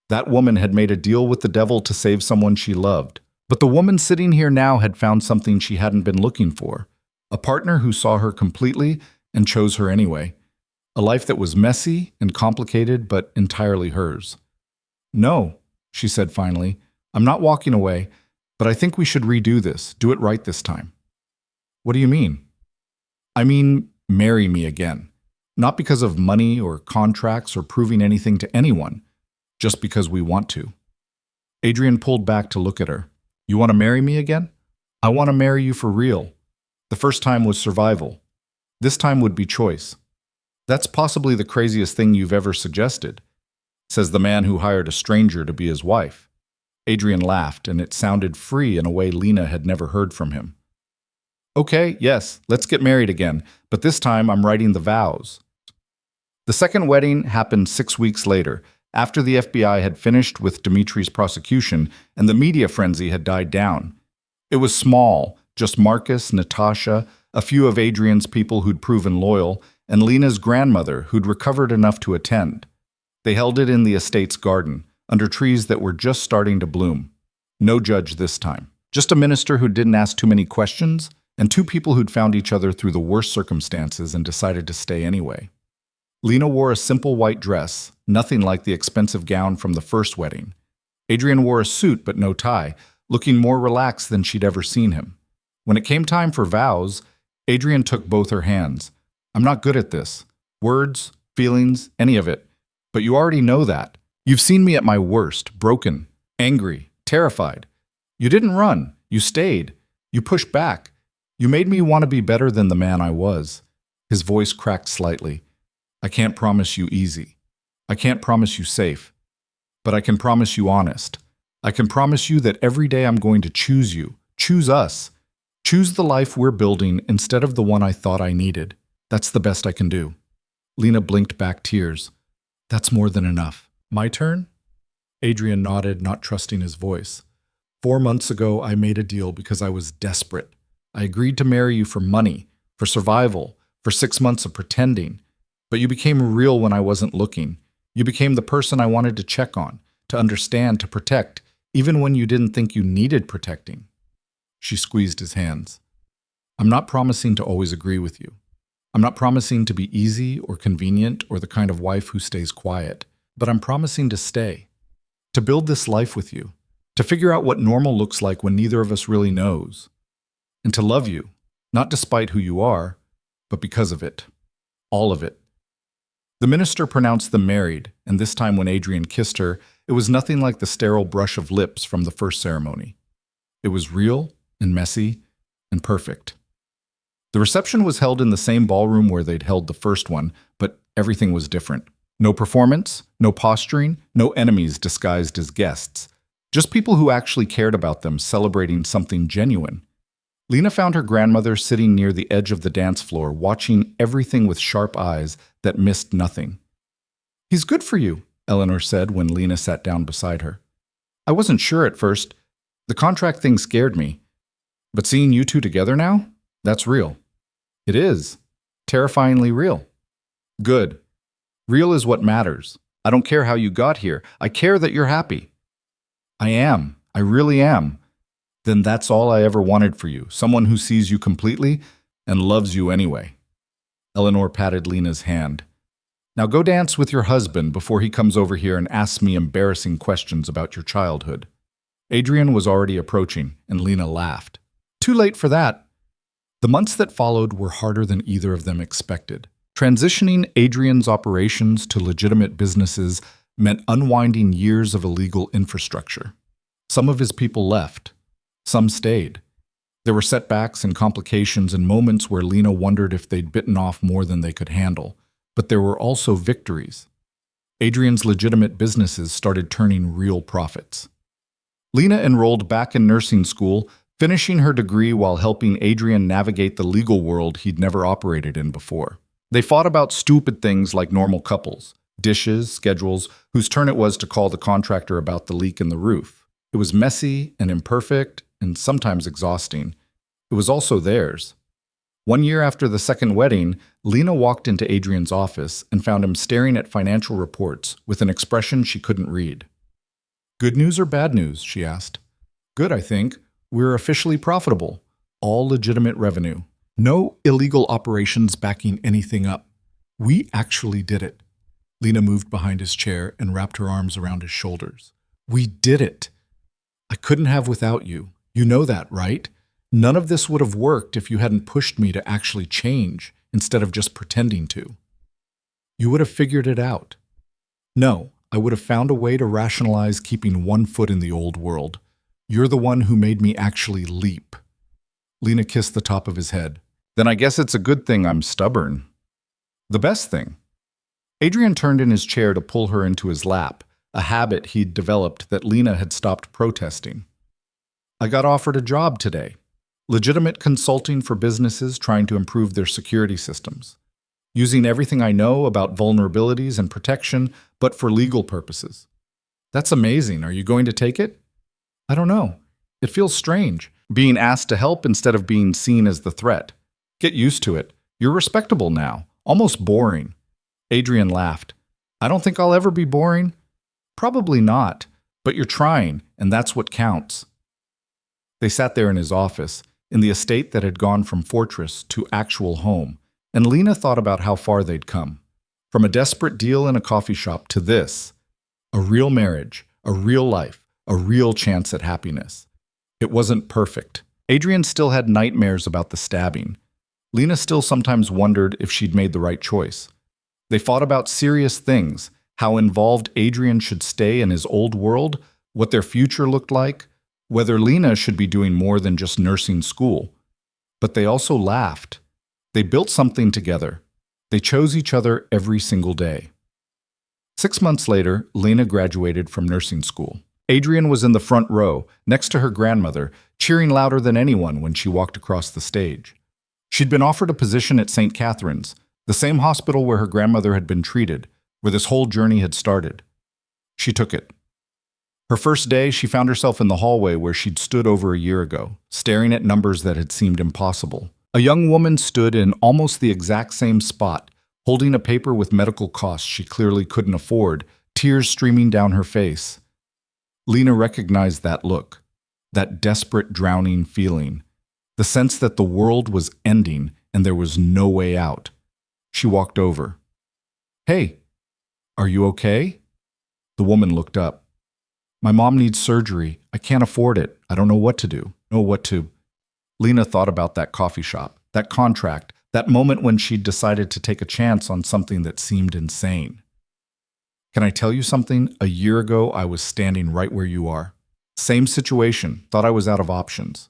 That woman had made a deal with the devil to save someone she loved. But the woman sitting here now had found something she hadn't been looking for. A partner who saw her completely and chose her anyway. A life that was messy and complicated, but entirely hers. No, she said finally. I'm not walking away, but I think we should redo this. Do it right this time. What do you mean? I mean, marry me again. Not because of money or contracts or proving anything to anyone, just because we want to. Adrian pulled back to look at her. You want to marry me again? I want to marry you for real. The first time was survival. This time would be choice. That's possibly the craziest thing you've ever suggested, says the man who hired a stranger to be his wife. Adrian laughed, and it sounded free in a way Lena had never heard from him. Okay, yes, let's get married again, but this time I'm writing the vows. The second wedding happened 6 weeks later, after the FBI had finished with Dmitri's prosecution and the media frenzy had died down. It was small, just Marcus, Natasha, a few of Adrian's people who'd proven loyal, and Lena's grandmother who'd recovered enough to attend. They held it in the estate's garden, under trees that were just starting to bloom. No judge this time. Just a minister who didn't ask too many questions and two people who'd found each other through the worst circumstances and decided to stay anyway. Lena wore a simple white dress, nothing like the expensive gown from the first wedding. Adrian wore a suit but no tie, looking more relaxed than she'd ever seen him. When it came time for vows, Adrian took both her hands. I'm not good at this. Words, feelings, any of it. But you already know that. You've seen me at my worst, broken, angry, terrified. You didn't run. You stayed. You pushed back. You made me want to be better than the man I was. His voice cracked slightly. I can't promise you easy. I can't promise you safe. But I can promise you honest. I can promise you that every day I'm going to choose you, choose us, choose the life we're building instead of the one I thought I needed. That's the best I can do. Lena blinked back tears. That's more than enough. My turn? Adrian nodded, not trusting his voice. 4 months ago, I made a deal because I was desperate. I agreed to marry you for money, for survival, for 6 months of pretending. But you became real when I wasn't looking. You became the person I wanted to check on, to understand, to protect, even when you didn't think you needed protecting. She squeezed his hands. I'm not promising to always agree with you. I'm not promising to be easy or convenient or the kind of wife who stays quiet, but I'm promising to stay, to build this life with you, to figure out what normal looks like when neither of us really knows, and to love you, not despite who you are, but because of it, all of it. The minister pronounced them married, and this time when Adrian kissed her, it was nothing like the sterile brush of lips from the first ceremony. It was real and messy and perfect. The reception was held in the same ballroom where they'd held the first one, but everything was different. No performance, no posturing, no enemies disguised as guests. Just people who actually cared about them celebrating something genuine. Lena found her grandmother sitting near the edge of the dance floor, watching everything with sharp eyes that missed nothing. He's good for you, Eleanor said when Lena sat down beside her. I wasn't sure at first. The contract thing scared me. But seeing you two together now, that's real. It is. Terrifyingly real. Good. Real is what matters. I don't care how you got here. I care that you're happy. I am. I really am. Then that's all I ever wanted for you, someone who sees you completely and loves you anyway. Eleanor patted Lena's hand. Now go dance with your husband before he comes over here and asks me embarrassing questions about your childhood. Adrian was already approaching, and Lena laughed. Too late for that. The months that followed were harder than either of them expected. Transitioning Adrian's operations to legitimate businesses meant unwinding years of illegal infrastructure. Some of his people left. Some stayed. There were setbacks and complications and moments where Lena wondered if they'd bitten off more than they could handle. But there were also victories. Adrian's legitimate businesses started turning real profits. Lena enrolled back in nursing school, finishing her degree while helping Adrian navigate the legal world he'd never operated in before. They fought about stupid things like normal couples, dishes, schedules, whose turn it was to call the contractor about the leak in the roof. It was messy and imperfect and sometimes exhausting. It was also theirs. 1 year after the second wedding, Lena walked into Adrian's office and found him staring at financial reports with an expression she couldn't read. Good news or bad news? She asked. Good, I think. We're officially profitable. All legitimate revenue. No illegal operations backing anything up. We actually did it. Lena moved behind his chair and wrapped her arms around his shoulders. We did it. I couldn't have without you. You know that, right? None of this would have worked if you hadn't pushed me to actually change instead of just pretending to. You would have figured it out. No, I would have found a way to rationalize keeping one foot in the old world. You're the one who made me actually leap. Lena kissed the top of his head. Then I guess it's a good thing I'm stubborn. The best thing. Adrian turned in his chair to pull her into his lap, a habit he'd developed that Lena had stopped protesting. I got offered a job today. Legitimate consulting for businesses trying to improve their security systems. Using everything I know about vulnerabilities and protection, but for legal purposes. That's amazing. Are you going to take it? I don't know. It feels strange, being asked to help instead of being seen as the threat. Get used to it. You're respectable now. Almost boring. Adrian laughed. I don't think I'll ever be boring. Probably not, but you're trying, and that's what counts. They sat there in his office, in the estate that had gone from fortress to actual home, and Lena thought about how far they'd come. From a desperate deal in a coffee shop to this, a real marriage, a real life, a real chance at happiness. It wasn't perfect. Adrian still had nightmares about the stabbing. Lena still sometimes wondered if she'd made the right choice. They fought about serious things, how involved Adrian should stay in his old world, what their future looked like, whether Lena should be doing more than just nursing school. But they also laughed. They built something together. They chose each other every single day. 6 months later, Lena graduated from nursing school. Adrian was in the front row, next to her grandmother, cheering louder than anyone when she walked across the stage. She'd been offered a position at St. Catherine's, the same hospital where her grandmother had been treated, where this whole journey had started. She took it. Her first day, she found herself in the hallway where she'd stood over a year ago, staring at numbers that had seemed impossible. A young woman stood in almost the exact same spot, holding a paper with medical costs she clearly couldn't afford, tears streaming down her face. Lena recognized that look, that desperate, drowning feeling, the sense that the world was ending and there was no way out. She walked over. "Hey, are you okay?" The woman looked up. "My mom needs surgery. I can't afford it. I don't know what to do. Lena thought about that coffee shop, that contract, that moment when she'd decided to take a chance on something that seemed insane. "Can I tell you something? A year ago, I was standing right where you are. Same situation, thought I was out of options."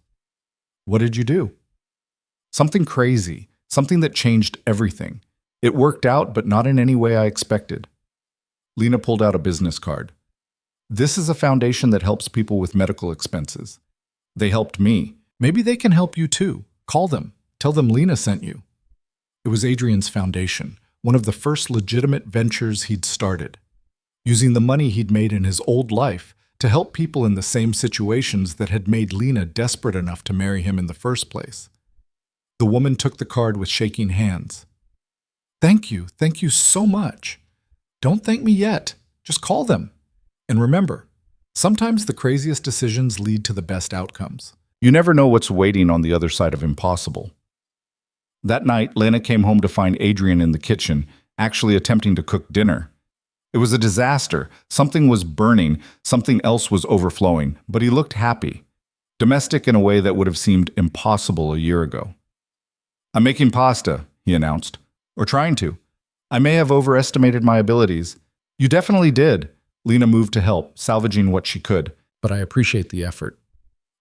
"What did you do?" "Something crazy, something that changed everything. It worked out, but not in any way I expected." Lena pulled out a business card. "This is a foundation that helps people with medical expenses. They helped me. Maybe they can help you too. Call them. Tell them Lena sent you." It was Adrian's foundation, one of the first legitimate ventures he'd started, using the money he'd made in his old life to help people in the same situations that had made Lena desperate enough to marry him in the first place. The woman took the card with shaking hands. Thank you so much. Don't thank me yet. Just call them. And remember, sometimes the craziest decisions lead to the best outcomes. You never know what's waiting on the other side of impossible." That night, Lena came home to find Adrian in the kitchen, actually attempting to cook dinner. It was a disaster. Something was burning, something else was overflowing, but he looked happy, domestic in a way that would have seemed impossible a year ago. "I'm making pasta," he announced. "Or trying to. I may have overestimated my abilities." "You definitely did." Lena moved to help, salvaging what she could, "but I appreciate the effort."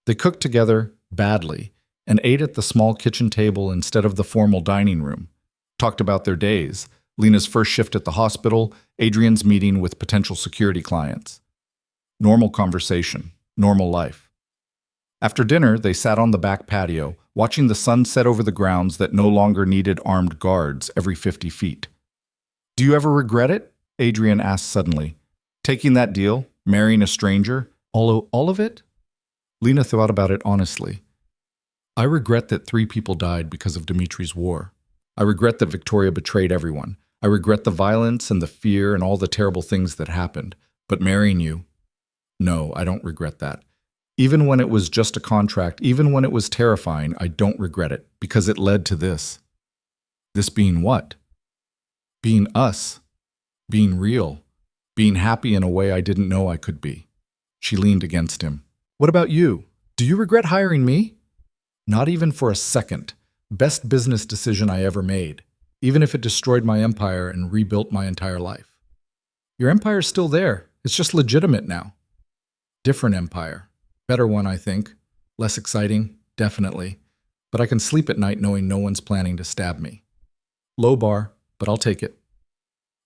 They cooked together, badly, and ate at the small kitchen table instead of the formal dining room. Talked about their days, Lena's first shift at the hospital, Adrian's meeting with potential security clients. Normal conversation, normal life. After dinner, they sat on the back patio, watching the sun set over the grounds that no longer needed armed guards every 50 feet. "Do you ever regret it?" Adrian asked suddenly. "Taking that deal? Marrying a stranger? All of it?" Lena thought about it honestly. "I regret that 3 people died because of Dimitri's war. I regret that Victoria betrayed everyone. I regret the violence and the fear and all the terrible things that happened. But marrying you, no, I don't regret that. Even when it was just a contract, even when it was terrifying, I don't regret it, because it led to this." "This being what?" "Being us. Being real. Being happy in a way I didn't know I could be." She leaned against him. "What about you? Do you regret hiring me?" "Not even for a second. Best business decision I ever made, even if it destroyed my empire and rebuilt my entire life." "Your empire's still there. It's just legitimate now." "Different empire. Better one, I think. Less exciting, definitely. But I can sleep at night knowing no one's planning to stab me." "Low bar, but I'll take it."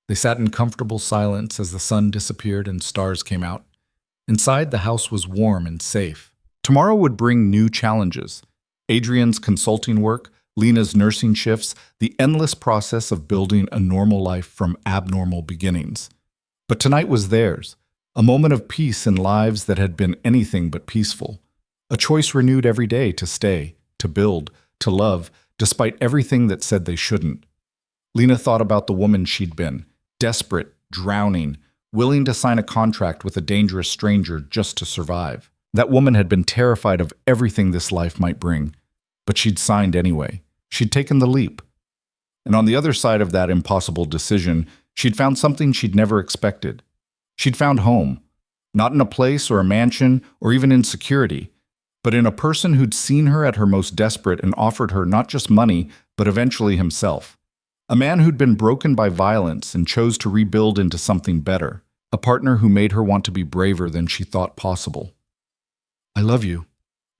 They sat in comfortable silence as the sun disappeared and stars came out. Inside, the house was warm and safe. Tomorrow would bring new challenges. Adrian's consulting work, Lena's nursing shifts, the endless process of building a normal life from abnormal beginnings. But tonight was theirs, a moment of peace in lives that had been anything but peaceful. A choice renewed every day to stay, to build, to love, despite everything that said they shouldn't. Lena thought about the woman she'd been, desperate, drowning, willing to sign a contract with a dangerous stranger just to survive. That woman had been terrified of everything this life might bring. But she'd signed anyway. She'd taken the leap. And on the other side of that impossible decision, she'd found something she'd never expected. She'd found home. Not in a place or a mansion or even in security, but in a person who'd seen her at her most desperate and offered her not just money, but eventually himself. A man who'd been broken by violence and chose to rebuild into something better. A partner who made her want to be braver than she thought possible. "I love you,"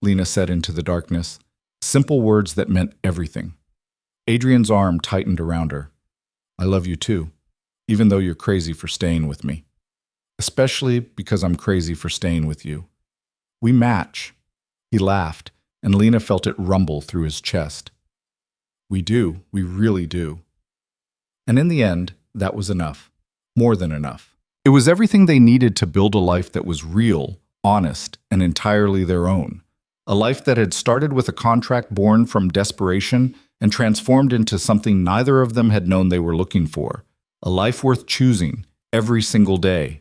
Lena said into the darkness. Simple words that meant everything. Adrian's arm tightened around her. "I love you too, even though you're crazy for staying with me. Especially because I'm crazy for staying with you. We match." He laughed, and Lena felt it rumble through his chest. "We do, we really do." And in the end, that was enough. More than enough. It was everything they needed to build a life that was real, honest, and entirely their own. A life that had started with a contract born from desperation and transformed into something neither of them had known they were looking for. A life worth choosing every single day.